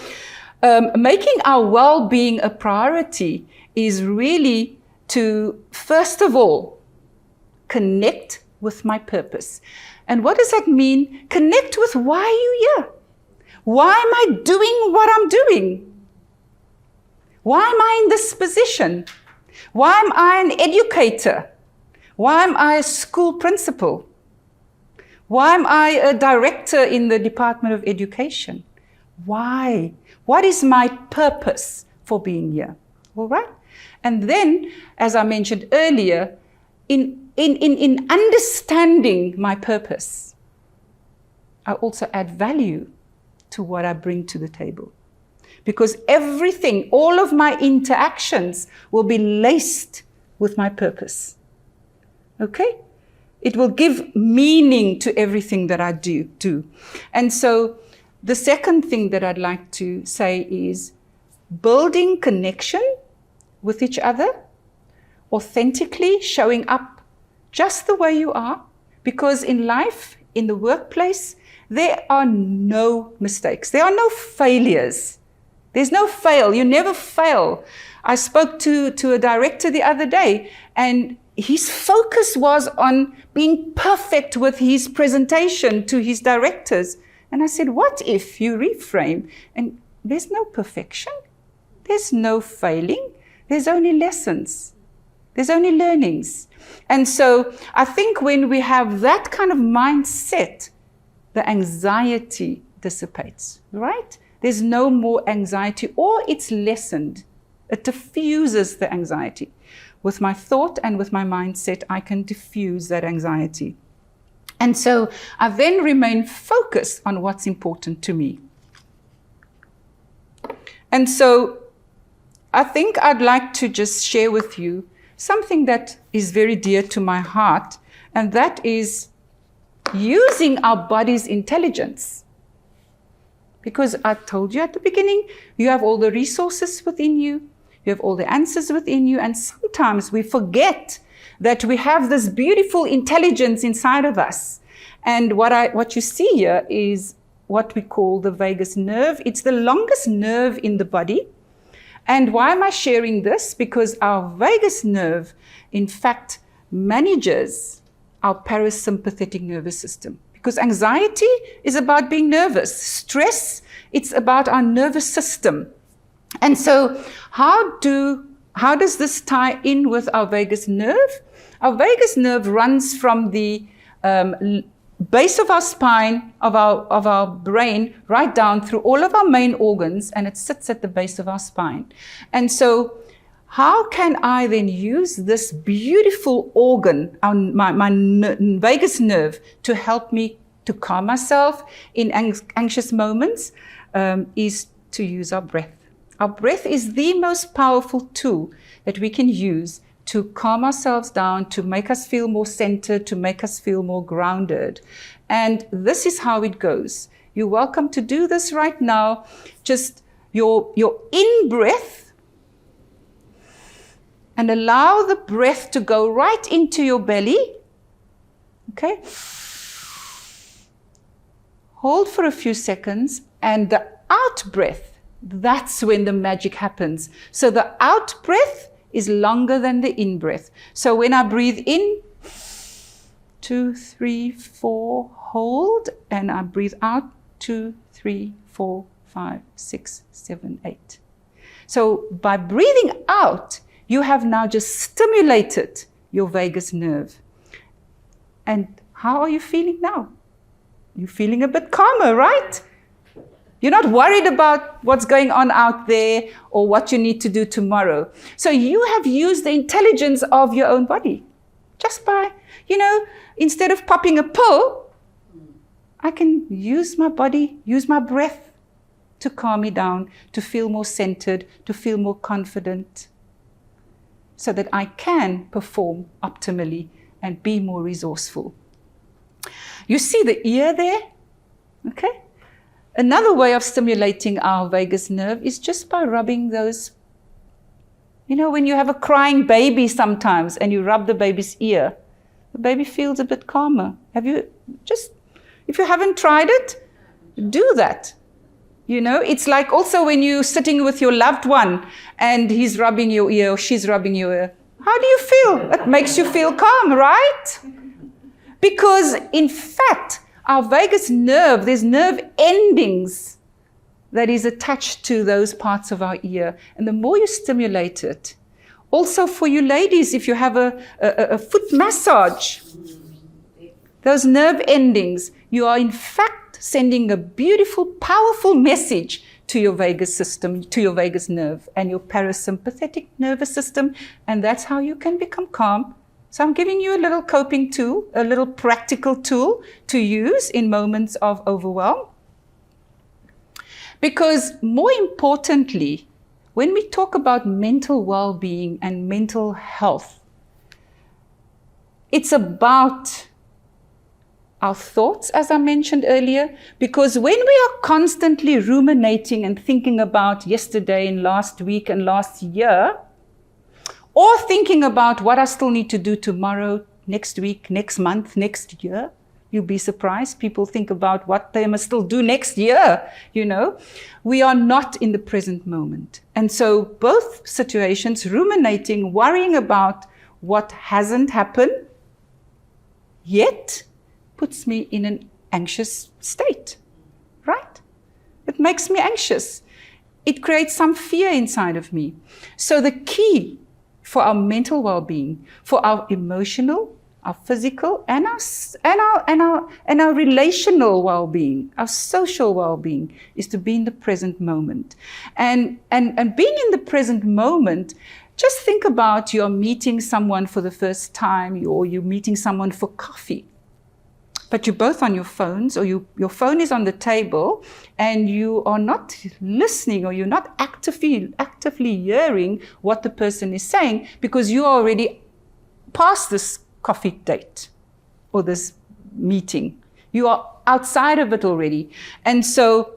making our well-being a priority is really to, first of all, connect with my purpose. And what does that mean? Connect with why are you here? Why am I doing what I'm doing? Why am I in this position? Why am I an educator? Why am I a school principal? Why am I a director in the Department of Education? Why? What is my purpose for being here? All right? And then, as I mentioned earlier, in understanding my purpose, I also add value to what I bring to the table. Because everything, all of my interactions will be laced with my purpose. Okay? It will give meaning to everything that I do. And so the second thing that I'd like to say is building connection with each other, authentically showing up just the way you are. Because in life, in the workplace, there are no mistakes. There are no failures. There's no fail. You never fail. I spoke to a director the other day, and his focus was on being perfect with his presentation to his directors. And I said, what if you reframe? And there's no perfection. There's no failing. There's only lessons. There's only learnings. And so I think when we have that kind of mindset, the anxiety dissipates, right? There's no more anxiety, or it's lessened. It diffuses the anxiety. With my thought and with my mindset, I can diffuse that anxiety. And so I then remain focused on what's important to me. And so I think I'd like to just share with you something that is very dear to my heart, and that is using our body's intelligence. Because I told you at the beginning, you have all the resources within you, you have all the answers within you, and sometimes we forget that we have this beautiful intelligence inside of us. And what you see here is what we call the vagus nerve. It's the longest nerve in the body. And why am I sharing this? Because our vagus nerve, in fact, manages our parasympathetic nervous system. Because anxiety is about being nervous. Stress, it's about our nervous system. And so how does this tie in with our vagus nerve? Our vagus nerve runs from the base of our spine, of our brain, right down through all of our main organs, and it sits at the base of our spine. And so how can I then use this beautiful organ, my vagus nerve, to help me to calm myself in anxious moments? Is to use our breath. Our breath is the most powerful tool that we can use to calm ourselves down, to make us feel more centered, to make us feel more grounded. And this is how it goes. You're welcome to do this right now. Just your in-breath, and allow the breath to go right into your belly. Okay? Hold for a few seconds, and the out-breath, that's when the magic happens. So the out-breath is longer than the in-breath. So when I breathe in, 2, 3, 4, hold, and I breathe out, 2, 3, 4, 5, 6, 7, 8. So by breathing out, you have now just stimulated your vagus nerve. And how are you feeling now? You're feeling a bit calmer, right? You're not worried about what's going on out there or what you need to do tomorrow. So you have used the intelligence of your own body. Just by, instead of popping a pill, I can use my body, use my breath to calm me down, to feel more centered, to feel more confident, so that I can perform optimally and be more resourceful. You see the ear there? Okay? Another way of stimulating our vagus nerve is just by rubbing those, when you have a crying baby sometimes and you rub the baby's ear, the baby feels a bit calmer. If you haven't tried it, do that. It's like also when you're sitting with your loved one and he's rubbing your ear or she's rubbing your ear. How do you feel? It makes you feel calm, right? Because in fact, our vagus nerve, there's nerve endings that is attached to those parts of our ear. And the more you stimulate it, also for you ladies, if you have a foot massage, those nerve endings, you are in fact sending a beautiful, powerful message to your vagus system, to your vagus nerve and your parasympathetic nervous system. And that's how you can become calm. So I'm giving you a little coping tool, a little practical tool to use in moments of overwhelm. Because more importantly, when we talk about mental well-being and mental health, it's about our thoughts, as I mentioned earlier, because when we are constantly ruminating and thinking about yesterday and last week and last year, or thinking about what I still need to do tomorrow, next week, next month, next year. You'll be surprised. People think about what they must still do next year, We are not in the present moment. And so both situations, ruminating, worrying about what hasn't happened yet, puts me in an anxious state, right? It makes me anxious. It creates some fear inside of me. So the key for our mental well-being, for our emotional our physical and our relational well-being, our social well-being, is to be in the present moment. And being in the present moment, just think about you're meeting someone for the first time, or you're meeting someone for coffee, but you're both on your phones, or your phone is on the table, and you are not listening, or you're not actively hearing what the person is saying, because you are already past this coffee date or this meeting. You are outside of it already. And so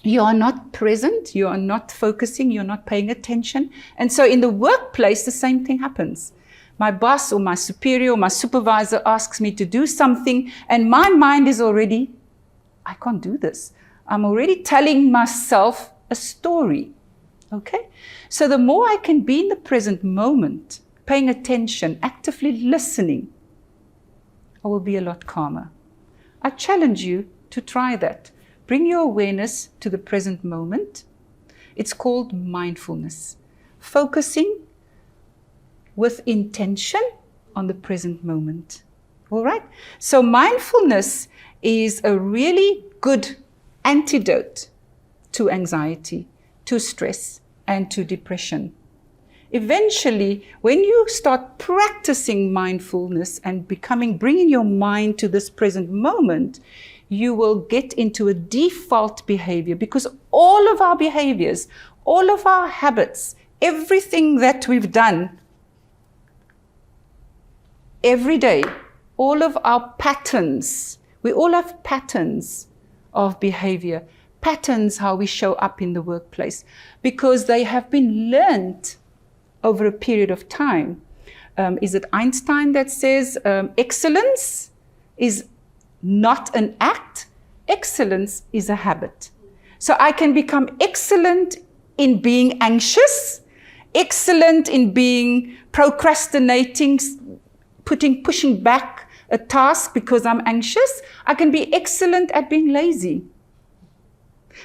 you are not present, you are not focusing, you're not paying attention. And so in the workplace, the same thing happens. My boss or my superior or my supervisor asks me to do something, and my mind is already, I can't do this. I'm already telling myself a story. Okay? So the more I can be in the present moment, paying attention, actively listening, I will be a lot calmer. I challenge you to try that. Bring your awareness to the present moment. It's called mindfulness. Focusing with intention on the present moment. All right? So mindfulness is a really good antidote to anxiety, to stress, and to depression. Eventually, when you start practicing mindfulness and bringing your mind to this present moment, you will get into a default behavior, because all of our behaviors, all of our habits, everything that we've done every day, all of our patterns, we all have patterns of behavior, patterns how we show up in the workplace, because they have been learned over a period of time. Is it Einstein that says excellence is not an act, excellence is a habit. So I can become excellent in being anxious, excellent in being procrastinating, pushing back a task because I'm anxious. I can be excellent at being lazy.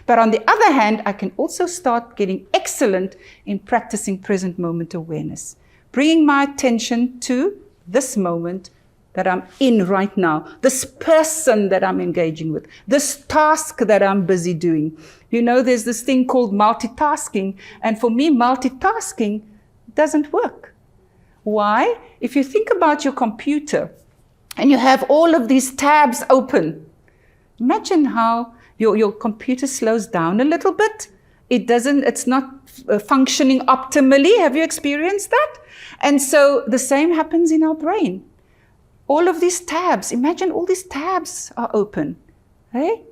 But on the other hand, I can also start getting excellent in practicing present moment awareness, bringing my attention to this moment that I'm in right now, this person that I'm engaging with, this task that I'm busy doing. You know, there's this thing called multitasking, and for me, multitasking doesn't work. Why? If you think about your computer and you have all of these tabs open, imagine how your computer slows down a little bit. It's not functioning optimally. Have you experienced that? And so the same happens in our brain. All of these tabs, imagine all these tabs are open. Hey?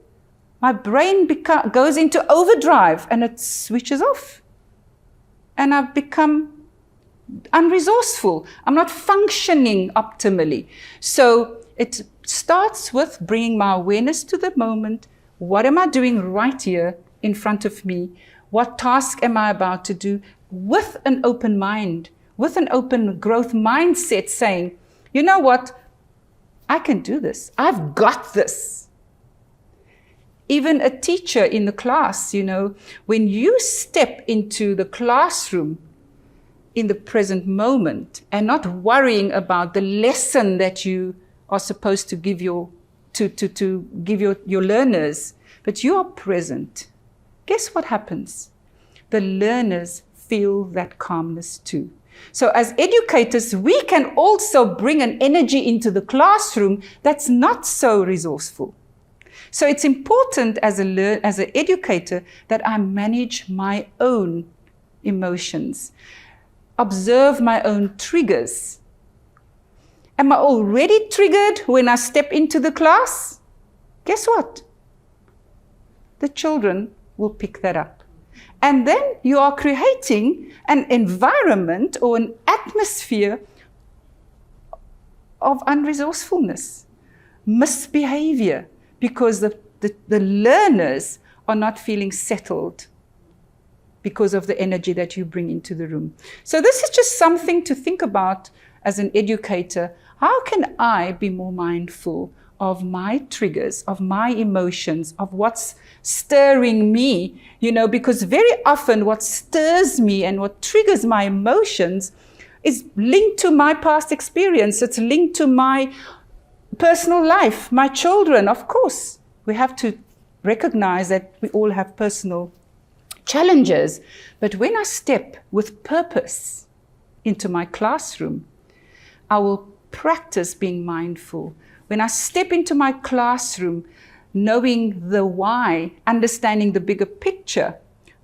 My brain goes into overdrive and it switches off. And I've become unresourceful. I'm not functioning optimally. So it starts with bringing my awareness to the moment. What am I doing right here in front of me? What task am I about to do? With an open mind, with an open growth mindset, saying, you know what? I can do this. I've got this. Even a teacher in the class, you know, when you step into the classroom in the present moment and not worrying about the lesson that you are supposed to give your learners, but you are present. Guess what happens? The learners feel that calmness too. So as educators, we can also bring an energy into the classroom that's not so resourceful. So it's important as an educator that I manage my own emotions, observe my own triggers. Am I already triggered when I step into the class? Guess what? The children will pick that up. And then you are creating an environment or an atmosphere of unresourcefulness, misbehavior, because the learners are not feeling settled because of the energy that you bring into the room. So this is just something to think about as an educator. How can I be more mindful of my triggers, of my emotions, of what's stirring me? You know, because very often what stirs me and what triggers my emotions is linked to my past experience. It's linked to my personal life, my children. Of course, we have to recognize that we all have personal challenges. But when I step with purpose into my classroom, I will practice being mindful. When I step into my classroom, knowing the why, understanding the bigger picture,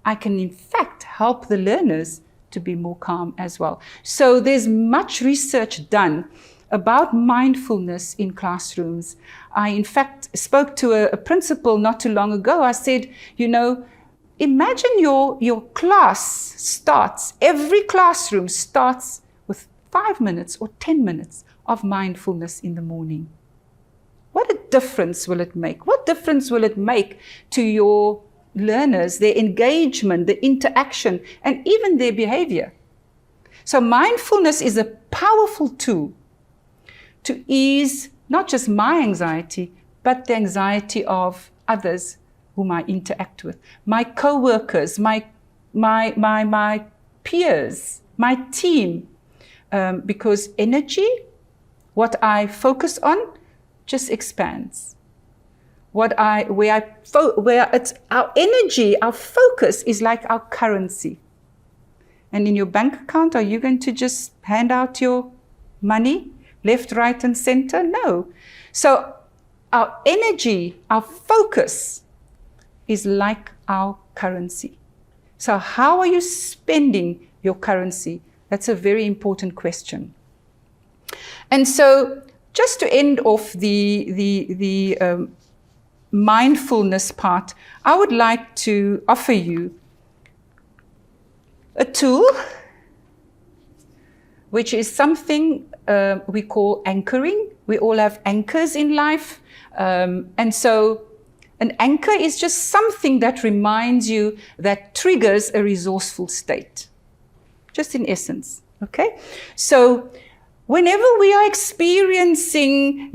I can in fact help the learners to be more calm as well. So there's much research done about mindfulness in classrooms. I in fact spoke to a principal not too long ago. I said, imagine your class starts, every classroom starts with 5 minutes or 10 minutes of mindfulness in the morning. What a difference will it make? What difference will it make to your learners, their engagement, the interaction, and even their behavior? So mindfulness is a powerful tool to ease not just my anxiety, but the anxiety of others whom I interact with, my co-workers, my peers, my team, because energy, what I focus on, just expands. Where it's our energy, our focus is like our currency. And in your bank account, are you going to just hand out your money left, right, and center? No. So our energy, our focus is like our currency. So how are you spending your currency? That's a very important question. And so just to end off the mindfulness part, I would like to offer you a tool which is something we call anchoring. We all have anchors in life. And so an anchor is just something that reminds you, that triggers a resourceful state. Just in essence, okay? So whenever we are experiencing,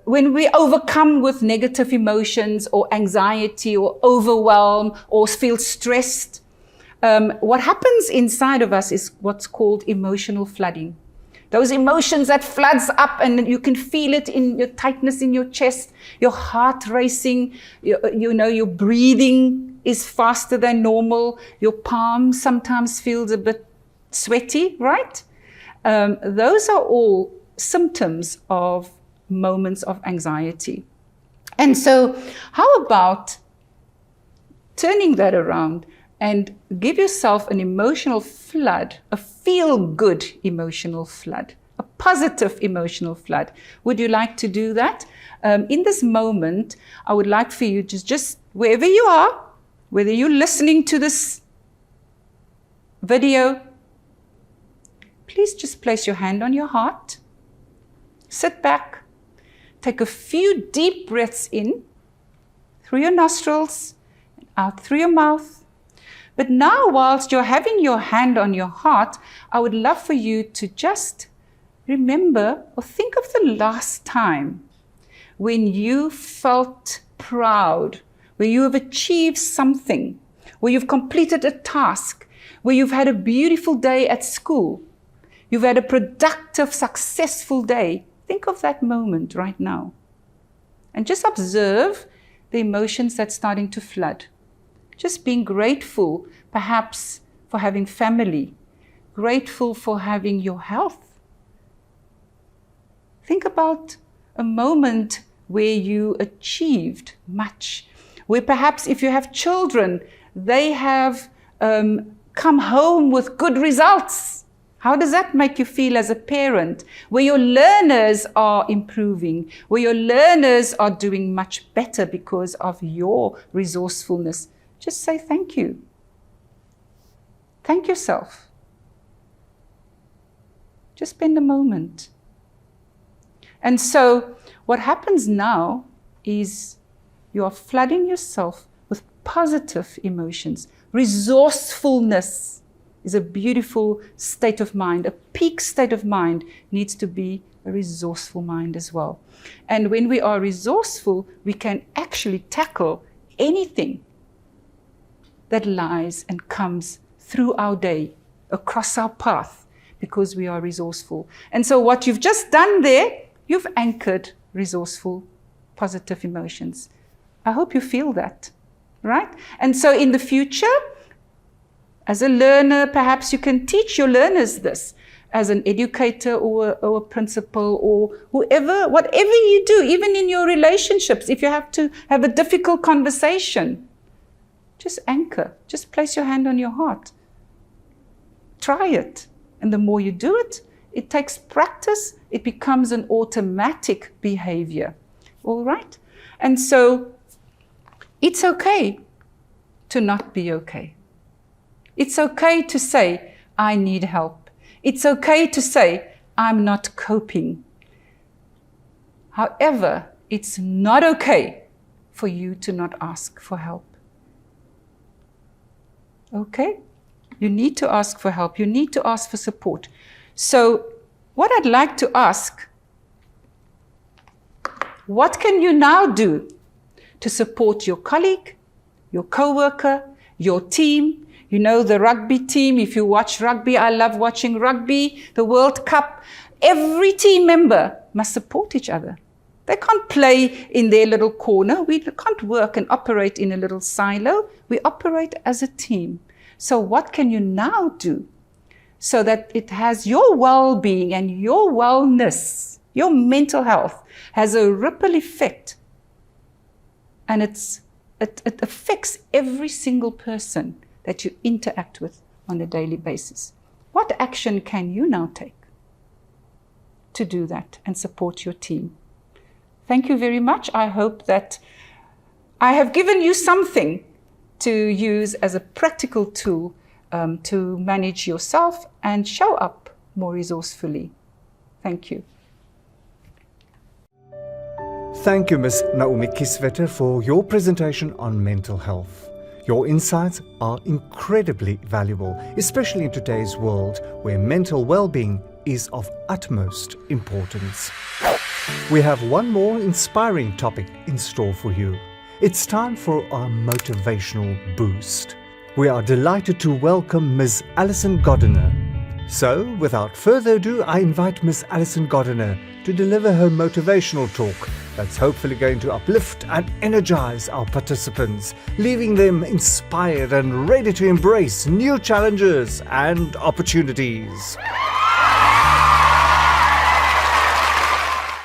when we overcome with negative emotions or anxiety or overwhelm or feel stressed, what happens inside of us is what's called emotional flooding. Those emotions that floods up and you can feel it in your tightness in your chest, your heart racing, your breathing is faster than normal, your palm sometimes feels a bit sweaty, right? Those are all symptoms of moments of anxiety. And so how about turning that around and give yourself an emotional flood, a feel-good emotional flood, a positive emotional flood? Would you like to do that? In this moment, I would like for you to just wherever you are, whether you're listening to this video, please just place your hand on your heart, sit back, take a few deep breaths in through your nostrils, and out through your mouth. But now, whilst you're having your hand on your heart, I would love for you to just remember or think of the last time when you felt proud, where you have achieved something, where you've completed a task, where you've had a beautiful day at school, you've had a productive, successful day. Think of that moment right now. And just observe the emotions that's starting to flood. Just being grateful, perhaps, for having family, grateful for having your health. Think about a moment where you achieved much, where perhaps if you have children, they have come home with good results. How does that make you feel as a parent? Where your learners are improving, where your learners are doing much better because of your resourcefulness. Just say thank you. Thank yourself. Just spend a moment. And so what happens now is you are flooding yourself with positive emotions. Resourcefulness is a beautiful state of mind. A peak state of mind needs to be a resourceful mind as well. And when we are resourceful, we can actually tackle anything that lies and comes through our day, across our path, because we are resourceful. And so what you've just done there, you've anchored resourceful, positive emotions. I hope you feel that, right? And so in the future, as a learner, perhaps you can teach your learners this. As an educator or a principal or whoever, whatever you do, even in your relationships, if you have to have a difficult conversation, just anchor, just place your hand on your heart. Try it. And the more you do it, it takes practice, it becomes an automatic behavior. All right? And so it's okay to not be okay. It's okay to say, I need help. It's okay to say, I'm not coping. However, it's not okay for you to not ask for help. Okay? You need to ask for help. You need to ask for support. So what I'd like to ask, what can you now do to support your colleague, your coworker, your team? You know, the rugby team, if you watch rugby, I love watching rugby, the World Cup. Every team member must support each other. They can't play in their little corner. We can't work and operate in a little silo. We operate as a team. So what can you now do so that it has your well-being and your wellness, your mental health, has a ripple effect, and it affects every single person that you interact with on a daily basis? What action can you now take to do that and support your team? Thank you very much. I hope that I have given you something to use as a practical tool to manage yourself and show up more resourcefully. Thank you. Thank you, Ms. Naomi Kieswetter, for your presentation on mental health. Your insights are incredibly valuable, especially in today's world where mental well-being is of utmost importance. We have one more inspiring topic in store for you. It's time for our motivational boost. We are delighted to welcome Ms. Alison Godenir. So, without further ado, I invite Ms. Alison Gardner to deliver her motivational talk that's hopefully going to uplift and energize our participants, leaving them inspired and ready to embrace new challenges and opportunities.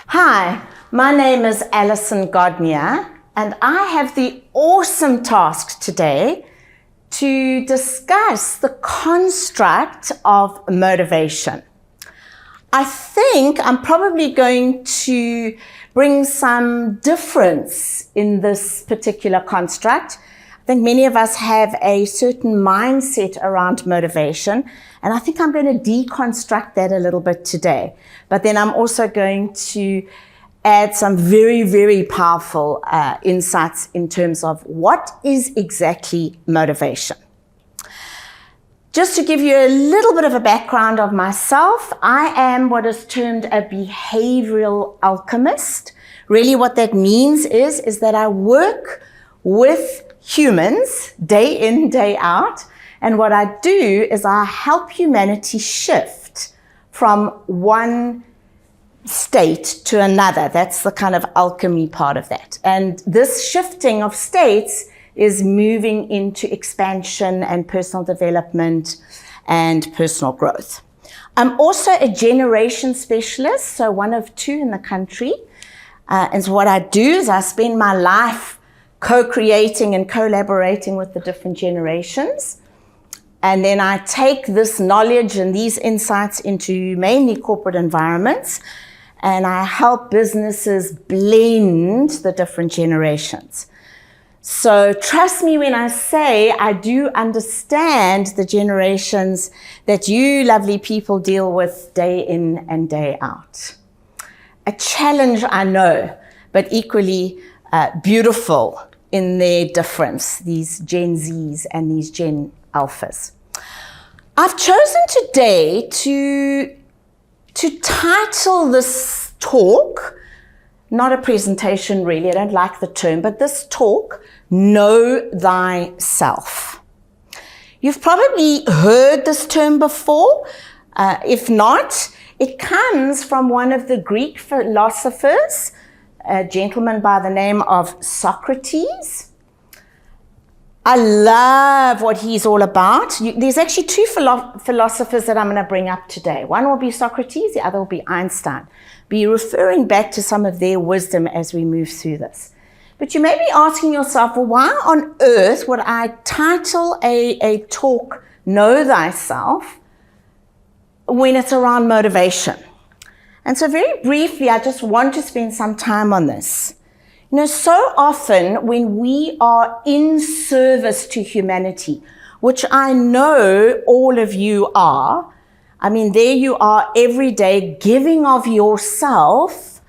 Hi, my name is Alison Gardner, and I have the awesome task today to discuss the construct of motivation. I think I'm probably going to bring some difference in this particular construct. I think many of us have a certain mindset around motivation, and I think I'm going to deconstruct that a little bit today. But then I'm also going to add some very, very powerful insights in terms of what is exactly motivation. Just to give you a little bit of a background of myself, I am what is termed a behavioral alchemist. Really what that means is that I work with humans day in, day out. And what I do is I help humanity shift from one state to another. That's the kind of alchemy part of that. And this shifting of states is moving into expansion and personal development and personal growth. I'm also a generation specialist, so one of two in the country. And so what I do is I spend my life co-creating and collaborating with the different generations. And then I take this knowledge and these insights into mainly corporate environments, and I help businesses blend the different generations. So trust me when I say I do understand the generations that you lovely people deal with day in and day out. A challenge, I know, but equally beautiful in their difference, these Gen Zs and these Gen Alphas. I've chosen today to title this talk, not a presentation really, I don't like the term, but this talk, Know Thyself. You've probably heard this term before. If not, it comes from one of the Greek philosophers, a gentleman by the name of Socrates. I love what he's all about. There's actually two philosophers that I'm going to bring up today. One will be Socrates, the other will be Einstein. Be referring back to some of their wisdom as we move through this. But you may be asking yourself, well, why on earth would I title a talk, Know Thyself, when it's around motivation? And so very briefly, I just want to spend some time on this. You know, so often when we are in service to humanity, which I know all of you are, I mean, there you are every day giving of yourself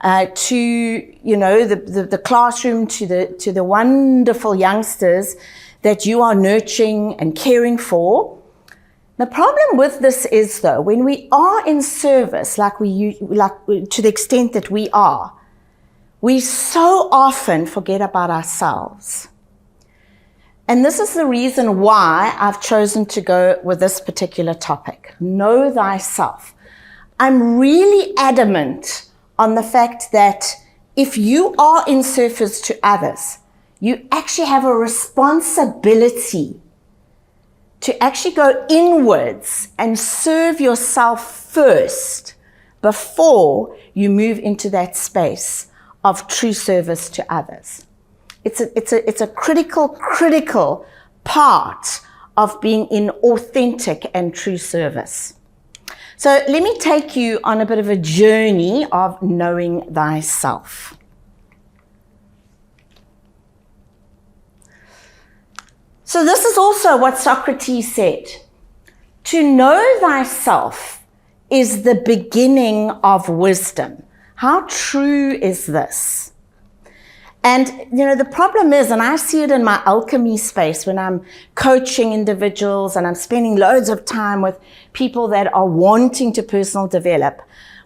to, you know, the classroom, to the wonderful youngsters that you are nurturing and caring for. The problem with this is, though, when we are in service, to the extent that we are, we so often forget about ourselves. And this is the reason why I've chosen to go with this particular topic, Know Thyself. I'm really adamant on the fact that if you are in service to others, you actually have a responsibility to actually go inwards and serve yourself first before you move into that space of true service to others. It's a critical part of being in authentic and true service. So let me take you on a bit of a journey of knowing thyself. So this is also what Socrates said. To know thyself is the beginning of wisdom. How true is this? And, you know, the problem is, and I see it in my alchemy space when I'm coaching individuals and I'm spending loads of time with people that are wanting to personal develop.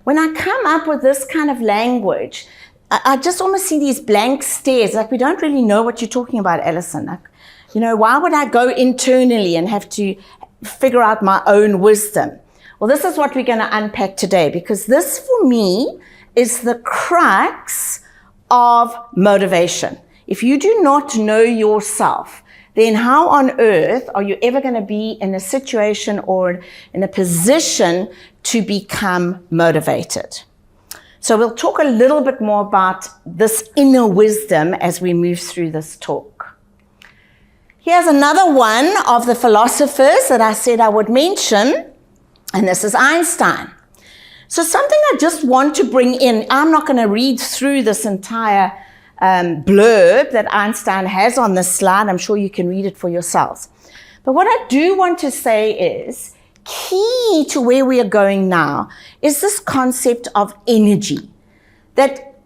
When I come up with this kind of language, I just almost see these blank stares, like we don't really know what you're talking about, Alison. Like, you know, why would I go internally and have to figure out my own wisdom? Well, this is what we're going to unpack today, because this for me is the crux of motivation. If you do not know yourself, then how on earth are you ever going to be in a situation or in a position to become motivated? So we'll talk a little bit more about this inner wisdom as we move through this talk. Here's another one of the philosophers that I said I would mention, and this is Einstein. So something I just want to bring in, I'm not going to read through this entire blurb that Einstein has on this slide. I'm sure you can read it for yourselves. But what I do want to say is, key to where we are going now is this concept of energy. That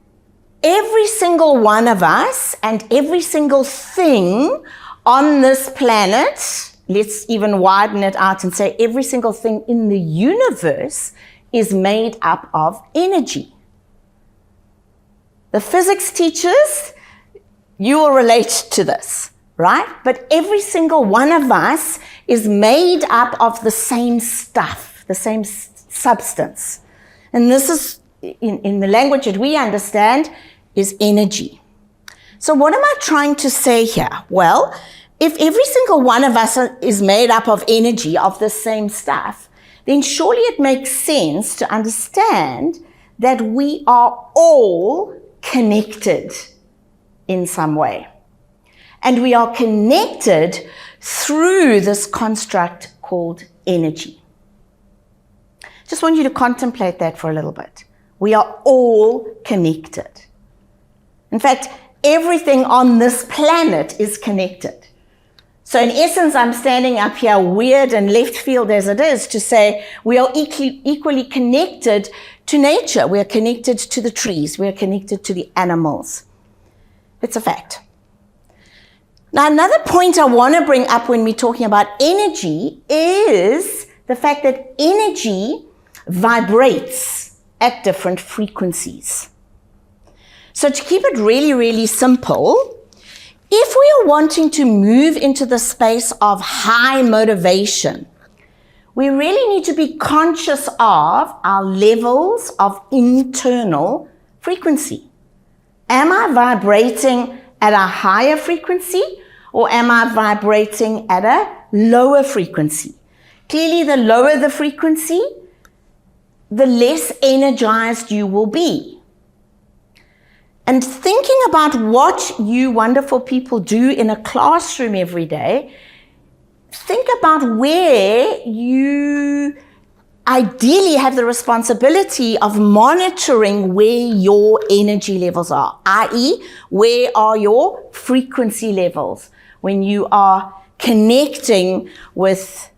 every single one of us and every single thing on this planet, let's even widen it out and say every single thing in the universe is made up of energy. The physics teachers, you will relate to this, right? But every single one of us is made up of the same stuff, the same substance. And this is, in the language that we understand, is energy. So what am I trying to say here? Well, if every single one of us is made up of energy, of the same stuff, then surely it makes sense to understand that we are all connected in some way. And we are connected through this construct called energy. Just want you to contemplate that for a little bit. We are all connected. In fact, everything on this planet is connected. So in essence, I'm standing up here, weird and left field as it is, to say we are equally connected to nature. We are connected to the trees. We are connected to the animals. It's a fact. Now, another point I want to bring up when we're talking about energy is the fact that energy vibrates at different frequencies. So to keep it really, really simple, if we are wanting to move into the space of high motivation, we really need to be conscious of our levels of internal frequency. Am I vibrating at a higher frequency, or am I vibrating at a lower frequency? Clearly, the lower the frequency, the less energized you will be. And thinking about what you wonderful people do in a classroom every day, think about where you ideally have the responsibility of monitoring where your energy levels are, i.e., where are your frequency levels when you are connecting with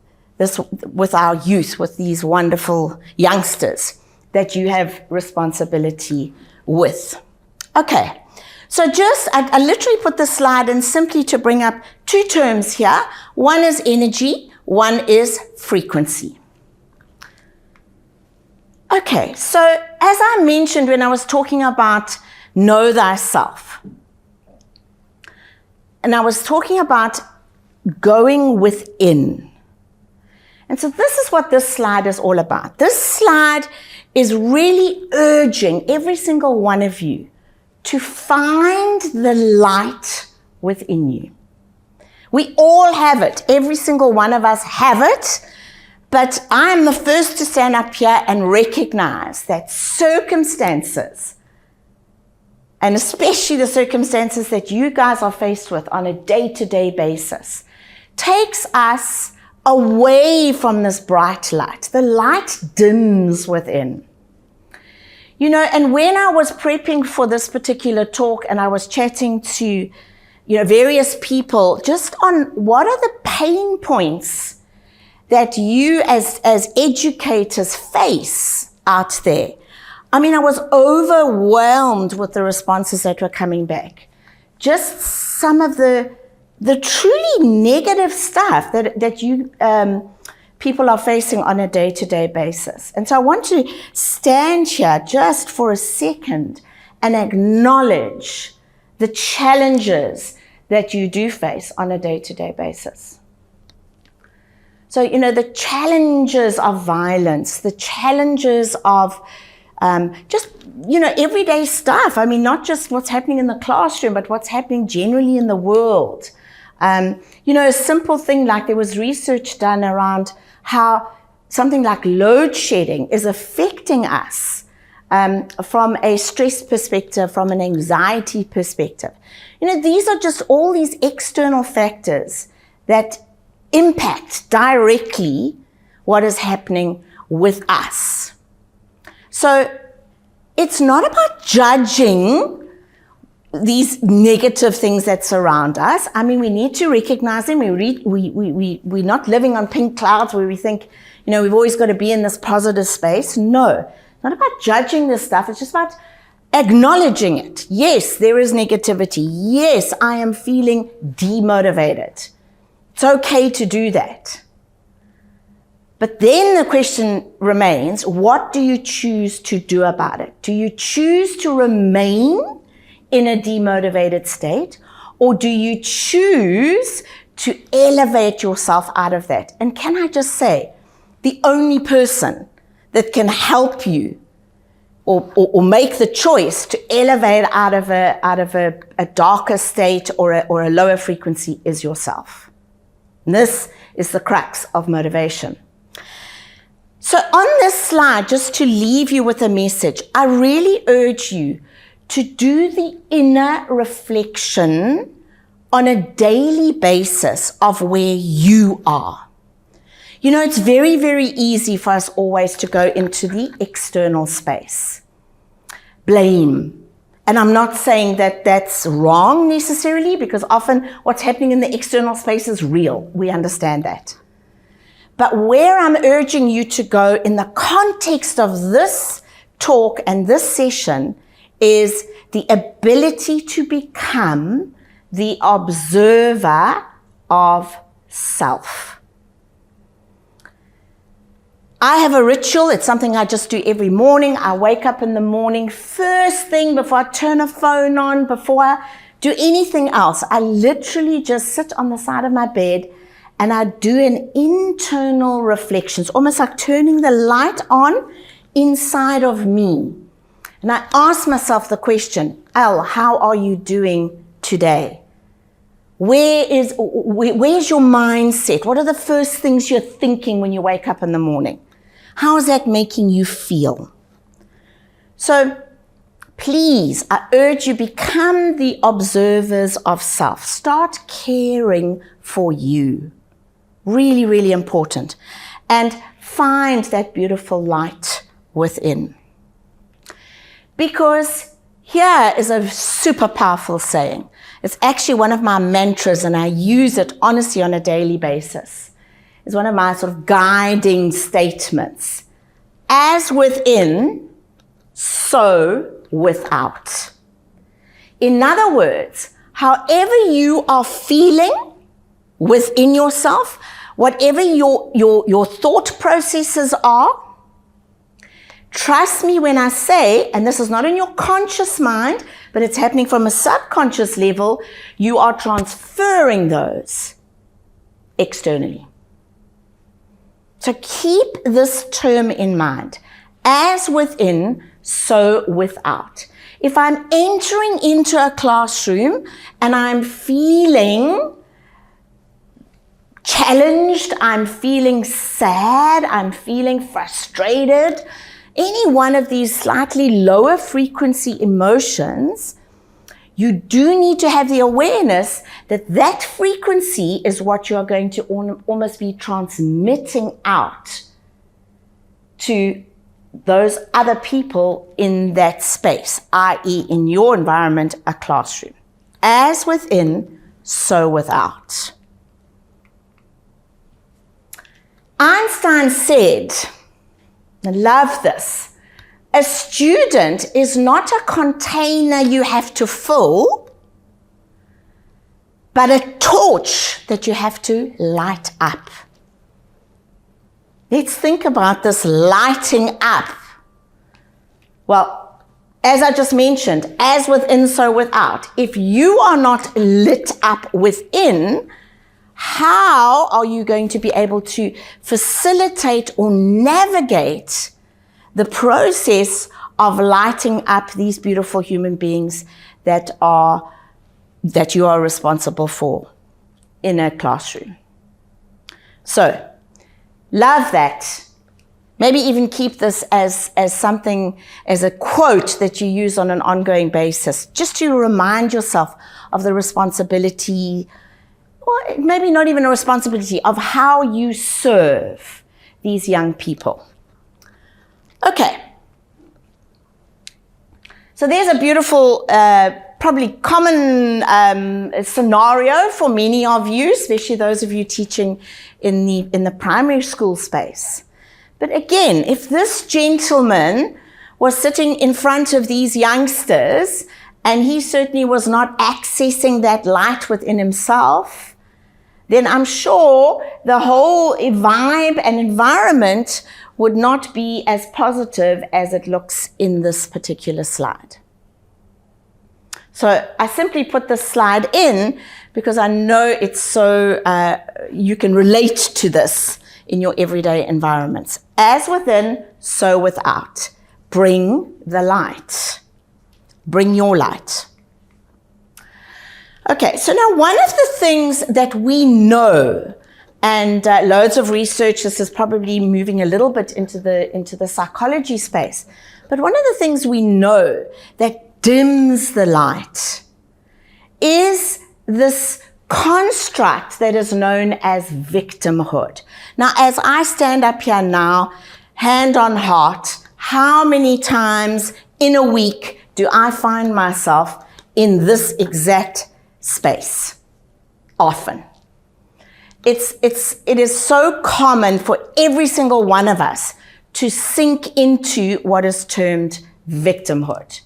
our youth, with these wonderful youngsters that you have responsibility with. Okay, so I literally put this slide in simply to bring up two terms here. One is energy, one is frequency. Okay, so as I mentioned when I was talking about know thyself, and I was talking about going within. And so this is what this slide is all about. This slide is really urging every single one of you to find the light within you. We all have it. Every single one of us have it. But I'm the first to stand up here and recognize that circumstances, and especially the circumstances that you guys are faced with on a day-to-day basis, takes us away from this bright light. The light dims within. You know, and when I was prepping for this particular talk and I was chatting to, various people just on what are the pain points that you as educators face out there. I mean, I was overwhelmed with the responses that were coming back. Just some of the truly negative stuff that you people are facing on a day-to-day basis. And so I want to stand here just for a second and acknowledge the challenges that you do face on a day-to-day basis. So, the challenges of violence, the challenges of everyday stuff. I mean, not just what's happening in the classroom, but what's happening generally in the world. A simple thing like there was research done around how something like load shedding is affecting us from a stress perspective, from an anxiety perspective. These are just all these external factors that impact directly what is happening with us. So it's not about judging these negative things that surround us. I mean, we need to recognize them. We're not living on pink clouds where we think, we've always got to be in this positive space. No, it's not about judging this stuff. It's just about acknowledging it. Yes, there is negativity. Yes, I am feeling demotivated. It's okay to do that. But then the question remains, what do you choose to do about it? Do you choose to remain in a demotivated state, or do you choose to elevate yourself out of that? And can I just say, the only person that can help you or make the choice to elevate out of a darker state or a lower frequency is yourself. And this is the crux of motivation. So on this slide, just to leave you with a message, I really urge you to do the inner reflection on a daily basis of where you are. It's very, very easy for us always to go into the external space. Blame. And I'm not saying that that's wrong necessarily, because often what's happening in the external space is real. We understand that. But where I'm urging you to go in the context of this talk and this session is the ability to become the observer of self. I have a ritual. It's something I just do every morning. I wake up in the morning, first thing before I turn a phone on, before I do anything else. I literally just sit on the side of my bed and I do an internal reflection. It's almost like turning the light on inside of me. And I ask myself the question, Elle, how are you doing today? Where's your mindset? What are the first things you're thinking when you wake up in the morning? How is that making you feel? So please, I urge you, become the observers of self. Start caring for you. Really, really important. And find that beautiful light within. Because here is a super powerful saying. It's actually one of my mantras, and I use it honestly on a daily basis. It's one of my sort of guiding statements. As within, so without. In other words, however you are feeling within yourself, whatever your thought processes are, trust me when I say, and this is not in your conscious mind, but it's happening from a subconscious level, you are transferring those externally. So keep this term in mind. As within, so without. If I'm entering into a classroom and I'm feeling challenged, I'm feeling sad, I'm feeling frustrated, any one of these slightly lower frequency emotions, you do need to have the awareness that that frequency is what you're going to almost be transmitting out to those other people in that space, i.e. in your environment, a classroom. As within, so without. Einstein said, I love this, a student is not a container you have to fill, but a torch that you have to light up. Let's think about this lighting up. Well, as I just mentioned, as within, so without. If you are not lit up within, how are you going to be able to facilitate or navigate the process of lighting up these beautiful human beings that you are responsible for in a classroom? So, love that. Maybe even keep this as something, as a quote that you use on an ongoing basis, just to remind yourself of the responsibility, or maybe not even a responsibility, of how you serve these young people. Okay. So there's a beautiful, probably common scenario for many of you, especially those of you teaching in the primary school space. But again, if this gentleman was sitting in front of these youngsters and he certainly was not accessing that light within himself, then I'm sure the whole vibe and environment would not be as positive as it looks in this particular slide. So I simply put this slide in because I know it's so, you can relate to this in your everyday environments. As within, so without. Bring the light. Bring your light. Okay, so now one of the things that we know, and loads of research, this is probably moving a little bit into the psychology space, but one of the things we know that dims the light is this construct that is known as victimhood. Now, as I stand up here now, hand on heart, how many times in a week do I find myself in this exact space? Often. It is so common for every single one of us to sink into what is termed victimhood.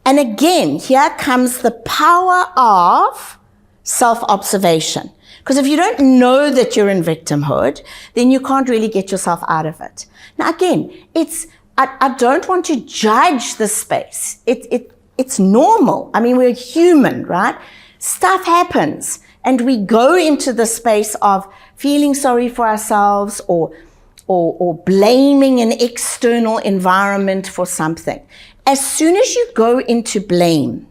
And again, here comes the power of self-observation. Because if you don't know that you're in victimhood, then you can't really get yourself out of it. Now again, I don't want to judge the space. It's normal. I mean, we're human, right? Stuff happens. and we go into the space of feeling sorry for ourselves or blaming an external environment for something. As soon as you go into blame,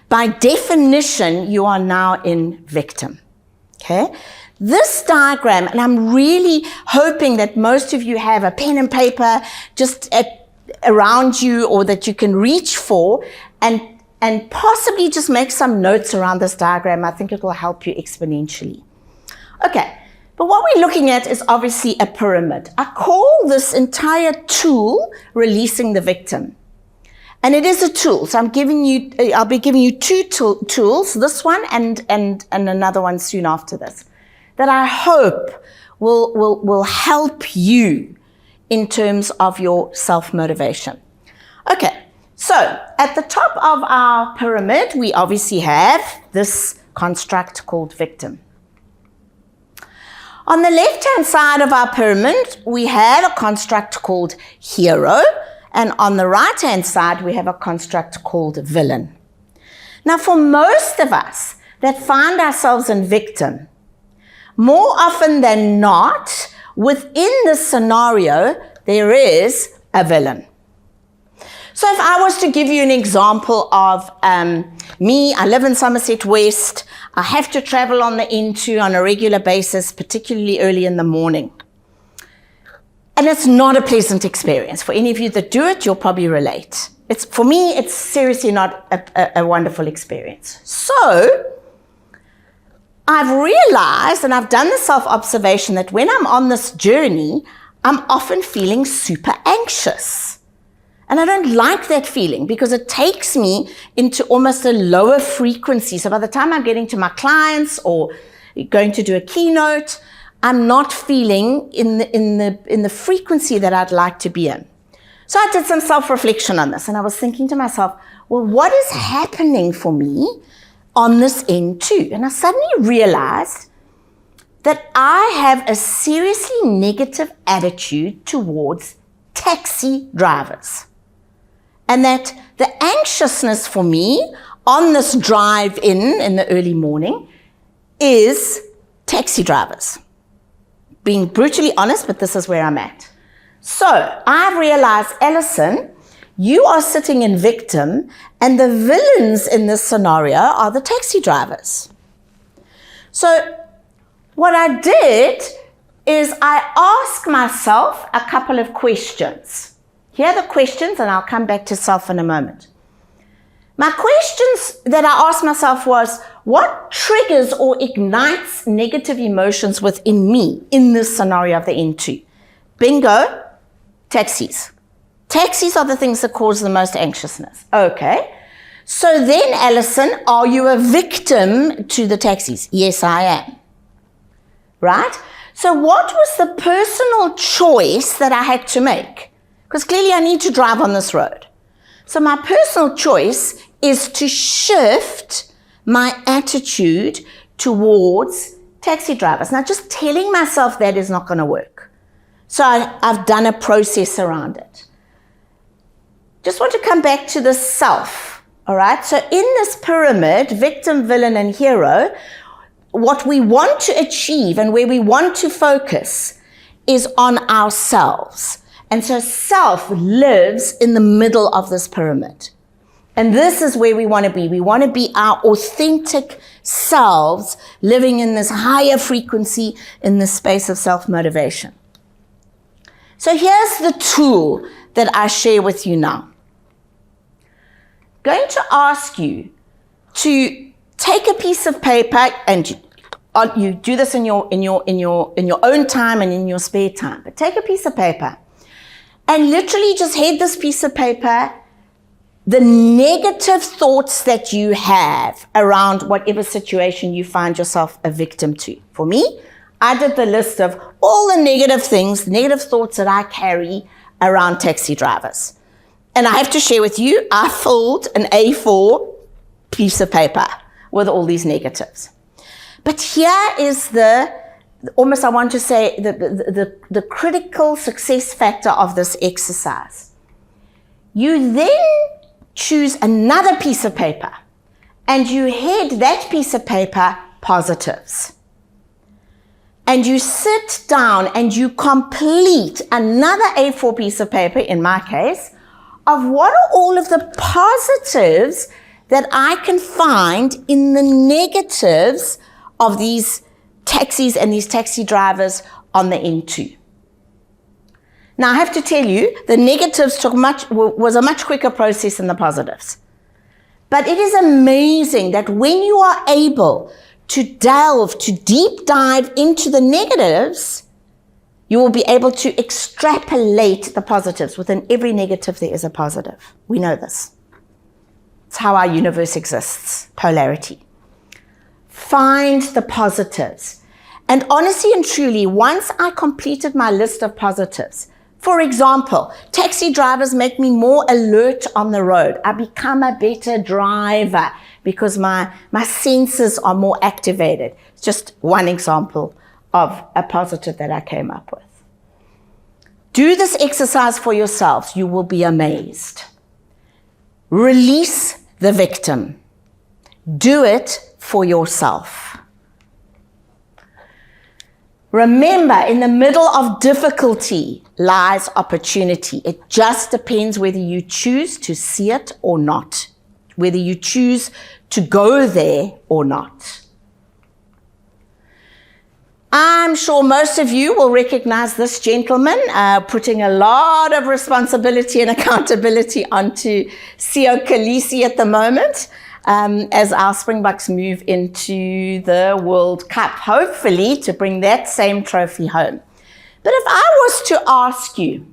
by definition, you are now in victim. Okay? This diagram, and I'm really hoping that most of you have a pen and paper just around you, or that you can reach for, and possibly just make some notes around this diagram. I think it will help you exponentially. Okay, but what we're looking at is obviously a pyramid. I call this entire tool releasing the victim. And it is a tool. So I'll be giving you two tools, this one and another one soon after this, that I hope will help you in terms of your self-motivation. Okay, so at the top of our pyramid, we obviously have this construct called victim. On the left-hand side of our pyramid, we have a construct called hero, and on the right-hand side, we have a construct called villain. Now, for most of us that find ourselves in victim, more often than not, within this scenario, there is a villain. So if I was to give you an example of me, I live in Somerset West, I have to travel on the N2 on a regular basis, particularly early in the morning. And it's not a pleasant experience. For any of you that do it, you'll probably relate. For me, it's seriously not a wonderful experience. So I've realized, and I've done the self-observation, that when I'm on this journey, I'm often feeling super anxious. And I don't like that feeling because it takes me into almost a lower frequency. So by the time I'm getting to my clients or going to do a keynote, I'm not feeling in the frequency that I'd like to be in. So I did some self-reflection on this, and I was thinking to myself, well, what is happening for me on this N2? And I suddenly realized that I have a seriously negative attitude towards taxi drivers. And that the anxiousness for me on this drive in the early morning is taxi drivers. Being brutally honest, but this is where I'm at. So I've realized, Alison, you are sitting in victim, and the villains in this scenario are the taxi drivers. So what I did is I asked myself a couple of questions. Here are the questions, and I'll come back to self in a moment. My questions that I asked myself was, what triggers or ignites negative emotions within me in this scenario of the N2? Bingo, taxis. Taxis are the things that cause the most anxiousness. Okay. So then, Alison, are you a victim to the taxis? Yes, I am. Right? So what was the personal choice that I had to make? Because clearly I need to drive on this road. So my personal choice is to shift my attitude towards taxi drivers. Now, just telling myself that is not going to work. So I've done a process around it. Just want to come back to the self, all right? So in this pyramid, victim, villain, and hero, what we want to achieve and where we want to focus is on ourselves. And so self lives in the middle of this pyramid. And this is where we want to be. We want to be our authentic selves living in this higher frequency in this space of self-motivation. So here's the tool that I share with you now. I'm going to ask you to take a piece of paper, and you do this in your own time and in your spare time. But take a piece of paper and literally just head this piece of paper the negative thoughts that you have around whatever situation you find yourself a victim to. For me, I did the list of all the negative things, negative thoughts that I carry around taxi drivers. And I have to share with you, I filled an A4 piece of paper with all these negatives. But here is almost I want to say, the critical success factor of this exercise. You then choose another piece of paper and you head that piece of paper positives. And you sit down and you complete another A4 piece of paper, in my case, of what are all of the positives that I can find in the negatives of these taxis and these taxi drivers on the N2. Now, I have to tell you, the negatives was a much quicker process than the positives. But it is amazing that when you are able to delve, to deep dive into the negatives, you will be able to extrapolate the positives. Within every negative, there is a positive. We know this. It's how our universe exists, polarity. Find the positives. And honestly and truly, once I completed my list of positives, for example, taxi drivers make me more alert on the road. I become a better driver because my senses are more activated. It's just one example of a positive that I came up with. Do this exercise for yourselves. You will be amazed. Release the victim. Do it for yourself. Remember, in the middle of difficulty lies opportunity. It just depends whether you choose to see it or not, whether you choose to go there or not. I'm sure most of you will recognize this gentleman, putting a lot of responsibility and accountability onto Siya Kolisi at the moment, as our Springboks move into the World Cup, hopefully to bring that same trophy home. But if I was to ask you,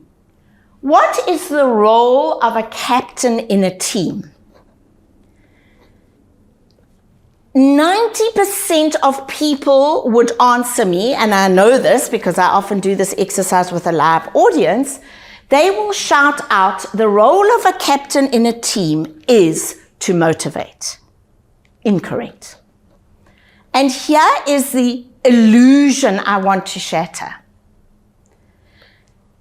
what is the role of a captain in a team? 90% of people would answer me, and I know this because I often do this exercise with a live audience. They will shout out, the role of a captain in a team is to motivate. Incorrect. And here is the illusion I want to shatter.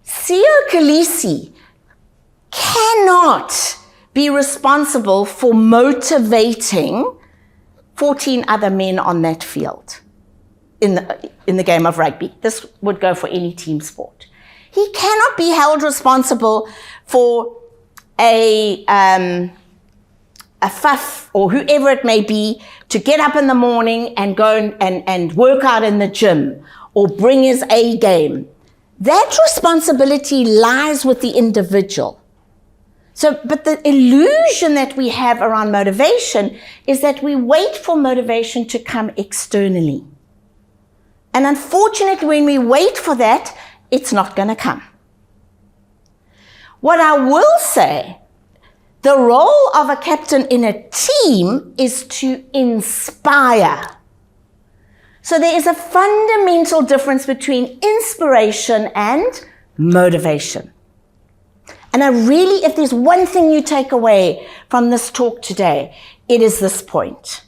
Siya Kolisi cannot be responsible for motivating 14 other men on that field in the game of rugby. This would go for any team sport. He cannot be held responsible for a fuff or whoever it may be to get up in the morning and go and work out in the gym or bring his A game. That responsibility lies with the individual. So, but the illusion that we have around motivation is that we wait for motivation to come externally. And unfortunately, when we wait for that, it's not going to come. What I will say, the role of a captain in a team is to inspire. So there is a fundamental difference between inspiration and motivation. And if there's one thing you take away from this talk today, it is this point.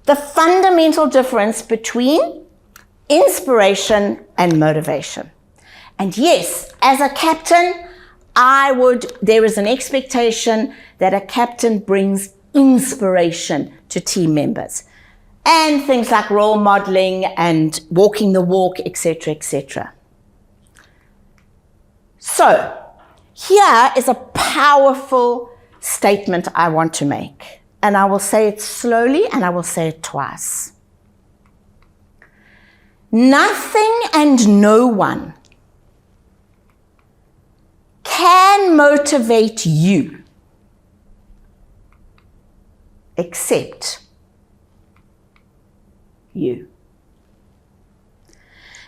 The fundamental difference between inspiration and motivation. And yes, as a captain, there is an expectation that a captain brings inspiration to team members. And things like role modeling and walking the walk, etc., etc. So, here is a powerful statement I want to make. And I will say it slowly and I will say it twice. Nothing and no one can motivate you except you.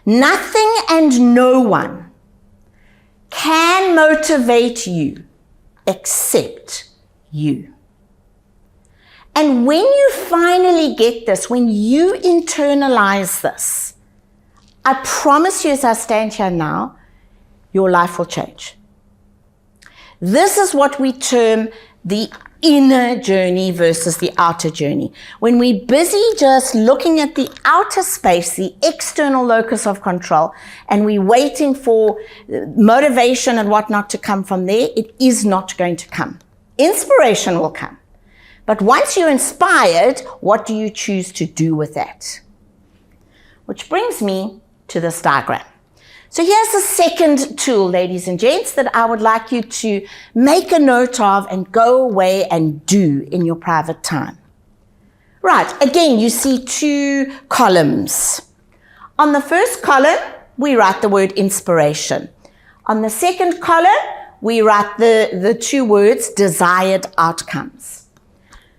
Nothing and no one can motivate you except you. And when you finally get this, when you internalize this, I promise you as I stand here now, your life will change. This is what we term the inner journey versus the outer journey. When we're busy just looking at the outer space, the external locus of control, and we're waiting for motivation and whatnot to come from there, it is not going to come. Inspiration will come. But once you're inspired, what do you choose to do with that? Which brings me to this diagram. So here's the second tool, ladies and gents, that I would like you to make a note of and go away and do in your private time. Right, again, you see two columns. On the first column, we write the word inspiration. On the second column, we write the two words desired outcomes.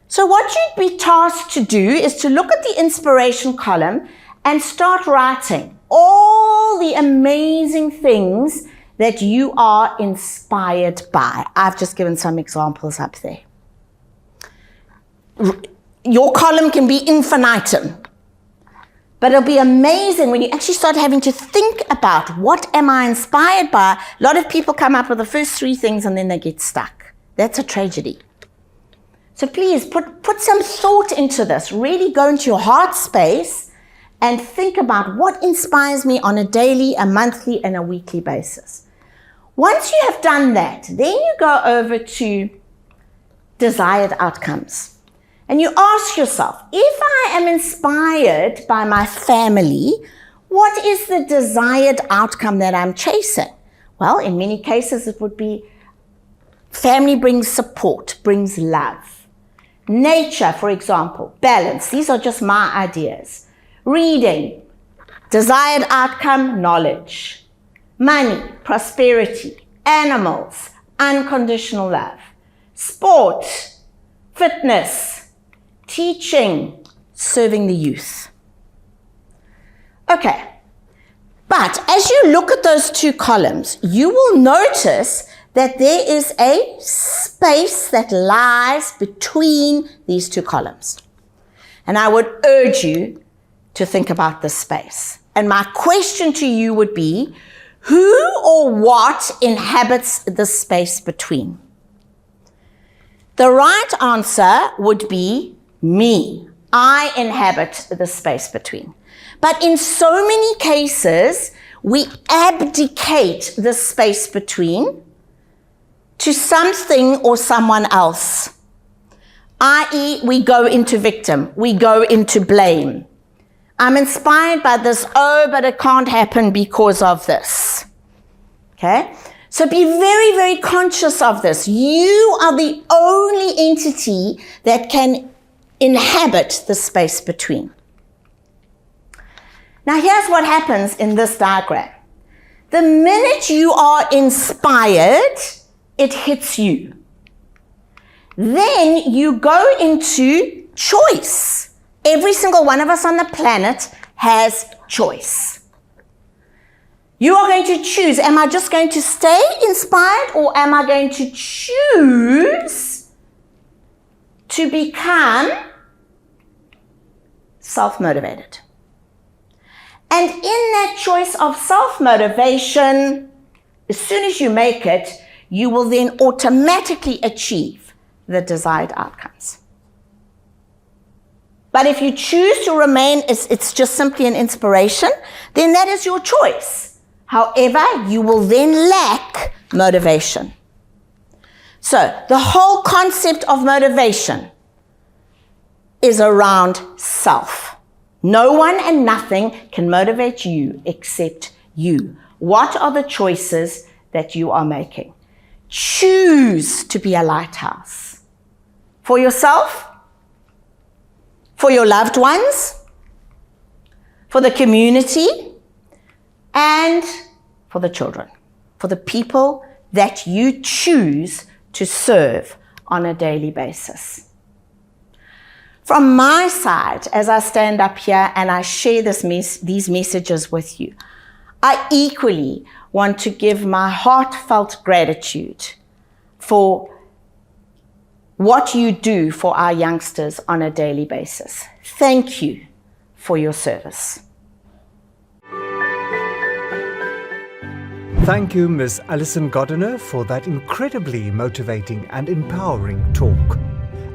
So what you'd be tasked to do is to look at the inspiration column and start writing all the amazing things that you are inspired by. I've just given some examples up there. Your column can be infinitum, but it'll be amazing when you actually start having to think about what am I inspired by. A lot of people come up with the first three things and then they get stuck. That's a tragedy. So please put some thought into this. Really go into your heart space and think about what inspires me on a daily, a monthly, and a weekly basis. Once you have done that, then you go over to desired outcomes. And you ask yourself, if I am inspired by my family, what is the desired outcome that I'm chasing? Well, in many cases, it would be family brings support, brings love. Nature, for example, balance. These are just my ideas. Reading, desired outcome, knowledge. Money, prosperity. Animals, unconditional love. Sport, fitness. Teaching, serving the youth. Okay, but as you look at those two columns, you will notice that there is a space that lies between these two columns. And I would urge you to think about this space. And my question to you would be, who or what inhabits the space between? The right answer would be me. I inhabit the space between. But in so many cases, we abdicate the space between to something or someone else. I.e., we go into victim, we go into blame. I'm inspired by this, oh, but it can't happen because of this. Okay? So be very, very conscious of this. You are the only entity that can inhabit the space between. Now here's what happens in this diagram. The minute you are inspired, it hits you. Then you go into choice. Every single one of us on the planet has choice. You are going to choose, am I just going to stay inspired or am I going to choose to become self-motivated? And in that choice of self-motivation, as soon as you make it, you will then automatically achieve the desired outcomes. But if you choose to remain, it's just simply an inspiration, then that is your choice. However, you will then lack motivation. So the whole concept of motivation is around self. No one and nothing can motivate you except you. What are the choices that you are making? Choose to be a lighthouse for yourself, for your loved ones, for the community, and for the children, for the people that you choose to serve on a daily basis. From my side, as I stand up here and I share these messages with you, I equally want to give my heartfelt gratitude for what you do for our youngsters on a daily basis. Thank you for your service. Thank you, Ms. Alison Godenir, for that incredibly motivating and empowering talk.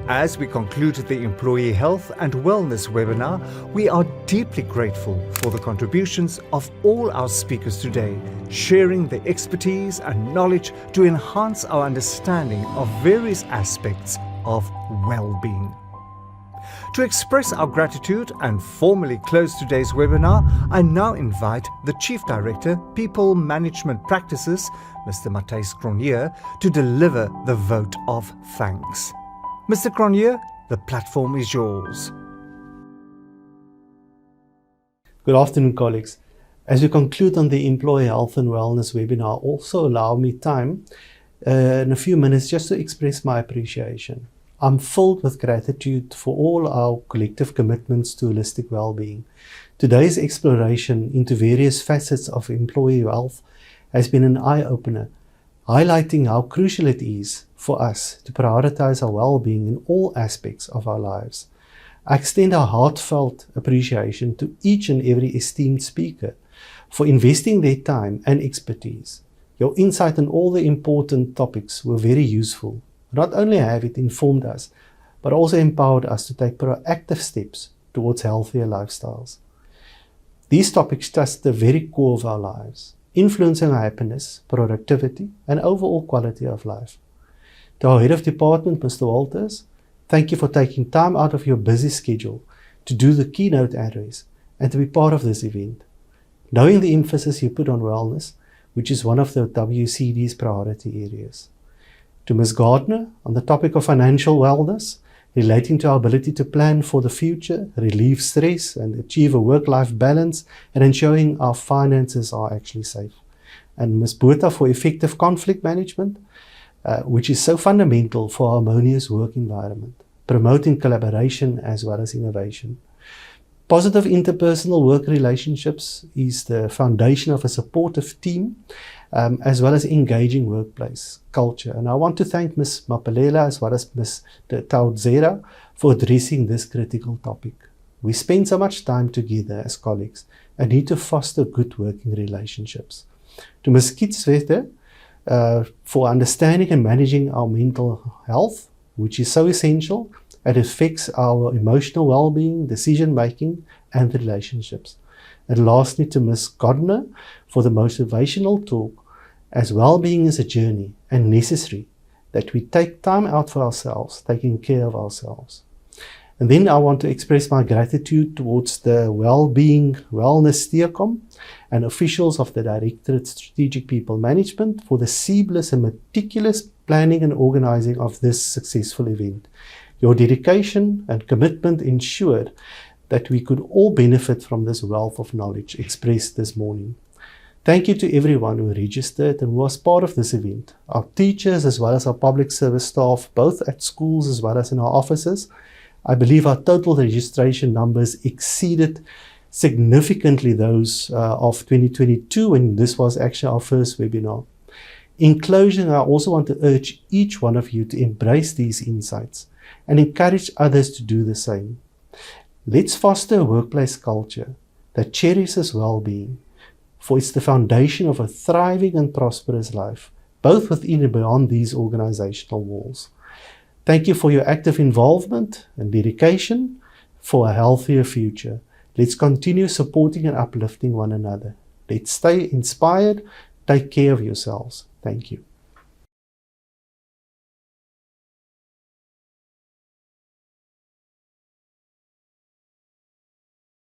As we conclude the Employee Health and Wellness webinar, we are deeply grateful for the contributions of all our speakers today, sharing their expertise and knowledge to enhance our understanding of various aspects of well-being. To express our gratitude and formally close today's webinar, I now invite the Chief Director, People Management Practices, Mr. Matthys Cronje, to deliver the vote of thanks. Mr. Cronje, the platform is yours. Good afternoon, colleagues. As we conclude on the Employee Health and Wellness webinar, also allow me time in a few minutes just to express my appreciation. I'm filled with gratitude for all our collective commitments to holistic well-being. Today's exploration into various facets of employee health has been an eye-opener, highlighting how crucial it is for us to prioritize our well-being in all aspects of our lives. I extend our heartfelt appreciation to each and every esteemed speaker for investing their time and expertise. Your insight on all the important topics were very useful. Not only have it informed us, but also empowered us to take proactive steps towards healthier lifestyles. These topics touch the very core of our lives, influencing our happiness, productivity, and overall quality of life. To our Head of Department, Mr. Walters, thank you for taking time out of your busy schedule to do the keynote address and to be part of this event. Knowing the emphasis you put on wellness, which is one of the WCED's priority areas. To Ms. Gardner, on the topic of financial wellness, relating to our ability to plan for the future, relieve stress, and achieve a work-life balance, and ensuring our finances are actually safe. And Ms. Botha for effective conflict management, which is so fundamental for a harmonious work environment, promoting collaboration as well as innovation. Positive interpersonal work relationships is the foundation of a supportive team, as well as engaging workplace culture. And I want to thank Ms. Maphelela as well as Ms. Taodzera for addressing this critical topic. We spend so much time together as colleagues and need to foster good working relationships. To Ms. Kieswetter for understanding and managing our mental health, which is so essential and affects our emotional well-being, decision-making, and relationships. And lastly, to Ms. Gardner for the motivational talk, as well-being is a journey and necessary that we take time out for ourselves, taking care of ourselves. And then I want to express my gratitude towards the Wellbeing Wellness Steercom and officials of the Directorate Strategic People Management for the seamless and meticulous planning and organizing of this successful event. Your dedication and commitment ensured that we could all benefit from this wealth of knowledge expressed this morning. Thank you to everyone who registered and was part of this event, our teachers as well as our public service staff, both at schools as well as in our offices. I believe our total registration numbers exceeded significantly those of 2022, when this was actually our first webinar. In closing, I also want to urge each one of you to embrace these insights and encourage others to do the same. Let's foster a workplace culture that cherishes well-being, for it's the foundation of a thriving and prosperous life, both within and beyond these organizational walls. Thank you for your active involvement and dedication for a healthier future. Let's continue supporting and uplifting one another. Let's stay inspired. Take care of yourselves. Thank you.